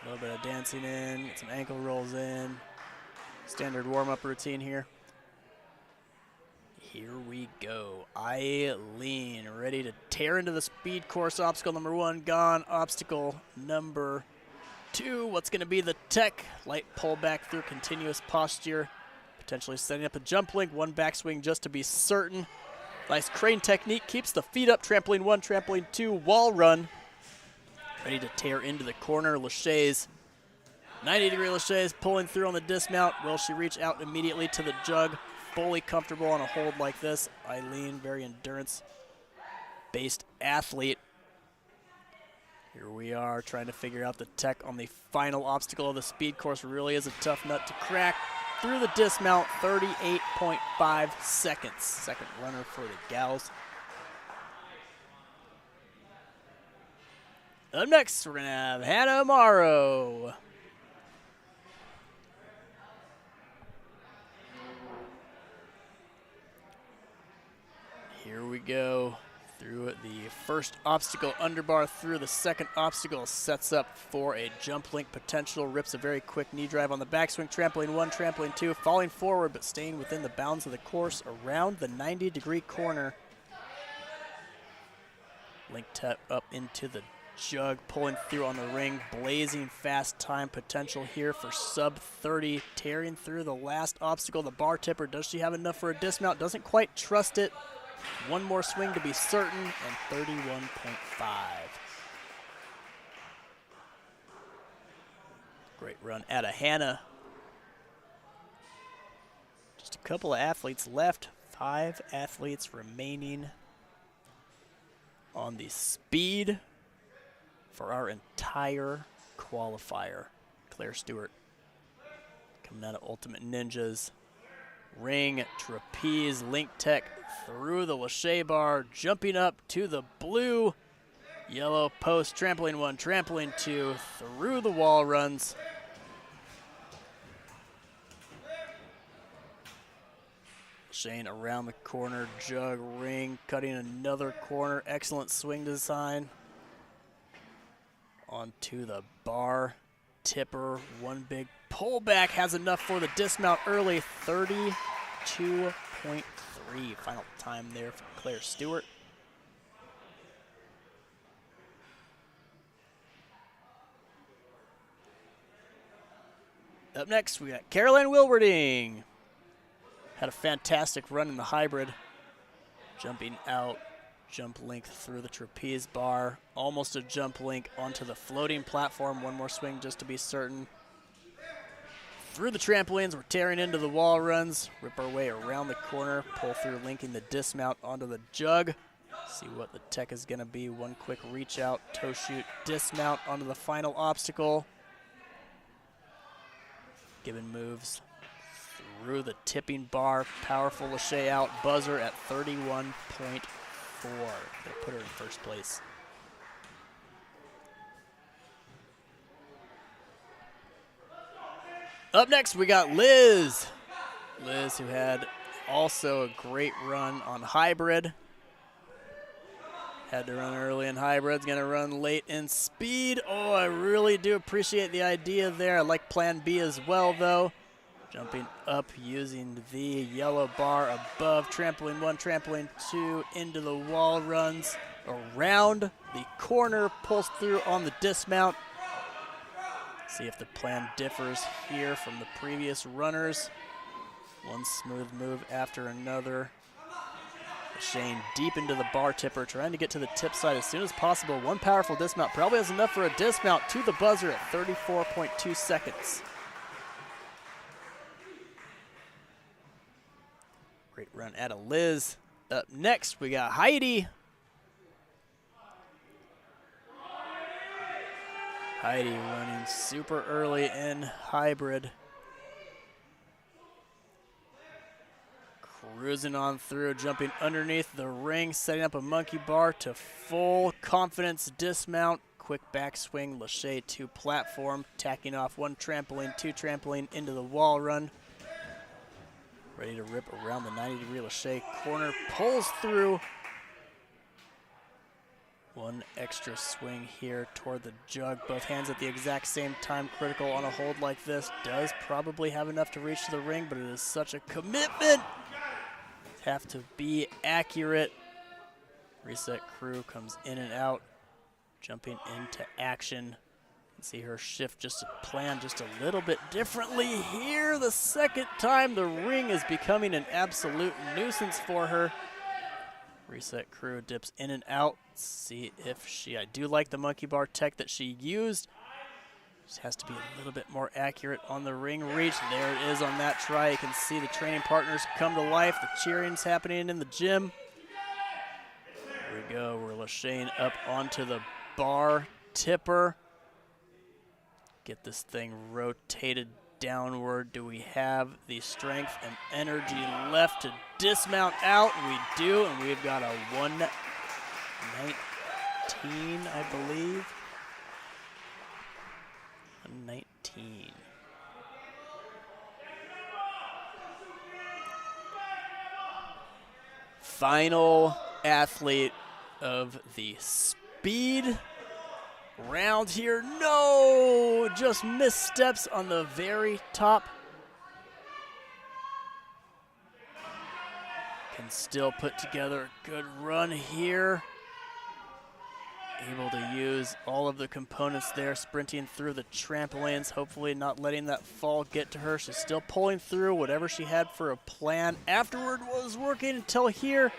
A little bit of dancing in, get some ankle rolls in. Standard warm-up routine here. Here we go. Ilene ready to tear into the speed course. Obstacle number 1 gone. Obstacle number 2. What's going to be the tech? Light pull back through continuous posture. Potentially setting up a jump link. 1 backswing just to be certain. Nice crane technique. Keeps the feet up. Trampoline 1, trampoline 2. Wall run. Ready to tear into the corner. Lachey's 90-degree Lachey's pulling through on the dismount. Will she reach out immediately to the jug? Fully comfortable on a hold like this. Ilene, very endurance-based athlete. Here we are trying to figure out the tech on the final obstacle of the speed course. Really is a tough nut to crack. Through the dismount, 38.5 seconds. Second runner for the gals. Up next, we're going to have Hannah Amaro. Here we go. Through the first obstacle, underbar through the second obstacle, sets up for a jump link potential, rips a very quick knee drive on the backswing, trampoline 1, trampoline 2, falling forward but staying within the bounds of the course around the 90-degree corner. Link tap up into the jug, pulling through on the ring, blazing fast time potential here for sub 30, tearing through the last obstacle, the bar tipper. Does she have enough for a dismount? Doesn't quite trust it. One more swing to be certain, and 31.5. Great run out of Hannah. Just a couple of athletes left. 5 athletes remaining on the speed for our entire qualifier. Claire Stewart coming out of Ultimate Ninjas. Ring, trapeze, link tech through the Lachey bar, jumping up to the blue, yellow post, trampoline 1, trampoline 2, through the wall runs. Shane around the corner, jug, ring, cutting another corner, excellent swing design. Onto the bar, tipper, one big pullback, has enough for the dismount early, 32.3. Final time there for Claire Stewart. Up next, we got Caroline Wilwerding. Had a fantastic run in the hybrid. Jumping out, jump link through the trapeze bar. Almost a jump link onto the floating platform. One more swing just to be certain. Through the trampolines, we're tearing into the wall runs. Rip our way around the corner. Pull through, linking the dismount onto the jug. See what the tech is going to be. One quick reach out, toe shoot, dismount onto the final obstacle. Gibbon moves through the tipping bar. Powerful Lachey out. Buzzer at 31.4. They put her in first place. Up next, we got Liz. Liz, who had also a great run on hybrid. Had to run early in hybrid, going to run late in speed. Oh, I really do appreciate the idea there. I like plan B as well, though. Jumping up using the yellow bar above. Trampoline 1, trampoline 2, into the wall runs. Around the corner, pulls through on the dismount. See if the plan differs here from the previous runners. One smooth move after another. Shane deep into the bar tipper, trying to get to the tip side as soon as possible. One powerful dismount, probably has enough for a dismount to the buzzer at 34.2 seconds. Great run out of Liz. Up next, we got Heidi. Heidi running super early in hybrid. Cruising on through, jumping underneath the ring, setting up a monkey bar to full confidence dismount. quick backswing. Lachey to platform, tacking off 1 trampoline, 2 trampoline into the wall run. Ready to rip around the 90-degree Lachey corner, pulls through. 1 extra swing here toward the jug. Both hands at the exact same time, critical on a hold like this. Does probably have enough to reach to the ring, but it is such a commitment. Have to be accurate. Reset crew comes in and out, jumping into action. See her shift just to plan just a little bit differently here. The second time the ring is becoming an absolute nuisance for her. Reset crew dips in and out. See if I do like the monkey bar tech that she used. Just has to be a little bit more accurate on the ring reach. There it is on that try. You can see the training partners come to life. The cheering's happening in the gym. Here we go. We're Lachey up onto the bar tipper. Get this thing rotated downward. Do we have the strength and energy left to dismount out? We do, and we've got a 119, I believe. 119. Final athlete of the speed round here. No! Just missteps on the very top. Can still put together a good run here. Able to use all of the components there, sprinting through the trampolines, hopefully not letting that fall get to her. She's still pulling through. Whatever she had for a plan afterward was working until here.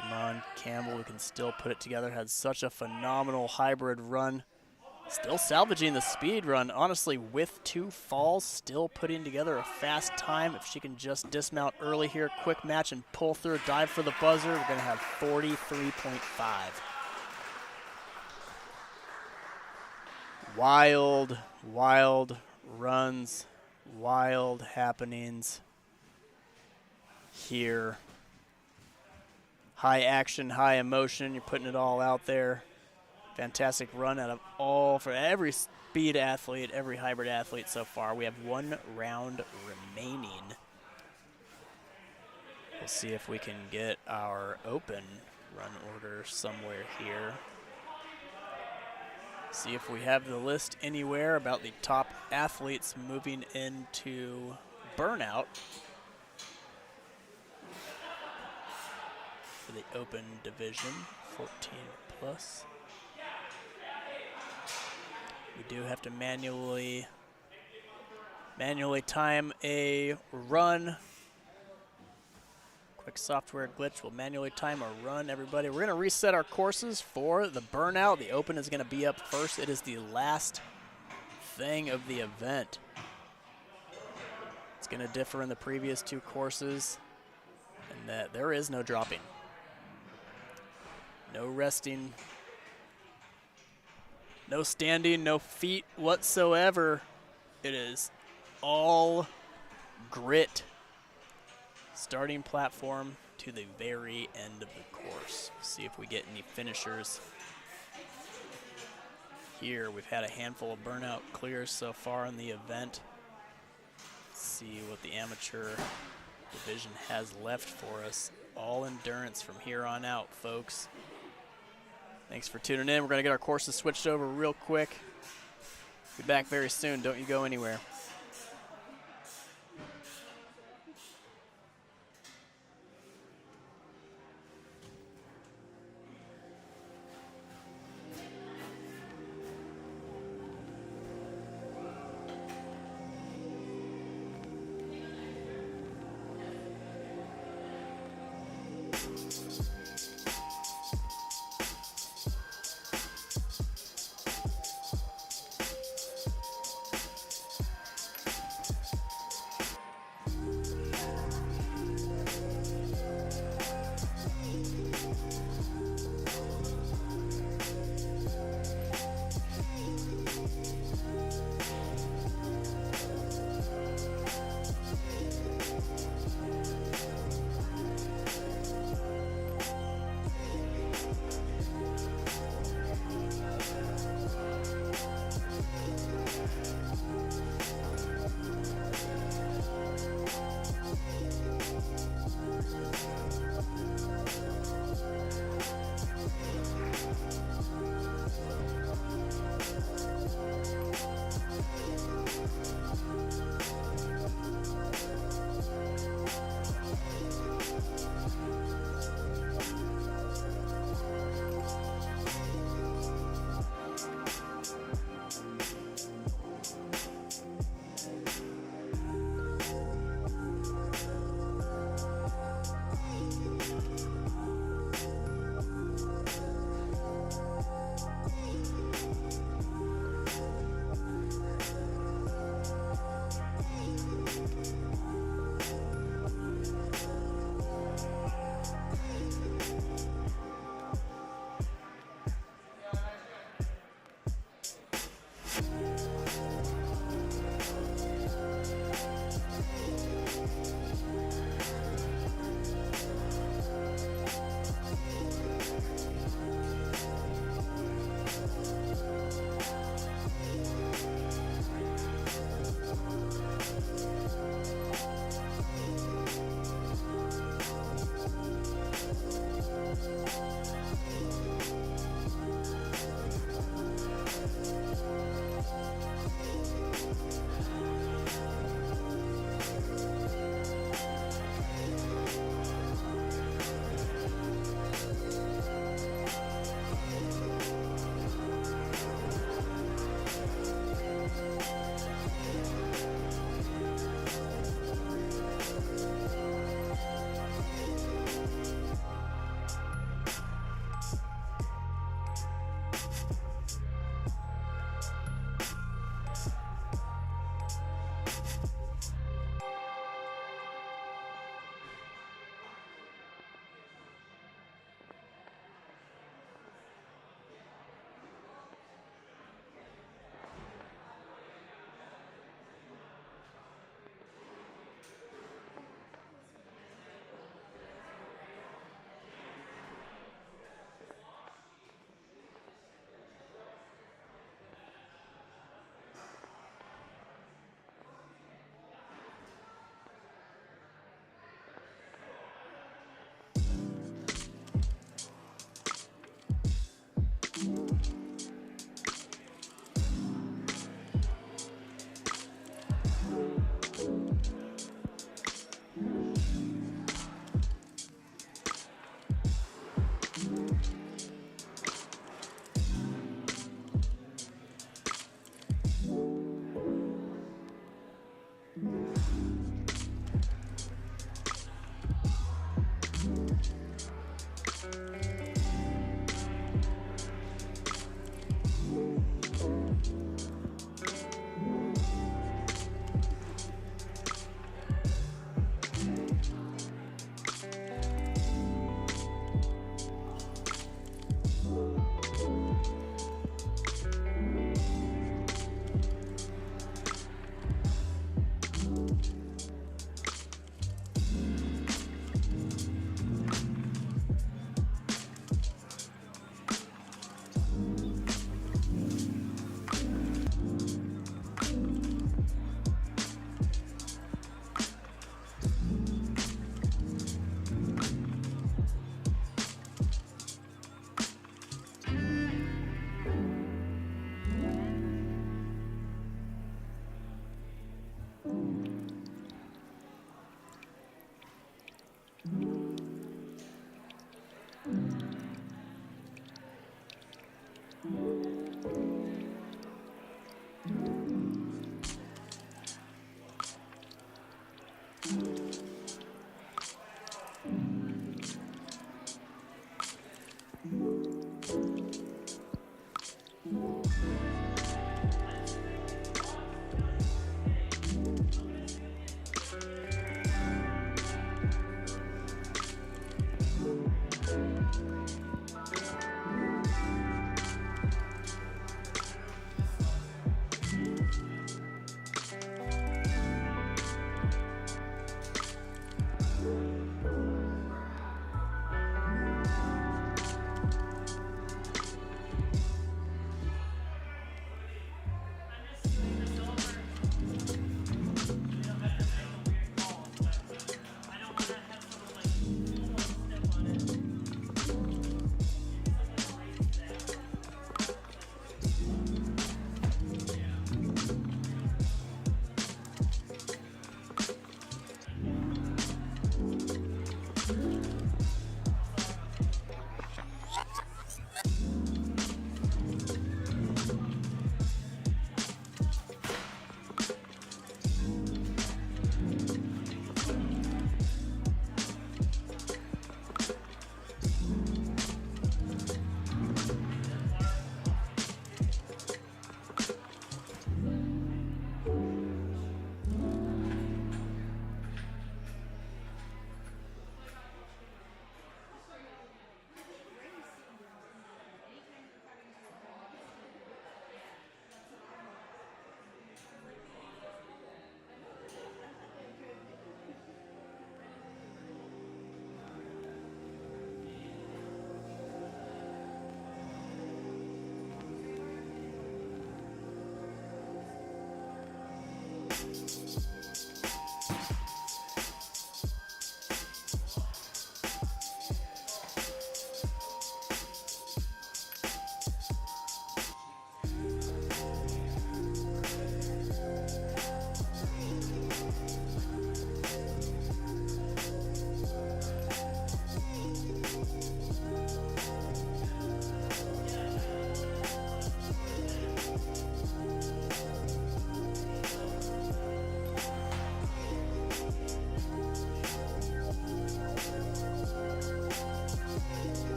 Come on, Campbell, we can still put it together. Had such a phenomenal hybrid run. Still salvaging the speed run, honestly, with 2 falls, still putting together a fast time. If she can just dismount early here, quick match and pull through, dive for the buzzer, we're gonna have 43.5. Wild, wild runs, wild happenings here. High action, high emotion, you're putting it all out there. Fantastic run out of for every speed athlete, every hybrid athlete so far. We have 1 round remaining. We'll see if we can get our open run order somewhere here. See if we have the list anywhere about the top athletes moving into burnout for the open division, 14 plus. We do have to manually time a run. Quick software glitch will manually time a run, everybody. We're gonna reset our courses for the burnout. The open is gonna be up first. It is the last thing of the event. It's gonna differ in the previous 2 courses, and that there is no dropping. No resting. No standing, no feet whatsoever. It is all grit. Starting platform to the very end of the course. See if we get any finishers. Here, we've had a handful of burnout clears so far in the event. Let's see what the amateur division has left for us. All endurance from here on out, folks. Thanks for tuning in. We're going to get our courses switched over real quick. Be back very soon. Don't you go anywhere.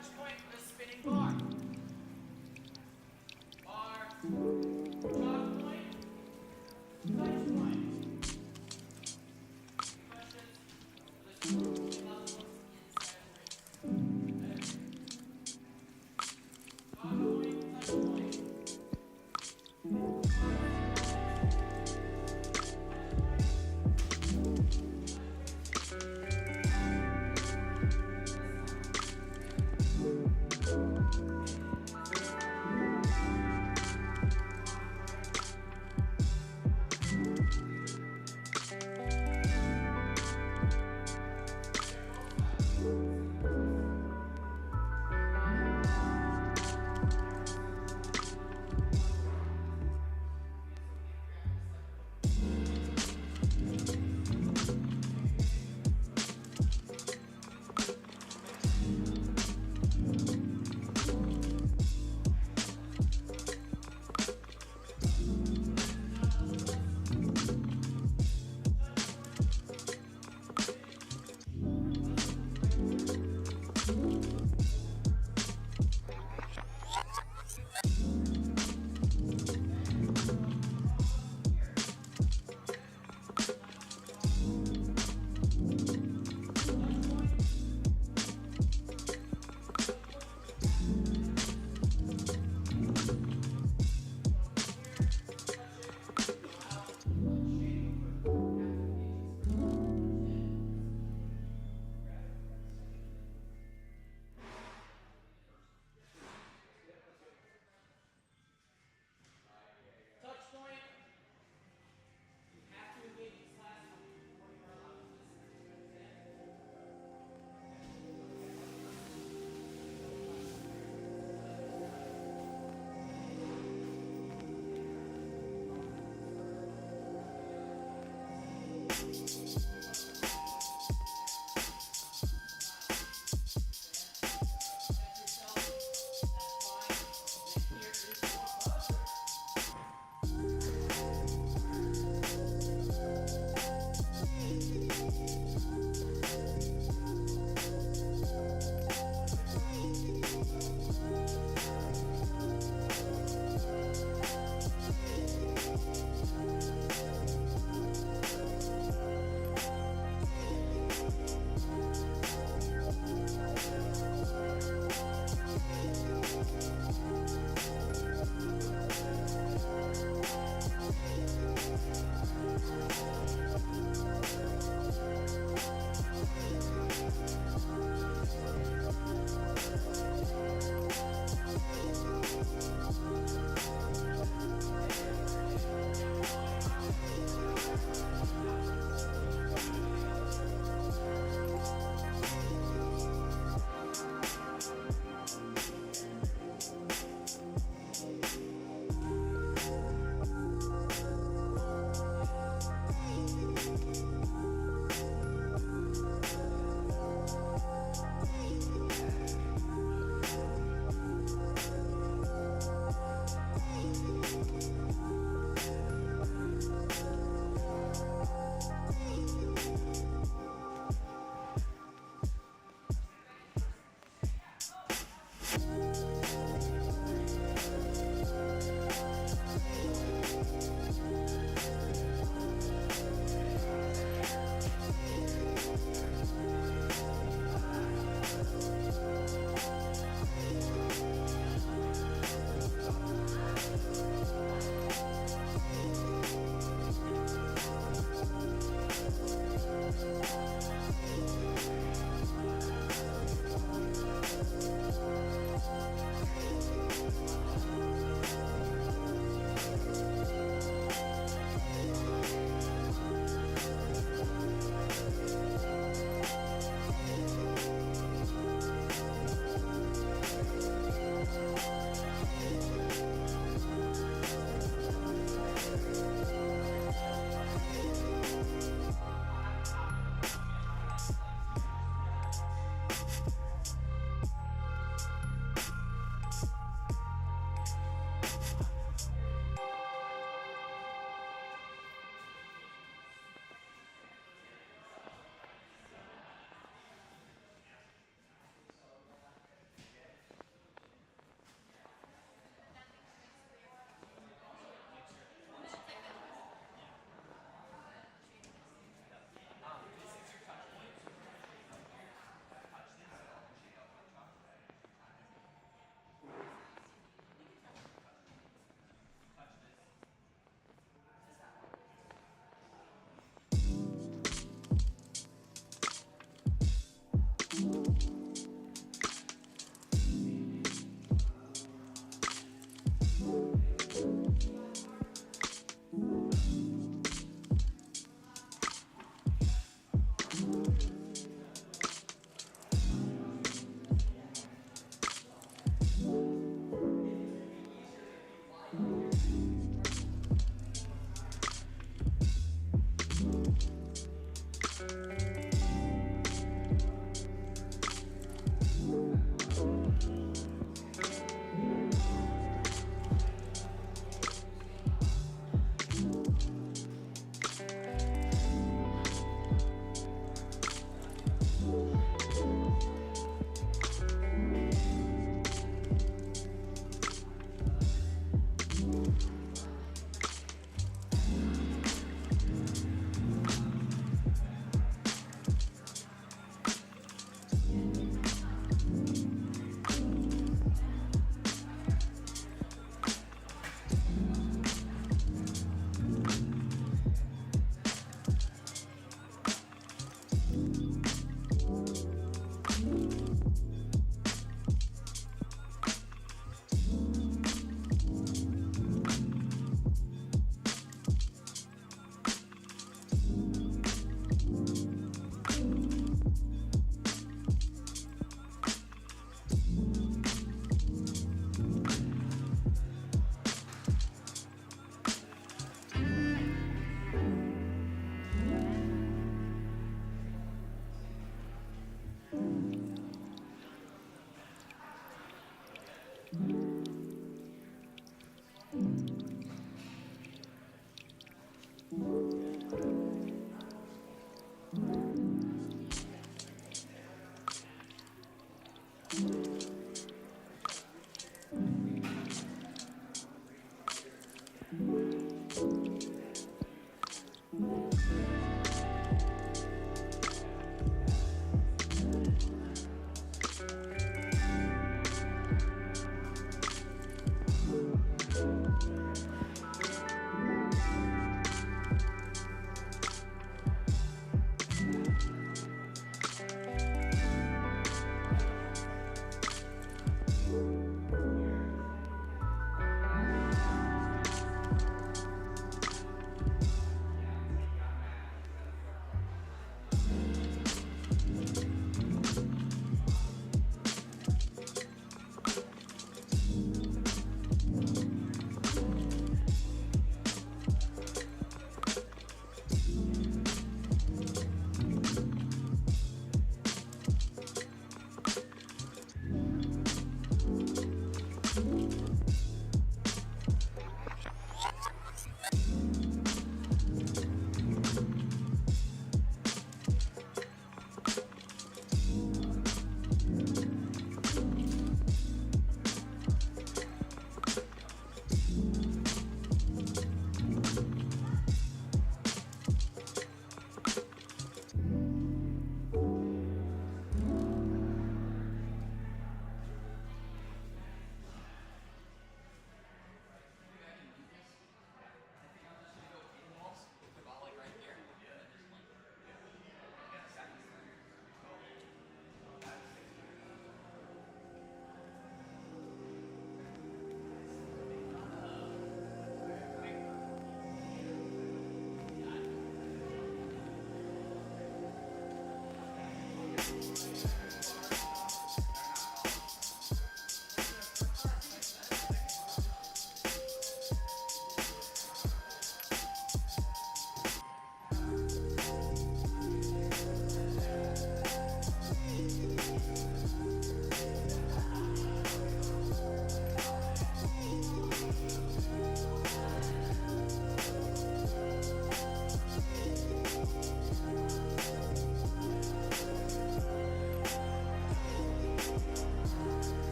touch point with a spinning bar. Bar, touch point, touch point. Questions?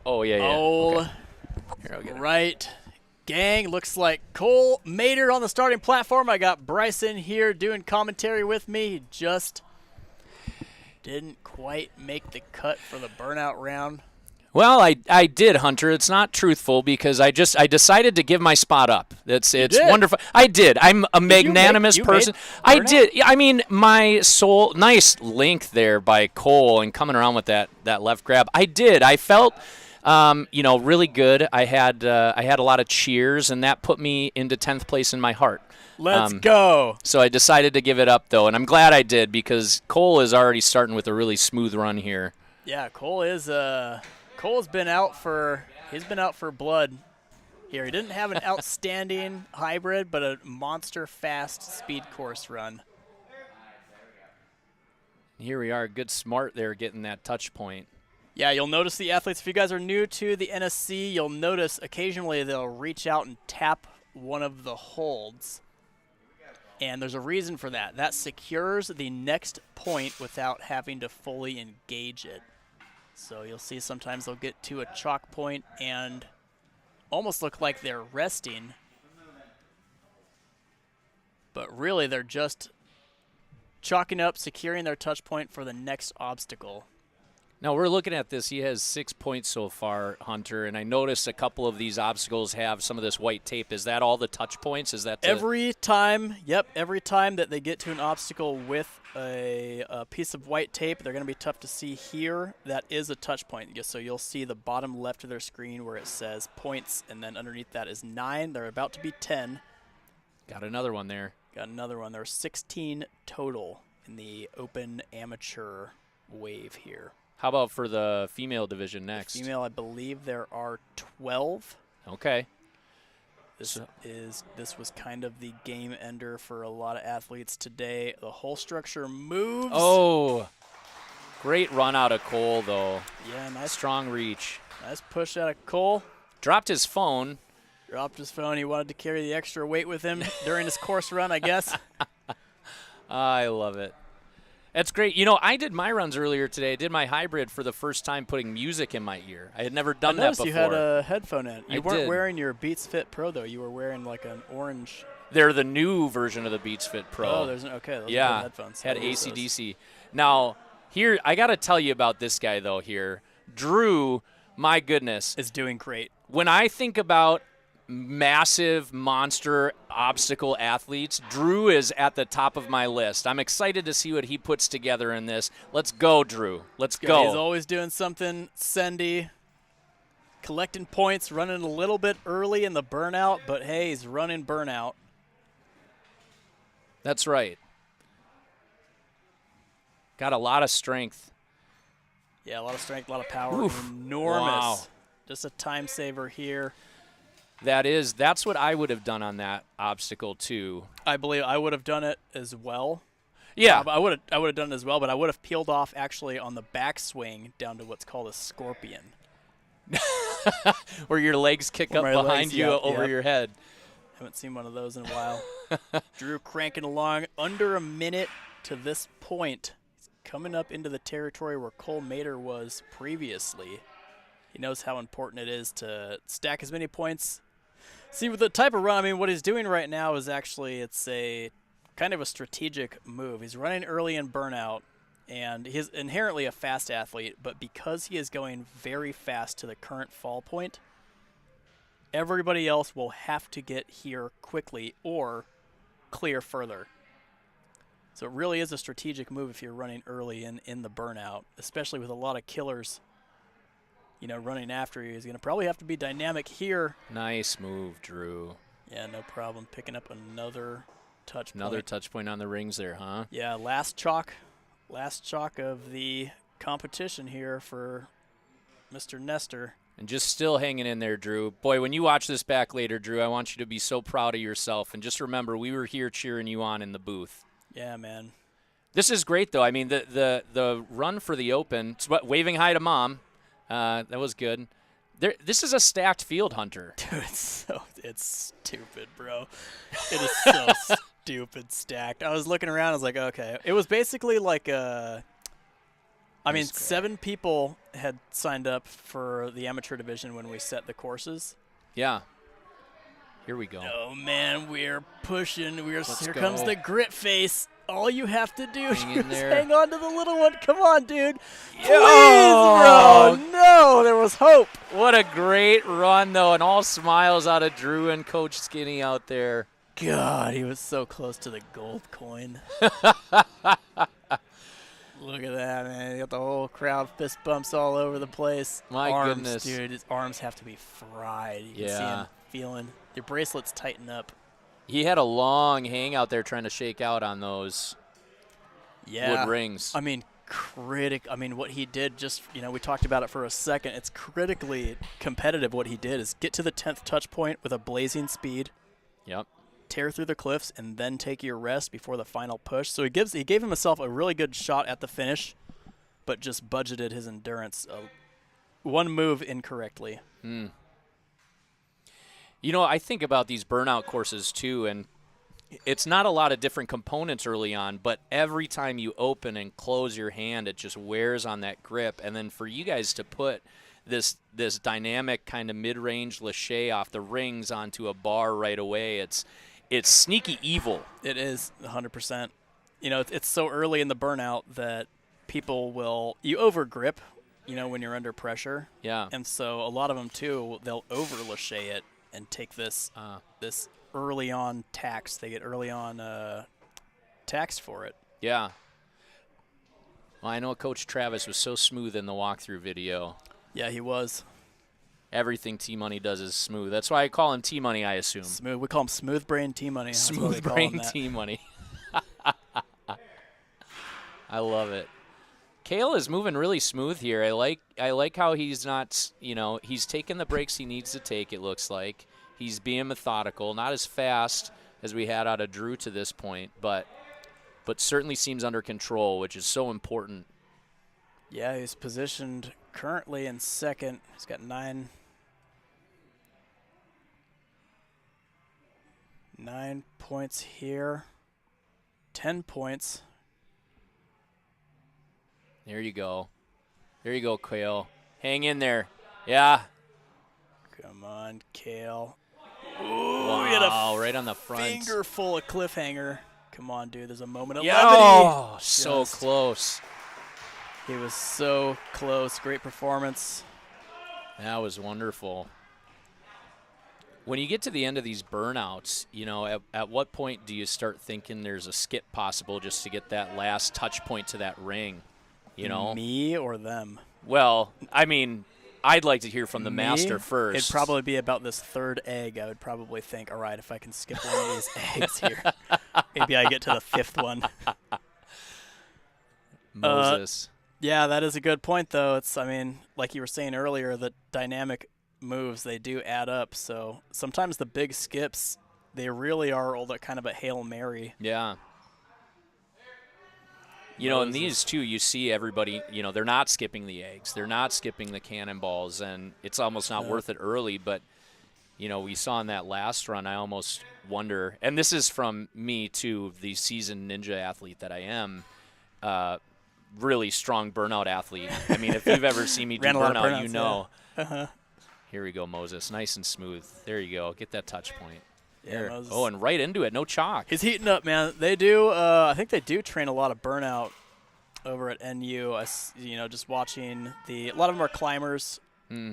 Oh, yeah, yeah. Oh, Okay. Here, I'll get it. right. Gang, looks like Cole Mater on the starting platform. I got Bryson here doing commentary with me. He just didn't quite make the cut for the burnout round. Well, I did, Hunter. It's not truthful because I decided to give my spot up. It's did? wonderful. I did. I'm a magnanimous you person. made I did. I mean, my soul. Nice link there by Cole and coming around with that left grab. I did. I felt, really good. I had a lot of cheers, and that put me into 10th place in my heart. Let's go. So I decided to give it up, though, and I'm glad I did because Cole is already starting with a really smooth run here. Yeah, Cole's been out for blood here. He didn't have an outstanding hybrid, but a monster fast speed course run. Here we are, good smart there getting that touch point. Yeah, you'll notice the athletes, if you guys are new to the NSC, you'll notice occasionally they'll reach out and tap one of the holds. And there's a reason for that. That secures the next point without having to fully engage it. So you'll see sometimes they'll get to a chalk point and almost look like they're resting. But really they're just chalking up, securing their touch point for the next obstacle. Now we're looking at this. He has 6 points so far, Hunter, and I noticed a couple of these obstacles have some of this white tape. Is that all the touch points? Is that every time that they get to an obstacle with a piece of white tape, they're going to be tough to see here. That is a touch point. So you'll see the bottom left of their screen where it says points, and then underneath that is 9. They're about to be 10. Got another one there. Got another one. There are 16 total in the open amateur wave here. How about for the female division next? Female, I believe there are 12. Okay. This was kind of the game ender for a lot of athletes today. The whole structure moves. Oh, great run out of Cole, though. Yeah, nice. Strong reach. Nice push out of Cole. Dropped his phone. Dropped his phone. He wanted to carry the extra weight with him during his course run, I guess. I love it. That's great. You know, I did my runs earlier today. I did my hybrid for the first time putting music in my ear. I had never done that before. You had a headphone in. You weren't did. wearing your Beats Fit Pro, though. You were wearing like an orange. They're the new version of the Beats Fit Pro. Oh, those are good headphones. Had AC/DC. Now, here, I got to tell you about this guy, though, here. Drew, my goodness. Is doing great. When I think about massive monster obstacle athletes, Drew is at the top of my list. I'm excited to see what he puts together in this. Let's go, Drew. Let's go. He's always doing something sendy, collecting points, running a little bit early in the burnout, but hey, he's running burnout. That's right. Got a lot of strength. Yeah, a lot of strength, a lot of power. Oof. Enormous. Wow. Just a time saver here. That's what I would have done on that obstacle too. I believe I would have done it as well. Yeah, I would have done it as well, but I would have peeled off actually on the backswing down to what's called a scorpion. where your legs kick up behind you over your head. Haven't seen one of those in a while. Drew cranking along under a minute to this point. He's coming up into the territory where Cole Mater was previously. He knows how important it is to stack as many points See, with the type of run, I mean, what he's doing right now is actually it's a kind of a strategic move. He's running early in burnout, and he's inherently a fast athlete, but because he is going very fast to the current fall point, everybody else will have to get here quickly or clear further. So it really is a strategic move if you're running early in the burnout, especially with a lot of killers, you know, running after you. He's going to probably have to be dynamic here. Nice move, Drew. Yeah, no problem. Picking up another touch point. Another touch point on the rings there, huh? Yeah, last chalk of the competition here for Mr. Nestor. And just still hanging in there, Drew. Boy, when you watch this back later, Drew, I want you to be so proud of yourself. And just remember, we were here cheering you on in the booth. Yeah, man. This is great, though. I mean, the run for the Open, waving hi to Mom, that was good. This is a stacked field, Hunter. Dude, it's stupid, bro. It is so stupid stacked. I was looking around. I was like, okay. It was basically like Nice 7 people had signed up for the amateur division when we set the courses. Yeah. Here we go. Oh, man, we're pushing. Here go. comes the grit face. All you have to do is there. hang on to the little one. Come on, dude. Please, Oh. bro. No, there was hope. What a great run, though, and all smiles out of Drew and Coach Skinny out there. God, he was so close to the gold coin. Look at that, man. You got the whole crowd fist bumps all over the place. My arms, goodness. dude. His arms have to be fried. You can see him feeling. Your bracelets tighten up. He had a long hang out there trying to shake out on those wood rings. I mean, what he did just, we talked about it for a second. It's critically competitive what he did is get to the 10th touch point with a blazing speed. Yep. Tear through the cliffs and then take your rest before the final push. So he gave himself a really good shot at the finish, but just budgeted his endurance one move incorrectly. I think about these burnout courses too, and it's not a lot of different components early on, but every time you open and close your hand, it just wears on that grip. And then for you guys to put this dynamic kind of mid-range lâché off the rings onto a bar right away, it's sneaky evil. It is 100%. It's so early in the burnout that people you over grip, when you're under pressure. Yeah. And so a lot of them too, they'll over lâché it and take this early on tax. They get early on taxed for it. Yeah. Well, I know Coach Travis was so smooth in the walkthrough video. Yeah, he was. Everything T-Money does is smooth. That's why I call him T-Money, I assume. Smooth. We call him Smooth Brain T-Money. Smooth Brain T-Money. I love it. Kale is moving really smooth here. I like how he's not, he's taking the breaks he needs to take, it looks like. He's being methodical, not as fast as we had out of Drew to this point, but certainly seems under control, which is so important. Yeah, he's positioned currently in second. He's got 9 points here, 10 points. There you go. There you go, Kale. Hang in there. Yeah. Come on, Kale. Ooh, wow, right on the front. Finger full of cliffhanger. Come on, dude. There's a moment of levity. Oh, so close. He was so close. Great performance. That was wonderful. When you get to the end of these burnouts, at what point do you start thinking there's a skip possible just to get that last touch point to that ring? Me or them? Well, I mean, I'd like to hear from the master first. It'd probably be about this third egg. I would probably think, all right, if I can skip one of these eggs here, maybe I get to the 5th one. Moses. Yeah, that is a good point, though. Like you were saying earlier, the dynamic moves, they do add up. So sometimes the big skips, they really are all kind of a Hail Mary. Yeah. In these two, you see everybody, they're not skipping the eggs. They're not skipping the cannonballs, and it's almost not worth it early. But, we saw in that last run, I almost wonder, and this is from me, too, the seasoned ninja athlete that I am, really strong burnout athlete. I mean, if you've ever seen me do burnout, you know. Yeah. Here we go, Moses. Nice and smooth. There you go. Get that touch point. Yeah, Moses. Oh, and right into it. No chalk. He's heating up, man. They do. I think they do train a lot of burnout over at NU. Just watching a lot of them are climbers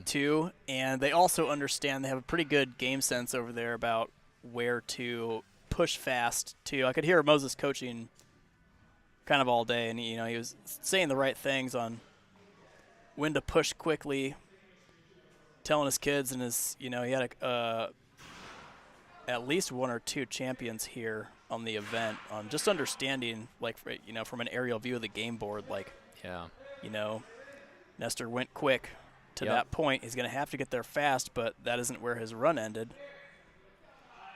too, and they also understand. They have a pretty good game sense over there about where to push fast too. I could hear Moses coaching kind of all day, and he was saying the right things on when to push quickly, telling his kids, and he had at least 1 or 2 champions here on the event on just understanding, from an aerial view of the game board, Nestor went quick to that point. He's going to have to get there fast, but that isn't where his run ended.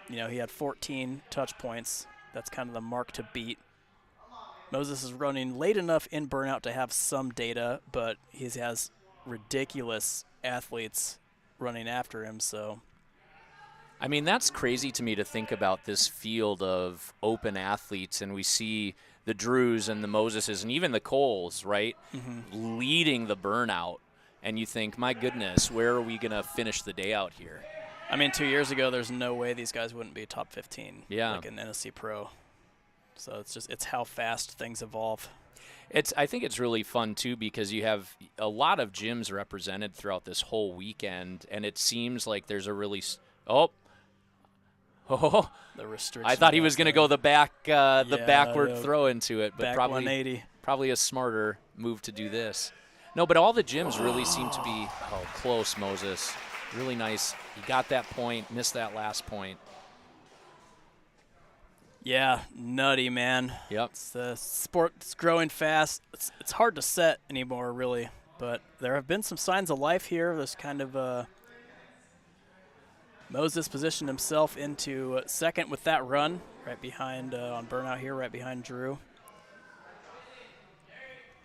He had 14 touch points. That's kind of the mark to beat. Moses is running late enough in burnout to have some data, but he has ridiculous athletes running after him, so. I mean, that's crazy to me to think about this field of open athletes, and we see the Drews and the Moseses and even the Coles, right, leading the burnout, and you think, my goodness, where are we going to finish the day out here? I mean, 2 years ago, there's no way these guys wouldn't be top 15 like an NSC Pro. So it's how fast things evolve. I think it's really fun, too, because you have a lot of gyms represented throughout this whole weekend, and it seems like there's a really the restriction. I thought he was going to go the backward throw into it, but probably a smarter move to do this. No, but all the gyms really seem to be close, Moses. Really nice. He got that point, missed that last point. Yeah, nutty, man. Yep. The sport's growing fast. It's hard to set anymore, really, but there have been some signs of life here. This kind of Moses positioned himself into second with that run right behind on burnout here, right behind Drew.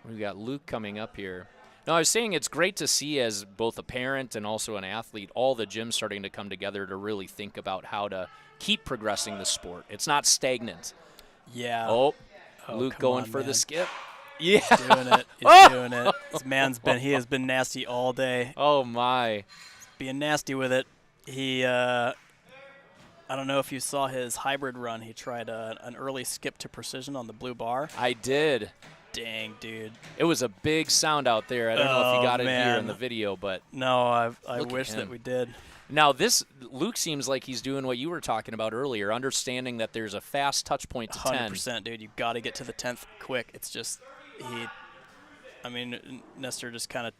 We've got Luke coming up here. No, I was saying it's great to see, as both a parent and also an athlete, all the gyms starting to come together to really think about how to keep progressing the sport. It's not stagnant. Yeah. Oh Luke going for the skip. Yeah. He's doing it. He's doing it. This he has been nasty all day. Oh, my. Being nasty with it. He, I don't know if you saw his hybrid run. He tried an early skip to precision on the blue bar. I did. Dang, dude. It was a big sound out there. I don't know if you got it here in the video, but. No, I wish that we did. Now, Luke seems like he's doing what you were talking about earlier, understanding that there's a fast touch point to 10. 100%, dude. You got to get to the 10th quick. It's just, Nestor just kind of,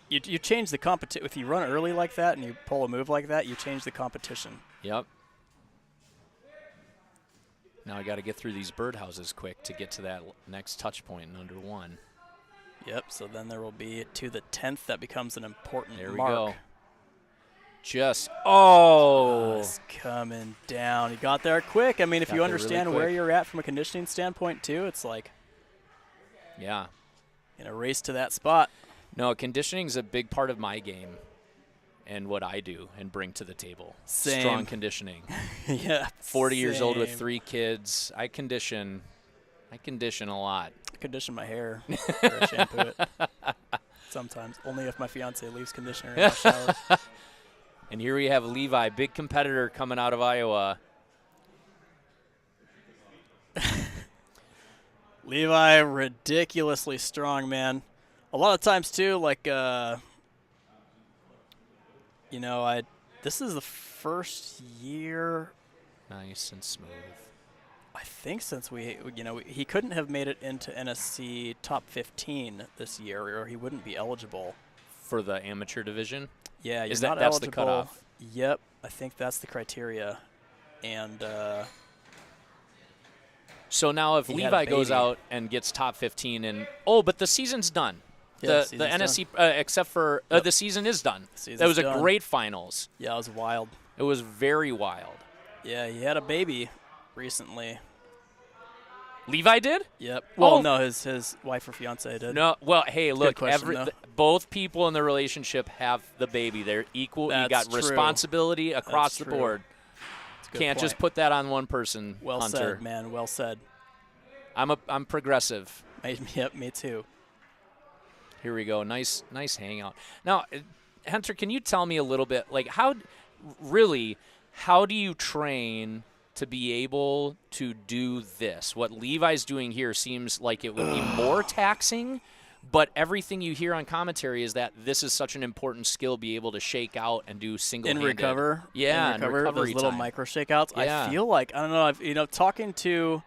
you change the competition. If you run early like that and you pull a move like that, you change the competition. Yep. Now I got to get through these birdhouses quick to get to that next touch point in under 1. Yep, so then there will be to the 10th. That becomes an important mark. There we go. It's coming down. He got there quick. I mean, if you understand really where you're at from a conditioning standpoint, too, it's like, yeah, in a race to that spot. No, conditioning is a big part of my game and what I do and bring to the table. Same. Strong conditioning. Yeah. 40 years old with 3 kids. I condition a lot. I condition my hair or shampoo it. Sometimes. Only if my fiance leaves conditioner in the shower. And here we have Levi, big competitor coming out of Iowa. Levi, ridiculously strong, man. A lot of times, too, this is the first year. Nice and smooth. I think since he couldn't have made it into NSC top 15 this year, or he wouldn't be eligible. For the amateur division? Yeah, that's eligible. The cutoff? Yep, I think that's the criteria. And so now if Levi goes out and gets top 15 but the season's done. Yeah, the NSC, except for the season is done. That was a great finals. Yeah, it was wild. It was very wild. Yeah, he had a baby recently. Levi did? Yep. Well, no, his wife or fiance did. No. Well, hey, look, question, both people in the relationship have the baby. They're equal. That's you got true. Responsibility across the board. Can't just put that on one person. Well Hunter. said, man. Well said. I'm progressive. Yep, me too. Here we go. Nice hangout. Now, Hunter, can you tell me a little bit, like, how do you train to be able to do this? What Levi's doing here seems like it would be more taxing, but everything you hear on commentary is that this is such an important skill, be able to shake out and do single-handed. And recover. Yeah, and recover those little time. micro shakeouts. Yeah. I feel like, I don't know, talking to,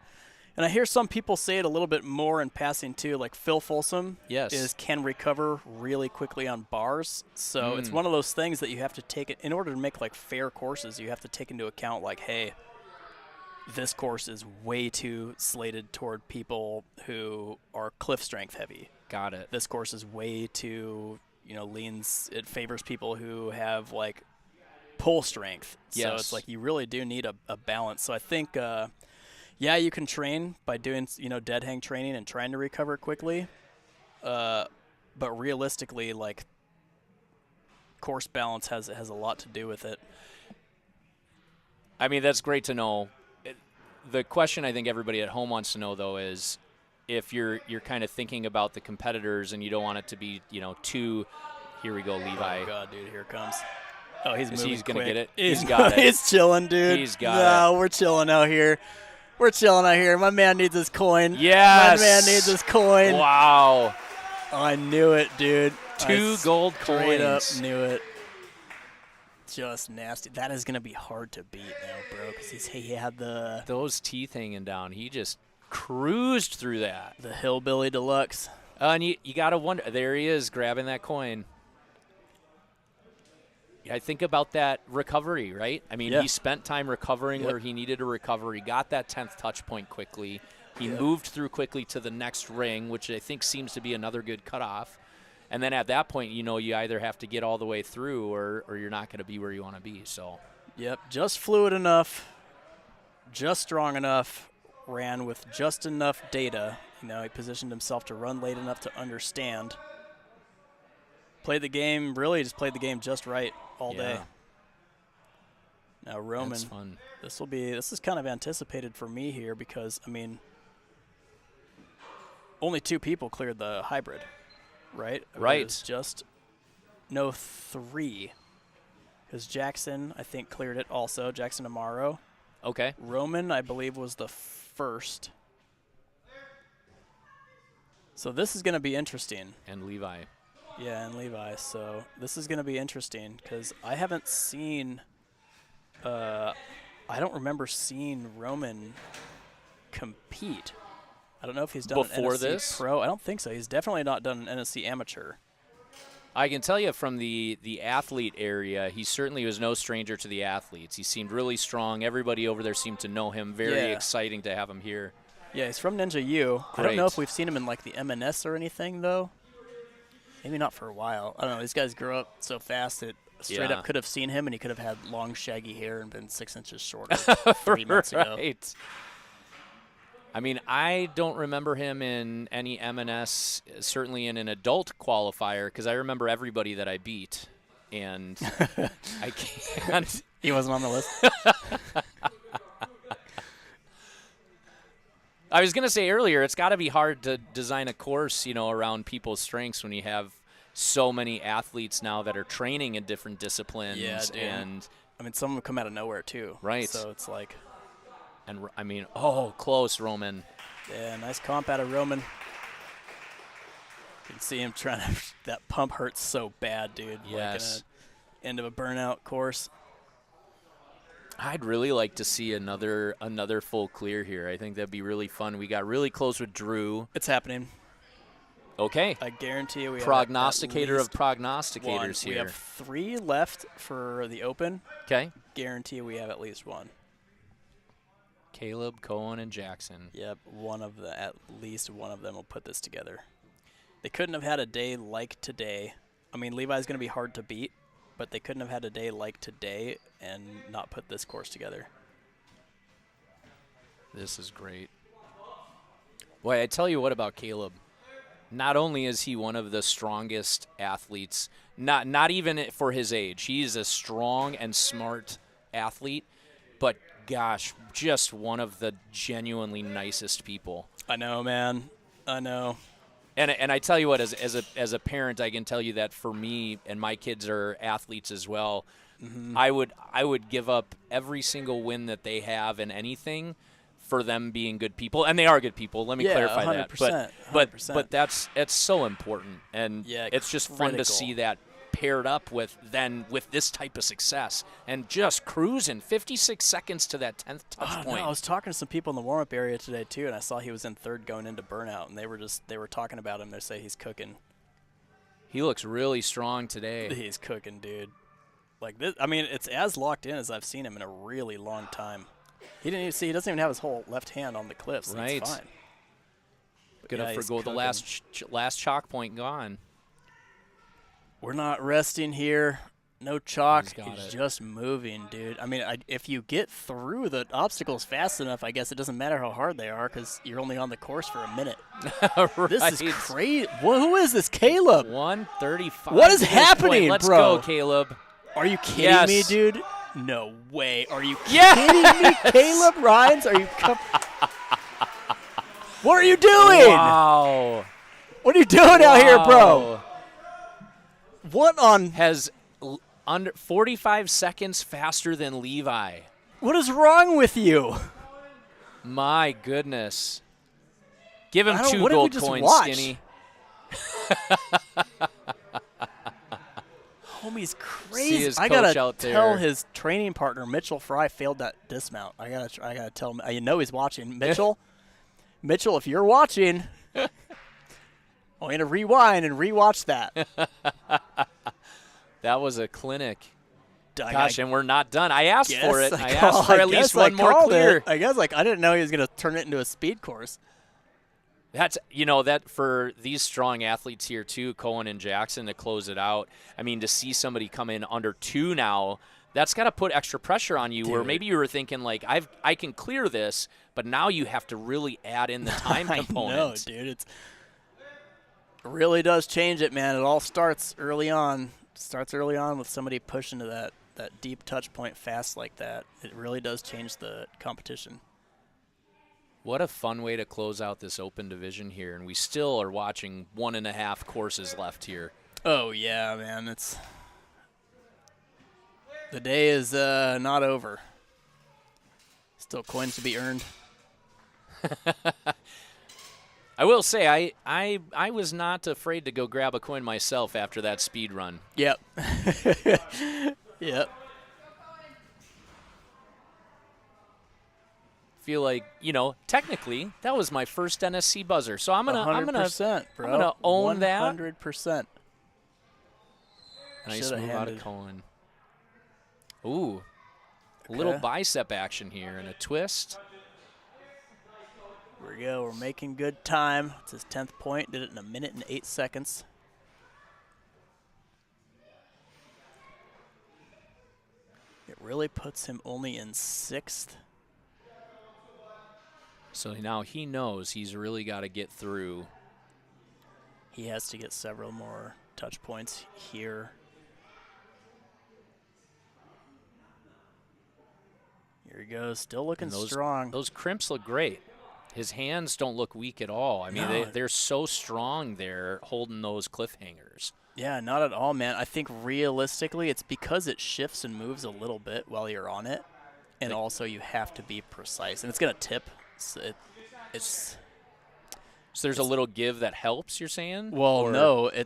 and I hear some people say it a little bit more in passing too, like Phil Folsom can recover really quickly on bars. So it's one of those things that you have to take it, in order to make like fair courses, you have to take into account like, hey, this course is way too slated toward people who are cliff strength heavy. Got it. This course is way too, it favors people who have like pull strength. Yes. So it's like you really do need a balance. So I think, you can train by doing, dead hang training and trying to recover quickly. But realistically, like, course balance has a lot to do with it. I mean, that's great to know. The question I think everybody at home wants to know, though, is if you're kind of thinking about the competitors and you don't want it to be, too. Here we go, Levi. Oh God, dude, here it comes. Oh, he's moving. He's gonna quick. get it. He's got it. He's chilling, dude. He's got it. No, we're chilling out here. My man needs his coin. Yes. My man needs his coin. Wow. Oh, I knew it, dude. 2 gold Straight coins. up knew it. Just nasty. That is gonna be hard to beat now, bro, because he had those teeth hanging down. He just cruised through that. The Hillbilly Deluxe. And you got to wonder. There he is grabbing that coin. I think about that recovery, right? I mean, he spent time recovering where he needed to recover. He got that 10th touch point quickly. He moved through quickly to the next ring, which I think seems to be another good cutoff. And then at that point, you either have to get all the way through or you're not going to be where you want to be. So, yep, just fluid enough, just strong enough, ran with just enough data. He positioned himself to run late enough to understand. Played the game, really just played the game just right all day. Now Roman, that's fun. This is kind of anticipated for me here because, only 2 people cleared the hybrid, right? Right. It was just, 3. Because Jackson, I think, cleared it also, Jackson Amaro. Okay. Roman, I believe, was the first. So this is going to be interesting. And Levi. Yeah, and Levi. So this is going to be interesting because I haven't seen I don't remember seeing Roman compete. I don't know if he's done before an NSC this Pro. I don't think so. He's definitely not done an NSC Amateur. I can tell you from the athlete area, he certainly was no stranger to the athletes. He seemed really strong. Everybody over there seemed to know him. Very exciting to have him here. Yeah, he's from Ninja U. Great. I don't know if we've seen him in like the MNS or anything though. Maybe not for a while. I don't know. These guys grow up so fast that straight up could have seen him and he could have had long shaggy hair and been 6 inches shorter 3 months ago. Right. I mean, I don't remember him in any M&S, certainly in an adult qualifier, because I remember everybody that I beat, and I can't. He wasn't on the list. I was going to say earlier, it's got to be hard to design a course, around people's strengths when you have so many athletes now that are training in different disciplines. Yeah, dude. And some of them come out of nowhere too. Right. So it's like. And close, Roman. Yeah, nice comp out of Roman. You can see him trying to. That pump hurts so bad, dude. Yes. Like end of a burnout course. I'd really like to see another full clear here. I think that'd be really fun. We got really close with Drew. It's happening. Okay. I guarantee you we prognosticator have of prognosticators one. here. We have 3 left for the Open. Okay. Guarantee we have at least one. Caleb, Cohen, and Jackson. Yep, at least one of them will put this together. They couldn't have had a day like today. Levi's going to be hard to beat, but they couldn't have had a day like today and not put this course together. This is great. Boy, I tell you what about Caleb. Not only is he one of the strongest athletes, not even for his age. He's a strong and smart athlete, but gosh, just one of the genuinely nicest people. I know, man. I know. And I tell you what, as a parent, I can tell you that for me, and my kids are athletes as well, I would give up every single win that they have in anything for them being good people, and they are good people. Let me clarify 100%, that. But it's so important, and it's just fun to critical. see that paired up with this type of success and just cruising 56 seconds to that 10th touch point. No, I was talking to some people in the warm-up area today too, and I saw he was in third going into burnout, and they were talking about him. They say he's cooking. He looks really strong today. He's cooking, dude. Like this, I mean, it's as locked in as I've seen him in a really long time. He doesn't even have his whole left hand on the cliff, so right. it's fine. Gonna forgo the last chalk point gone. We're not resting here. No chalk. He's He's just moving, dude. I mean, if you get through the obstacles fast enough, I guess it doesn't matter how hard they are because you're only on the course for a minute. Right. This is crazy. Who is this, Caleb? 1:35. What is happening, Let's bro? go, Caleb. Are you kidding Yes. me, dude? No way. Are you kidding me, Caleb Rhines? Are you? What are you doing? Wow. What are you doing out here, bro? What on? Has under 45 seconds faster than Levi. What is wrong with you? My goodness. Give him I don't- 2 what did we gold just coins, watch? Skinny. Homie's See crazy. his I coach gotta out tell there. his training partner Mitchell Fry failed that dismount. I gotta tell him. You know he's watching. Mitchell, if you're watching, I'm gonna rewind and rewatch that. That was a clinic. I Gosh, and we're not done. I asked for it. I guess asked for at least one more called clear. it. I guess I didn't know he was gonna turn it into a speed course. That's that for these strong athletes here too, Cohen and Jackson, to close it out. I mean, to see somebody come in under 2 now, that's got to put extra pressure on you. Dude. Where maybe you were thinking like, I can clear this, but now you have to really add in the time component. No, dude, it really does change it, man. It all starts early on. Starts early on with somebody pushing to that deep touch point fast like that. It really does change the competition. What a fun way to close out this open division here, and we still are watching 1.5 courses left here. Oh yeah, man. The day is not over. Still coins to be earned. I will say, I was not afraid to go grab a coin myself after that speed run. Yep. Yep. Feel like, technically that was my first NSC buzzer, so I'm gonna 100%, bro. I'm gonna own that. 100%. Nice Shoulda move out of handed. Cohen. Ooh, a little bicep action here and a twist. Here we go. We're making good time. It's his 10th point. Did it in 1 minute and 8 seconds. It really puts him only in 6th. So now he knows he's really got to get through. He has to get several more touch points here. Here he goes. Still looking strong. Those crimps look great. His hands don't look weak at all. I mean, No. they're so strong there holding those cliffhangers. Yeah, not at all, man. I think realistically it's because it shifts and moves a little bit while you're on it. And also you have to be precise. And it's going to tip. So So there's a little give that helps, you're saying? well, Or- no, I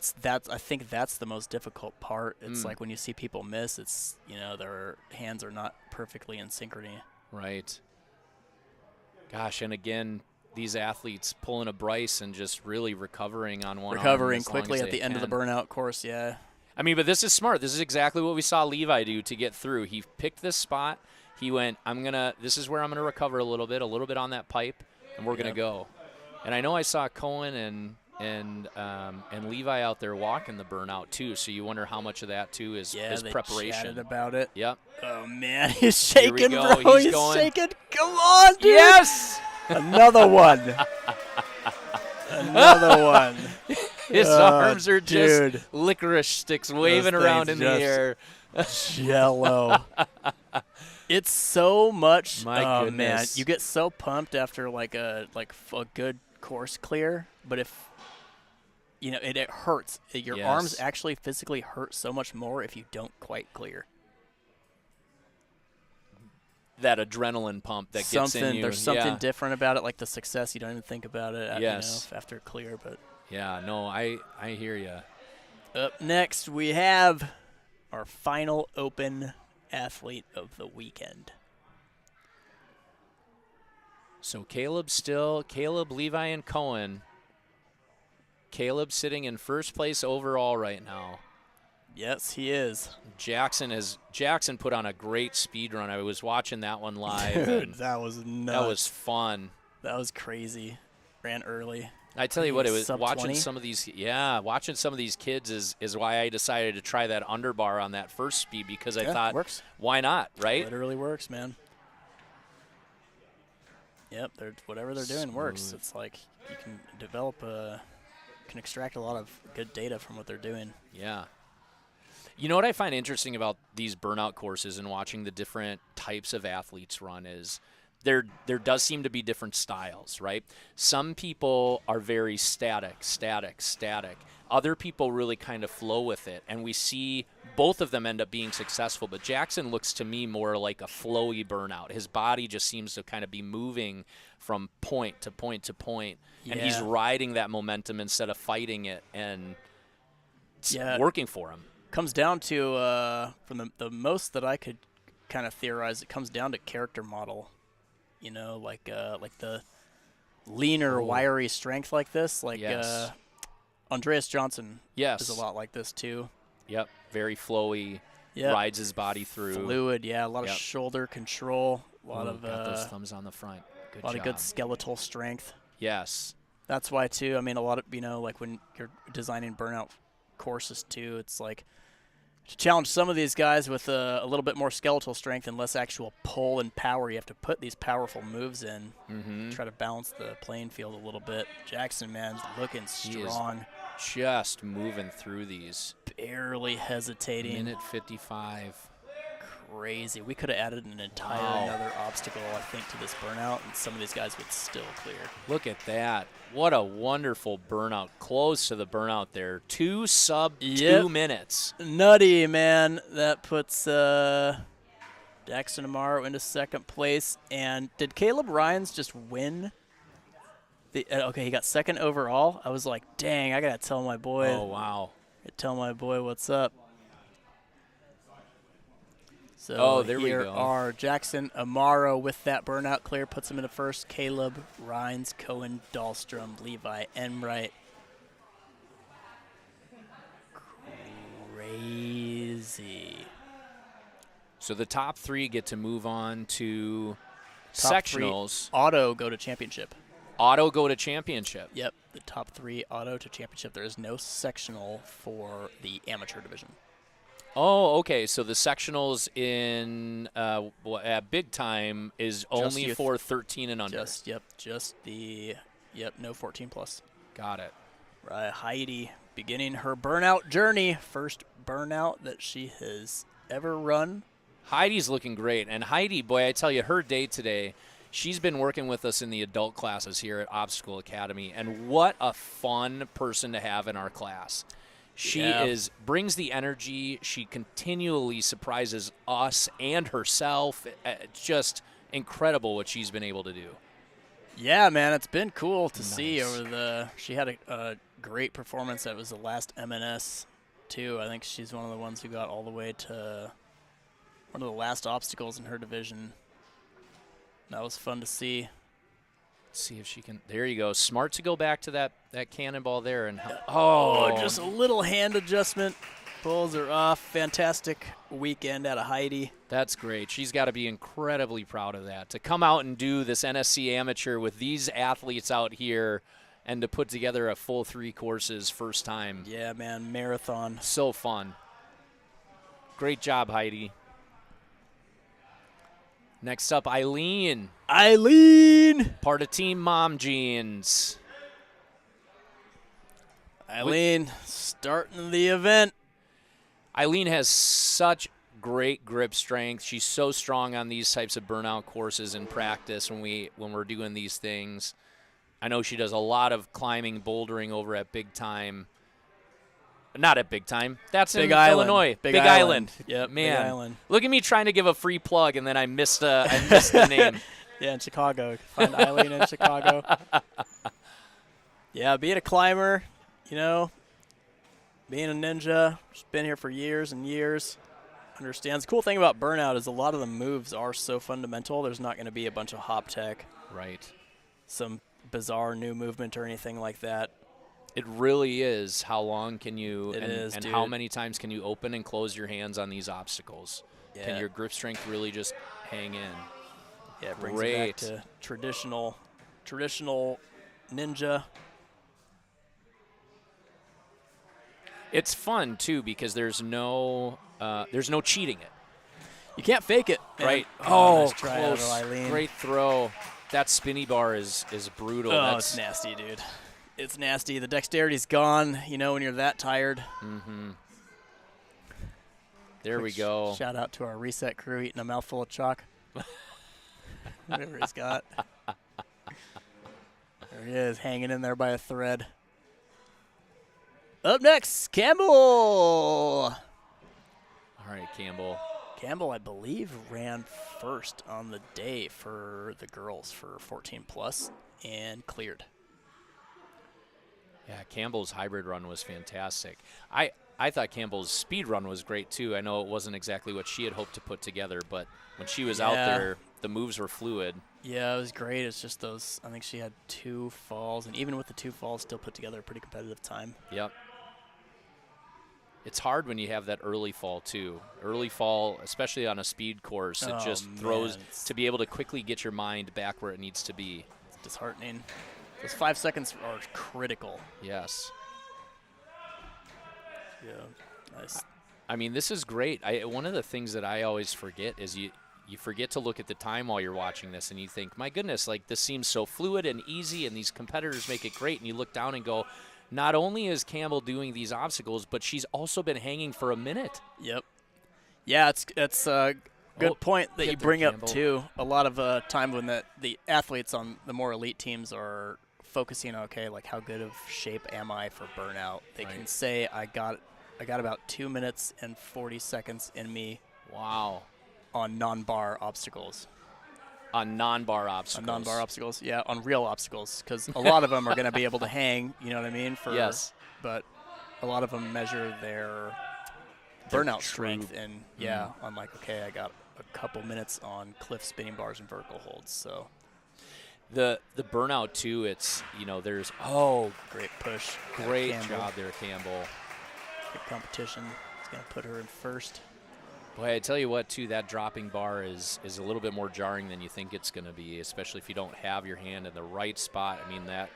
think that's the most difficult part. It's like when you see people miss, it's, their hands are not perfectly in synchrony. Right. Gosh, and again, these athletes pulling a Bryce and just really recovering on one arm Recovering as long quickly as at they the end of the can. burnout course, yeah. I mean, but this is smart. This is exactly what we saw Levi do to get through. He picked this spot. He went, this is where I'm going to recover a little bit on that pipe, and we're going to go. And I know I saw Cohen and Levi out there walking the burnout too, so you wonder how much of that too is They preparation. chatted about it. Yep. Oh, man, he's Here we shaking, go. bro. He's He's going. shaking. Come on, dude. Yes! Another one. Another one. His arms are dude. just licorice sticks waving around in things the air. Jello. It's so much. My man, goodness. you get so pumped after like a good course clear, but if you know, it hurts. Your Yes. arms actually physically hurt so much more if you don't quite clear. That adrenaline pump that gets in you. There's something Yeah. different about it, like the success. You don't even think about it Yes. you know, after clear. But Yeah, no, I hear you. up next, we have our final open athlete of the weekend. So Caleb, Levi, and Cohen. Caleb sitting in first place overall right now. Yes, he is. Jackson put on a great speed run. I was watching that one live. Dude, and that was nuts. that was fun. That was crazy. Ran early. I tell you what, it was Sub watching 20? some of these kids is why I decided to try that underbar on that first speed, because I thought, works. why not, right? Literally works, man. Yep, whatever they're doing works. Smooth. It's like you can can extract a lot of good data from what they're doing. Yeah. You know what I find interesting about these burnout courses and watching the different types of athletes run is there does seem to be different styles, right? Some people are very static. Other people really kind of flow with it, and we see both of them end up being successful. But Jackson looks to me more like a flowy burnout. His body just seems to kind of be moving from point to point to point, and he's Yeah. riding that momentum instead of fighting it, and it's Yeah. working for him. Comes down to from the most that I could kind of theorize, it comes down to character model. You know, like the leaner, wiry strength like this, like Yes. Andreas Johnson Yes. is a lot like this too. Yep, very flowy, Yep. rides his body through. Fluid, yeah, a lot Yep. of shoulder control, a lot Ooh, of got those thumbs on the front. Good a lot job. of good skeletal strength. Yes. That's why too. I mean, a lot of like when you're designing burnout courses too, it's like to challenge some of these guys with a little bit more skeletal strength and less actual pull and power. You have to put these powerful moves in, try to balance the playing field a little bit. Jackson, man's looking He is strong, just moving through these. barely hesitating. Minute 55. Crazy. We could have added an entire Wow. another obstacle, I think, to this burnout, and some of these guys would still clear. Look at that. What a wonderful burnout. Close to the burnout there. 2 sub 2 minutes. Nutty, man. That puts Jackson Amaro into second place. And did Caleb Rhines just win? Okay, he got second overall. I was like, dang, I got to tell my boy. Oh, wow. Tell my boy what's up. So there we here go. are Jackson Amaro with that burnout clear, puts him into first. Caleb Rhines, Cohen Dahlstrom, Levi Enright. Crazy. So the top 3 get to move on to Top 3 sectionals. auto go to championship. Auto go to championship. Yep, the top 3 auto to championship. There is no sectional for the amateur division. Oh, okay. So the sectionals in at big time is only youth. for 13 and under. No 14 plus. Got it. Right, Heidi beginning her burnout journey. First burnout that she has ever run. Heidi's looking great. And Heidi, boy, I tell you, her day today, she's been working with us in the adult classes here at Obstacle Academy. And what a fun person to have in our class. She brings the energy. She continually surprises us and herself. It's just incredible what she's been able to do. Yeah, man, it's been cool to see Nice. over she had a great performance. That was the last MNS too. I think she's one of the ones who got all the way to one of the last obstacles in her division. That was fun to see. Let's see if she can. There you go. Smart to go back to that cannonball there. And Just a little hand adjustment. Pulls her off. Fantastic weekend out of Heidi. That's great. She's got to be incredibly proud of that. To come out and do this NSC amateur with these athletes out here and to put together a full 3 courses first time. Yeah, man, marathon. So fun. Great job, Heidi. Next up, Ilene. Part of Team Mom Jeans. Ilene starting the event. Ilene has such great grip strength. She's so strong on these types of burnout courses in practice when we're doing these things. I know she does a lot of climbing, bouldering over at Big Time. Not at Big Time. That's Big in Island. Illinois. Big Big Island. Island. Yep, Man. Big Island. Look at me trying to give a free plug, and then I missed the name. Yeah, in Chicago. Find Ilene in Chicago. Yeah, being a climber, you know, being a ninja, she's been here for years and years. Understands. The cool thing about Burnout is a lot of the moves are so fundamental. There's not going to be a bunch of hop tech, Right. some bizarre new movement or anything like that. It really is. How long can you It is, and dude. how many times can you open and close your hands on these obstacles? Yeah. Can your grip strength really just hang in? Yeah, it brings Great. it back to traditional ninja. It's fun too because there's no cheating it. You can't fake it, man. Right. Nice try out of close. Ilene. Great throw. That spinny bar is brutal. Oh, That's it's nasty, dude. It's nasty. The dexterity's gone, you know, when you're that tired. there we go. Shout out to our reset crew eating a mouthful of chalk. Whatever he's got. There he is, hanging in there by a thread. Up next, Campbell. All right, Campbell. Campbell, I believe, ran first on the day for the girls for 14 plus and cleared. Yeah, Campbell's hybrid run was fantastic. I thought Campbell's speed run was great too. I know it wasn't exactly what she had hoped to put together, but when she was out there, the moves were fluid. Yeah, it was great. It's just those, I think she had 2 falls, and even with the 2 falls, still put together a pretty competitive time. Yep. It's hard when you have that early fall too. Early fall, especially on a speed course, it just throws to be able to quickly get your mind back where it needs to be. It's disheartening. Those 5 seconds are critical. Yes. Yeah, nice. I mean, this is great. One of the things that I always forget is you forget to look at the time while you're watching this, and you think, my goodness, like this seems so fluid and easy, and these competitors make it great. And you look down and go, not only is Campbell doing these obstacles, but she's also been hanging for a minute. Yep. Yeah, it's a good point that you bring up, Campbell. too. A lot of time when the athletes on the more elite teams are focusing on, okay, like how good of shape am I for burnout? They can say, I got about 2 minutes and 40 seconds in me. Wow. On non-bar obstacles. On non-bar obstacles. On non-bar obstacles, yeah, on real obstacles, because a lot of them are going to be able to hang, you know what I mean? Yes. But a lot of them measure their burnout strength, and I'm like, okay, I got a couple minutes on cliff spinning bars and vertical holds, so. The burnout too, it's, you know, there's Great push. great Campbell. job there, Campbell. Good competition. It's going to put her in first. Boy, I tell you what, too, that dropping bar is a little bit more jarring than you think it's going to be, especially if you don't have your hand in the right spot. I mean, that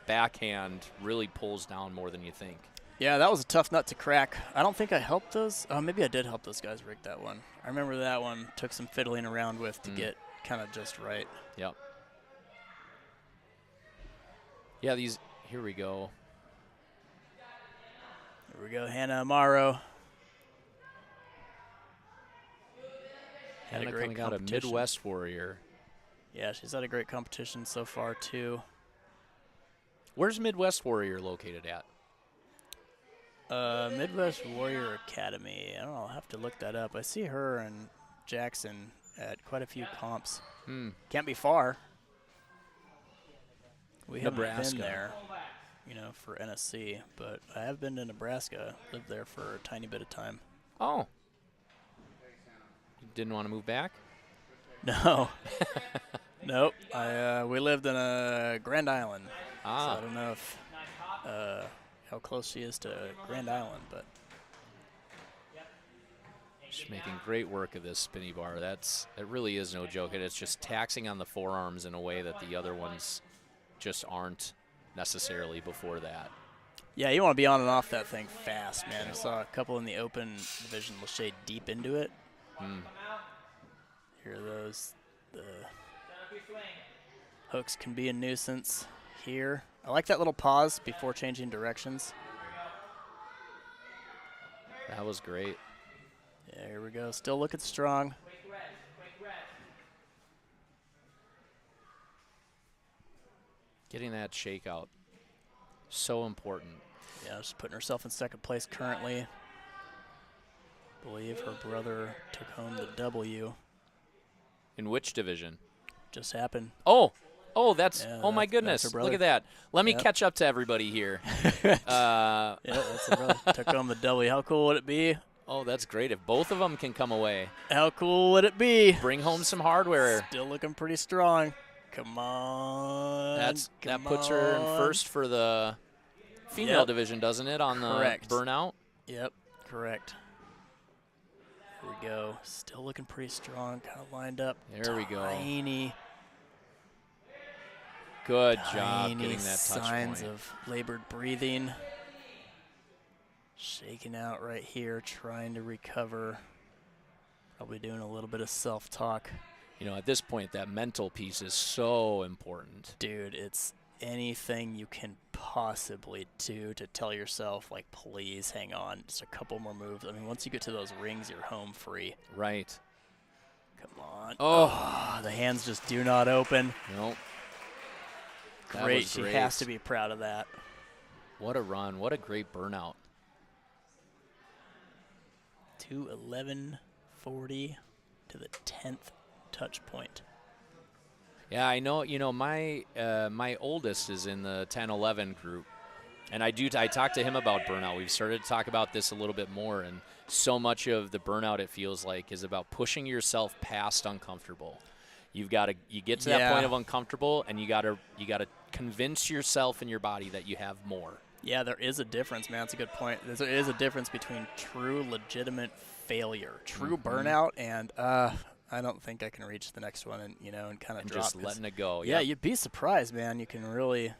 backhand really pulls down more than you think. Yeah, that was a tough nut to crack. I don't think I helped those. Maybe I did help those guys rig that one. I remember that one took some fiddling around with to get kind of just right. Yep. Yeah, here we go. Here we go, Hannah Amaro. Had a Hannah great coming out of competition. Midwest Warrior. Yeah, she's had a great competition so far, too. Where's Midwest Warrior located at? Midwest Warrior Academy. I don't know. I'll have to look that up. I see her and Jackson at quite a few comps. Can't be far. We haven't Nebraska. been there, you know, for NSC, but I have been to Nebraska. Lived there for a tiny bit of time. Oh. You didn't want to move back? No. Nope. We lived in Grand Island. So I don't know if how close she is to Grand Island, but She's making great work of this spinny bar. It really is no joke. And it's just taxing on the forearms in a way that the other ones just aren't necessarily before that. yeah, you want to be on and off that thing fast, man. I saw a couple in the open division shade deep into it. Here are those. The hooks can be a nuisance here. I like that little pause before changing directions. That was great. Yeah, here we go. Still looking strong. Getting that shakeout, so important. Yeah, just putting herself in second place currently. Believe her brother took home the W. In which division? Just happened. Oh, Yeah, oh my that's goodness. her brother. Look at that. Let me Yep. catch up to everybody here. Yeah, that's her brother. Took home the W. How cool would it be? Oh, that's great. If both of them can come away, How cool would it be? bring home some hardware. Still looking pretty strong. Come on. That puts her in first for the female Yep. division, doesn't it, on Correct. the burnout? Yep, correct. Here we go. Still looking pretty strong. Kind of lined up. There we go. Tiny. Good job Tiny getting that touch signs point. of labored breathing. Shaking out right here, trying to recover. Probably doing a little bit of self-talk. You know, at this point, that mental piece is so important. Dude, it's anything you can possibly do to tell yourself, like, please hang on. Just a couple more moves. I mean, once you get to those rings, you're home free. Right. Come on. Oh. The hands just do not open. Nope. That Great. was She great. has to be proud of that. What a run. What a great burnout. 2:11:40 to the 10th touch point. Yeah, I know. You know, my my oldest is in the 10-11 group, and I talked to him about burnout. We've started to talk about this a little bit more, and so much of the burnout, it feels like, is about pushing yourself past uncomfortable. You get to that point of uncomfortable, and you gotta convince yourself and your body that you have more. Yeah, there is a difference, man. That's a good point. There is a difference between true, legitimate failure, true burnout, and I don't think I can reach the next one, and kind of drop. Just letting it go. Yeah, Yep. you'd be surprised, man. You can really,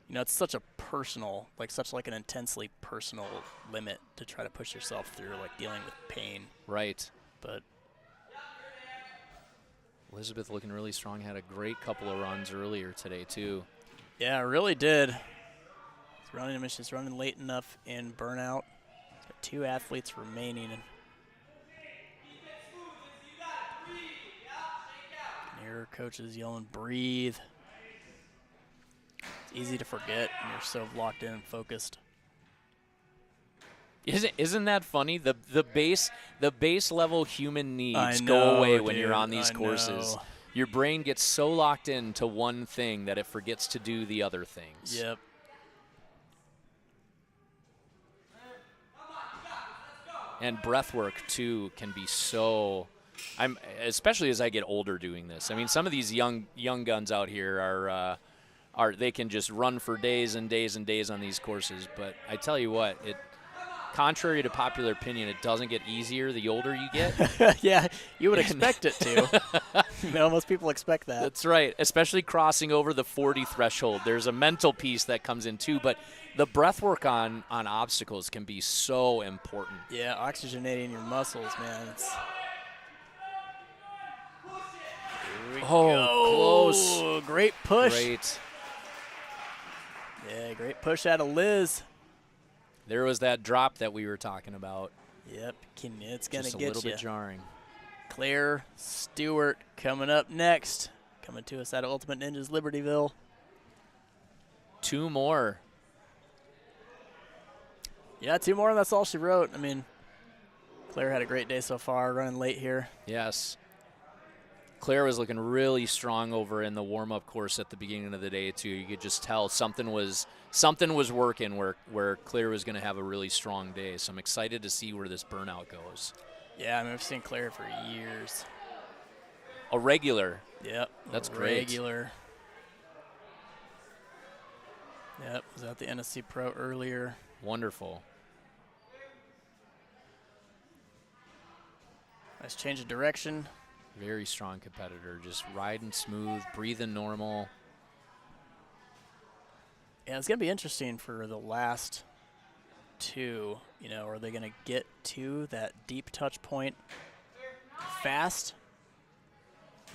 it's such a personal, such an intensely personal limit to try to push yourself through, like dealing with pain. Right. But Elizabeth looking really strong. Had a great couple of runs earlier today too. yeah, really did. She's running late enough in burnout. Got 2 athletes remaining. And you can hear her coaches yelling, breathe. It's easy to forget when you're so locked in and focused. Isn't that funny? The base level human needs I go know, away when dude, you're on these I courses. know. Your brain gets so locked into one thing that it forgets to do the other things. Yep. And breath work too can be so. Especially as I get older doing this. I mean, some of these young guns out here are they can just run for days and days and days on these courses. But I tell you what, contrary to popular opinion, it doesn't get easier the older you get. Yeah, you would expect it to. Most people expect that. That's right, especially crossing over the 40 threshold. There's a mental piece that comes in too, but the breath work on obstacles can be so important. Yeah, oxygenating your muscles, man. Close. Great push. Great. Yeah, great push out of Liz. There was that drop that we were talking about. Yep, it's going to Just a get little you. bit jarring. Claire Stewart coming up next. Coming to us out of Ultimate Ninjas Libertyville. 2 more. Yeah, 2 more, and that's all she wrote. I mean, Claire had a great day so far, running late here. Yes. Claire was looking really strong over in the warm-up course at the beginning of the day too. You could just tell something was working where Claire was going to have a really strong day. So I'm excited to see where this burnout goes. Yeah, I mean, I've seen Claire for years. A regular. Yep. That's great. Regular. Yep, was at the NSC Pro earlier. Wonderful. Nice change of direction. Very strong competitor. Just riding smooth, breathing normal. Yeah, it's going to be interesting for the last 2. Are they going to get to that deep touch point fast?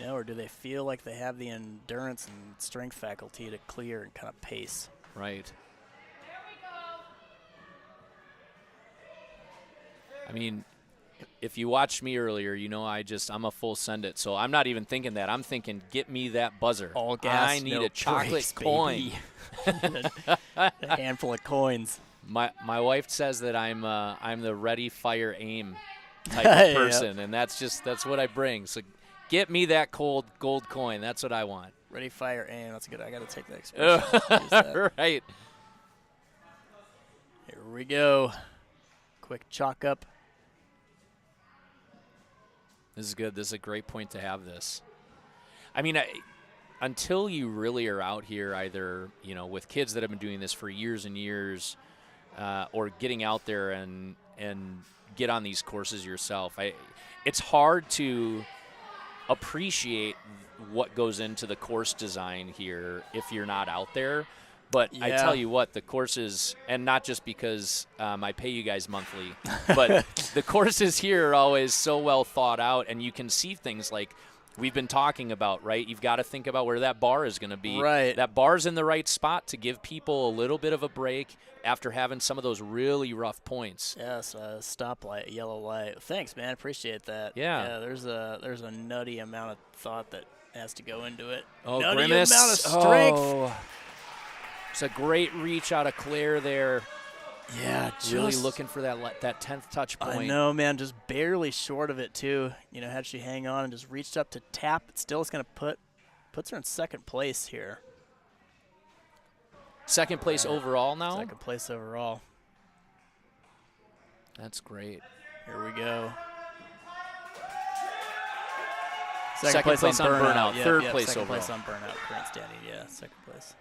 Or do they feel like they have the endurance and strength faculty to clear and kind of pace? Right. I mean, if you watched me earlier, you know I'm a full send it. So I'm not even thinking that. I'm thinking, get me that buzzer. All gas, I need no a chocolate brakes, coin. a handful of coins. My wife says that I'm the ready, fire, aim type of person, and that's what I bring. So get me that gold coin. That's what I want. Ready, fire, aim. That's good. I got to take that expression. Use that. Right. Here we go. Quick chalk up. This is good. This is a great point to have this. I mean, until you really are out here, either with kids that have been doing this for years and years, or getting out there and get on these courses yourself, it's hard to appreciate what goes into the course design here if you're not out there. But I tell you what, the courses, and not just because I pay you guys monthly, but the courses here are always so well thought out, and you can see things like we've been talking about, right? You've got to think about where that bar is going to be. Right. That bar's in the right spot to give people a little bit of a break after having some of those really rough points. Yes, stoplight, yellow light. Thanks, man. Appreciate that. Yeah. There's a nutty amount of thought that has to go into it. Oh, nutty Grimace. amount of strength. Oh. It's a great reach out of Claire there. Yeah, really looking for that 10th touch point. I know, man, just barely short of it too. Had she hang on and just reached up to tap, it still is going to puts her in second place here. Second place overall now? Second place overall. That's great. Here we go. Second place on burnout. Yep, Third place second overall. Place on burnout. Current standing, second place.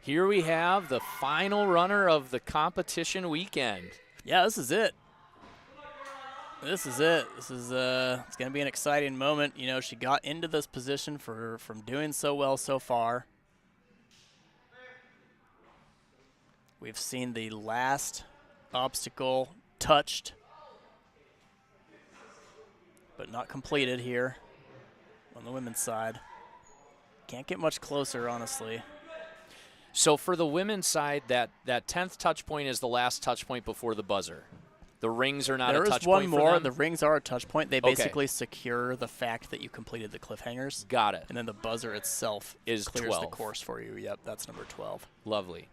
Here we have the final runner of the competition weekend. Yeah, this is it. This is it. This is it's going to be an exciting moment. She got into this position from doing so well so far. We've seen the last obstacle touched, but not completed here on the women's side. Can't get much closer, honestly. So for the women's side, that 10th touch point is the last touch point before the buzzer. The rings are not a touch point for them? There is one more. The rings are a touch point. They basically secure the fact that you completed the cliffhangers. Got it. And then the buzzer itself is clears 12. the course for you. Yep, that's number 12. Lovely.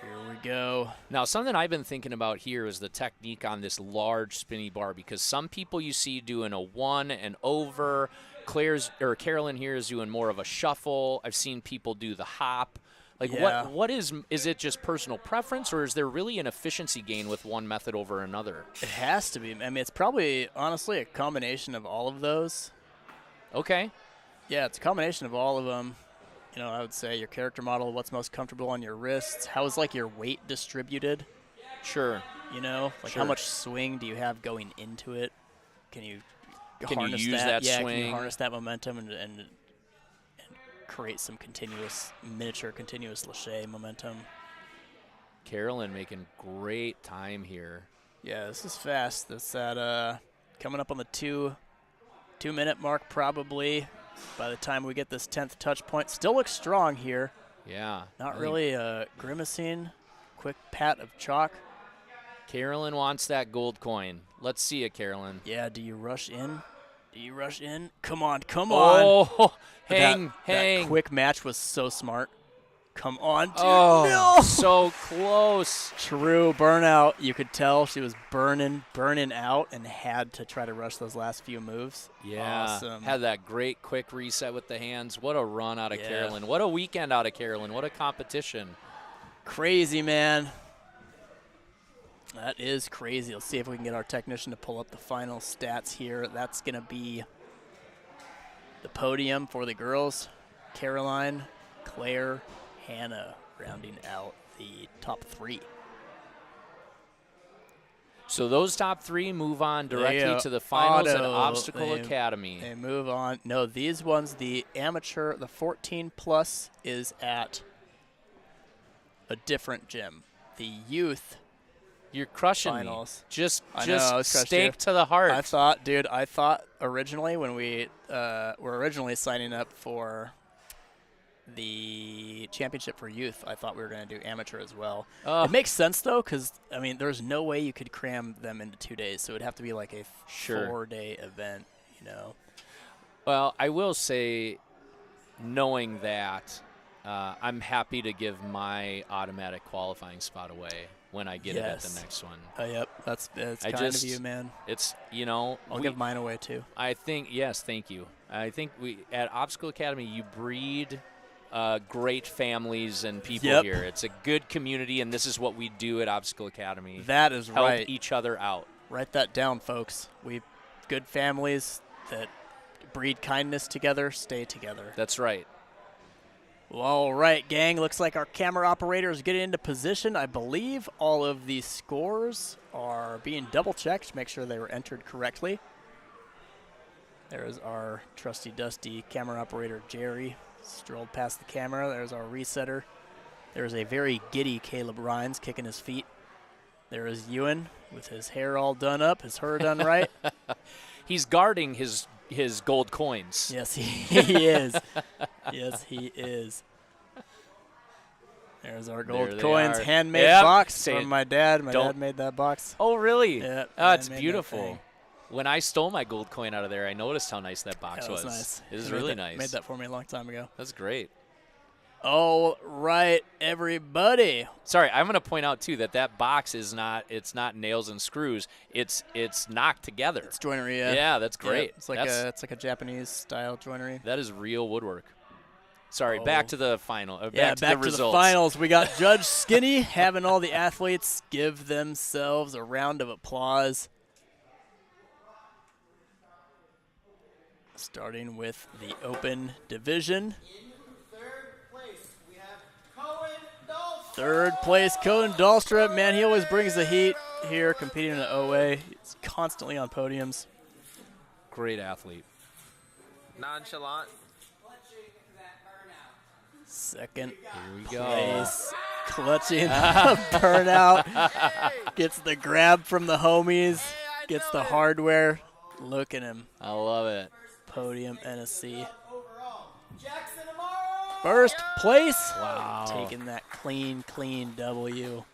Here we go. Now, something I've been thinking about here is the technique on this large spinny bar, because some people you see doing a one and over. Caroline here is doing more of a shuffle. I've seen people do the hop. What is it just personal preference, or is there really an efficiency gain with one method over another? It has to be. I mean, it's probably, honestly, a combination of all of those. Okay. Yeah, it's a combination of all of them. I would say your character model, what's most comfortable on your wrists, how is your weight distributed? Sure. How much swing do you have going into it? Can you harness use that swing? Can you harness that momentum and create some miniature continuous lache momentum? Caroline making great time here. Yeah, this is fast. That's coming up on the 2-minute mark probably. By the time we get this 10th touch point, still looks strong here. Yeah. Not really grimacing. Quick pat of chalk. Caroline wants that gold coin. Let's see it, Caroline. Yeah, do you rush in? Come on, come on. Oh, hang. That quick match was so smart. Come on, dude. Oh, no. So close. True burnout. You could tell she was burning out and had to try to rush those last few moves. Yeah. Awesome. Had that great quick reset with the hands. What a run out of Caroline. What a weekend out of Caroline. What a competition. Crazy, man. That is crazy. Let's see if we can get our technician to pull up the final stats here. That's going to be the podium for the girls. Caroline, Claire, Hannah rounding out the top 3. So those top 3 move on directly to the finals at Obstacle Academy. They move on. No, these ones, the amateur, the 14+ is at a different gym. The youth You're crushing finals. Me. Just stake to the heart. I thought originally when we were originally signing up for the championship for youth, I thought we were going to do amateur as well. Oh. It makes sense, though, because, I mean, there's no way you could cram them into 2 days, so it would have to be like a Sure. 4-day event, you know. Well, I will say, knowing that, I'm happy to give my automatic qualifying spot away when I get it at the next one. Yep, that's kind of you, man. It's, you know. I'll give mine away, too. I think, yes, thank you. I think we at Obstacle Academy, you breed great families and people here. It's a good community, and this is what we do at Obstacle Academy. That is help right. each other out. Write that down, folks. We good families that breed kindness together, stay together. That's right. Well, all right, gang. Looks like our camera operator is getting into position. I believe all of the scores are being double-checked to make sure they were entered correctly. There's our trusty, dusty camera operator, Jerry, strolled past the camera. There's our resetter. There's a very giddy Caleb Rhines kicking his feet. There is Ewan with his hair all done up, his hair done right. He's guarding his gold coins. Yes, he is. Yes, he is. There's our gold coins, handmade box from my dad. My dad made that box. Oh, really? Yeah. Oh, it's beautiful. When I stole my gold coin out of there, I noticed how nice that box was. Nice. It was really nice. Made that for me a long time ago. That's great. All right, everybody. Sorry, I'm going to point out too that box is not nails and screws. It's knocked together. It's joinery, yeah. Yeah, that's great. Yeah, it's like a Japanese style joinery. That is real woodwork. Sorry, back to the final. Back to the finals. We got Judge Skinny having all the athletes give themselves a round of applause. Starting with the open division. Third place, Cohen Dahlstrom. Man, he always brings the heat here, competing in the OA. He's constantly on podiums. Great athlete. Nonchalant. Second Here we place, clutching the burnout. Gets the grab from the homies. Gets the hardware. Look at him. I love it. Podium NSC. Jackson Amaro. First place. Wow. Taking that clean W.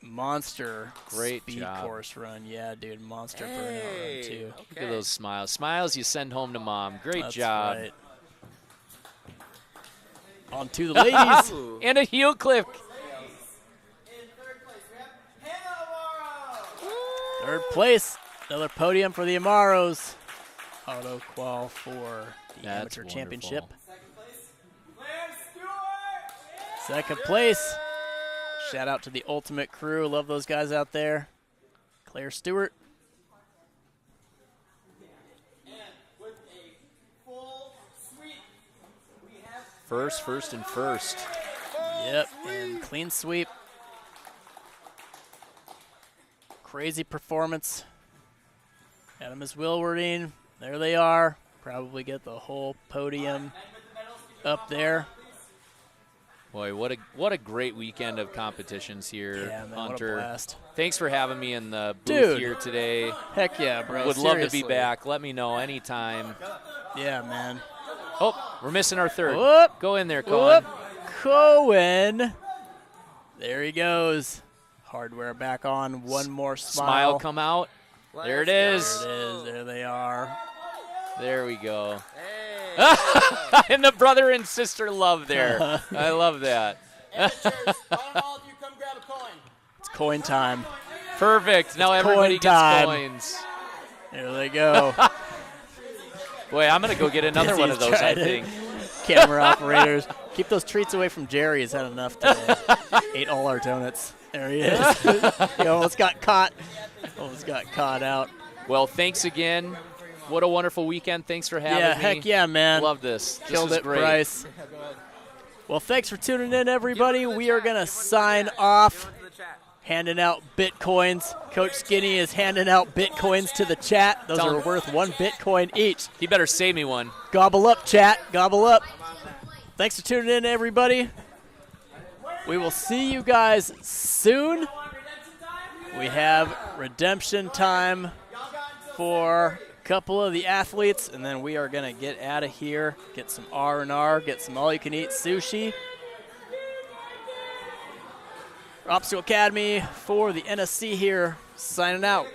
Monster. Great speed job. Course run. Yeah, dude. Monster burnout run, too. Look at those smiles. Smiles you send home to mom. Great That's job. Right. On to the ladies. And a heel clip. In third place, we have Hannah Amaro. Third place. Another podium for the Amaros. Auto qual for the amateur wonderful. championship. Second place, Claire Stewart. Second place. Shout out to the Ultimate Crew. Love those guys out there. Claire Stewart. And with a full sweep, we have First, and first. Yep, and clean sweep. Crazy performance. Adam is Wilwerding. There they are. Probably get the whole podium up there. Boy, what a great weekend of competitions here, Yeah, man, Hunter. what a blast. Thanks for having me in the booth Dude. here today. Heck yeah, bro. Would love to Seriously. be back. Let me know anytime. Yeah, man. Oh, we're missing our third. Whoop. Go in there, Cohen. Whoop. Cohen. There he goes. Hardware back on. One more Smile come out. There it is. There it is. There they are. There we go. Hey. And the brother and sister love there. I love that. amateurs. Why don't all of you come grab a coin? It's coin time. Perfect. Now everybody coin gets time. coins. There they go. Boy, I'm going to go get another one of those, I think. Camera operators. Keep those treats away from Jerry. He's had enough today. Ate all our donuts. There he is. He almost got caught. Almost got caught out. Well, thanks again. What a wonderful weekend. Thanks for having me. Yeah, heck yeah, man. Love this. Killed this was it, great. Bryce. Well, thanks for tuning in, everybody. We are going to sign off, handing out Bitcoins. Coach Skinny is handing out Bitcoins to the chat. Those Tell are him. worth 1 Bitcoin each. He better save me one. Gobble up, chat. Gobble up. Thanks for tuning in, everybody. We will see you guys soon. We have redemption time for couple of the athletes, and then we are going to get out of here, get some R&R, get some all-you-can-eat sushi. Obstacle Academy for the NSC here, signing out.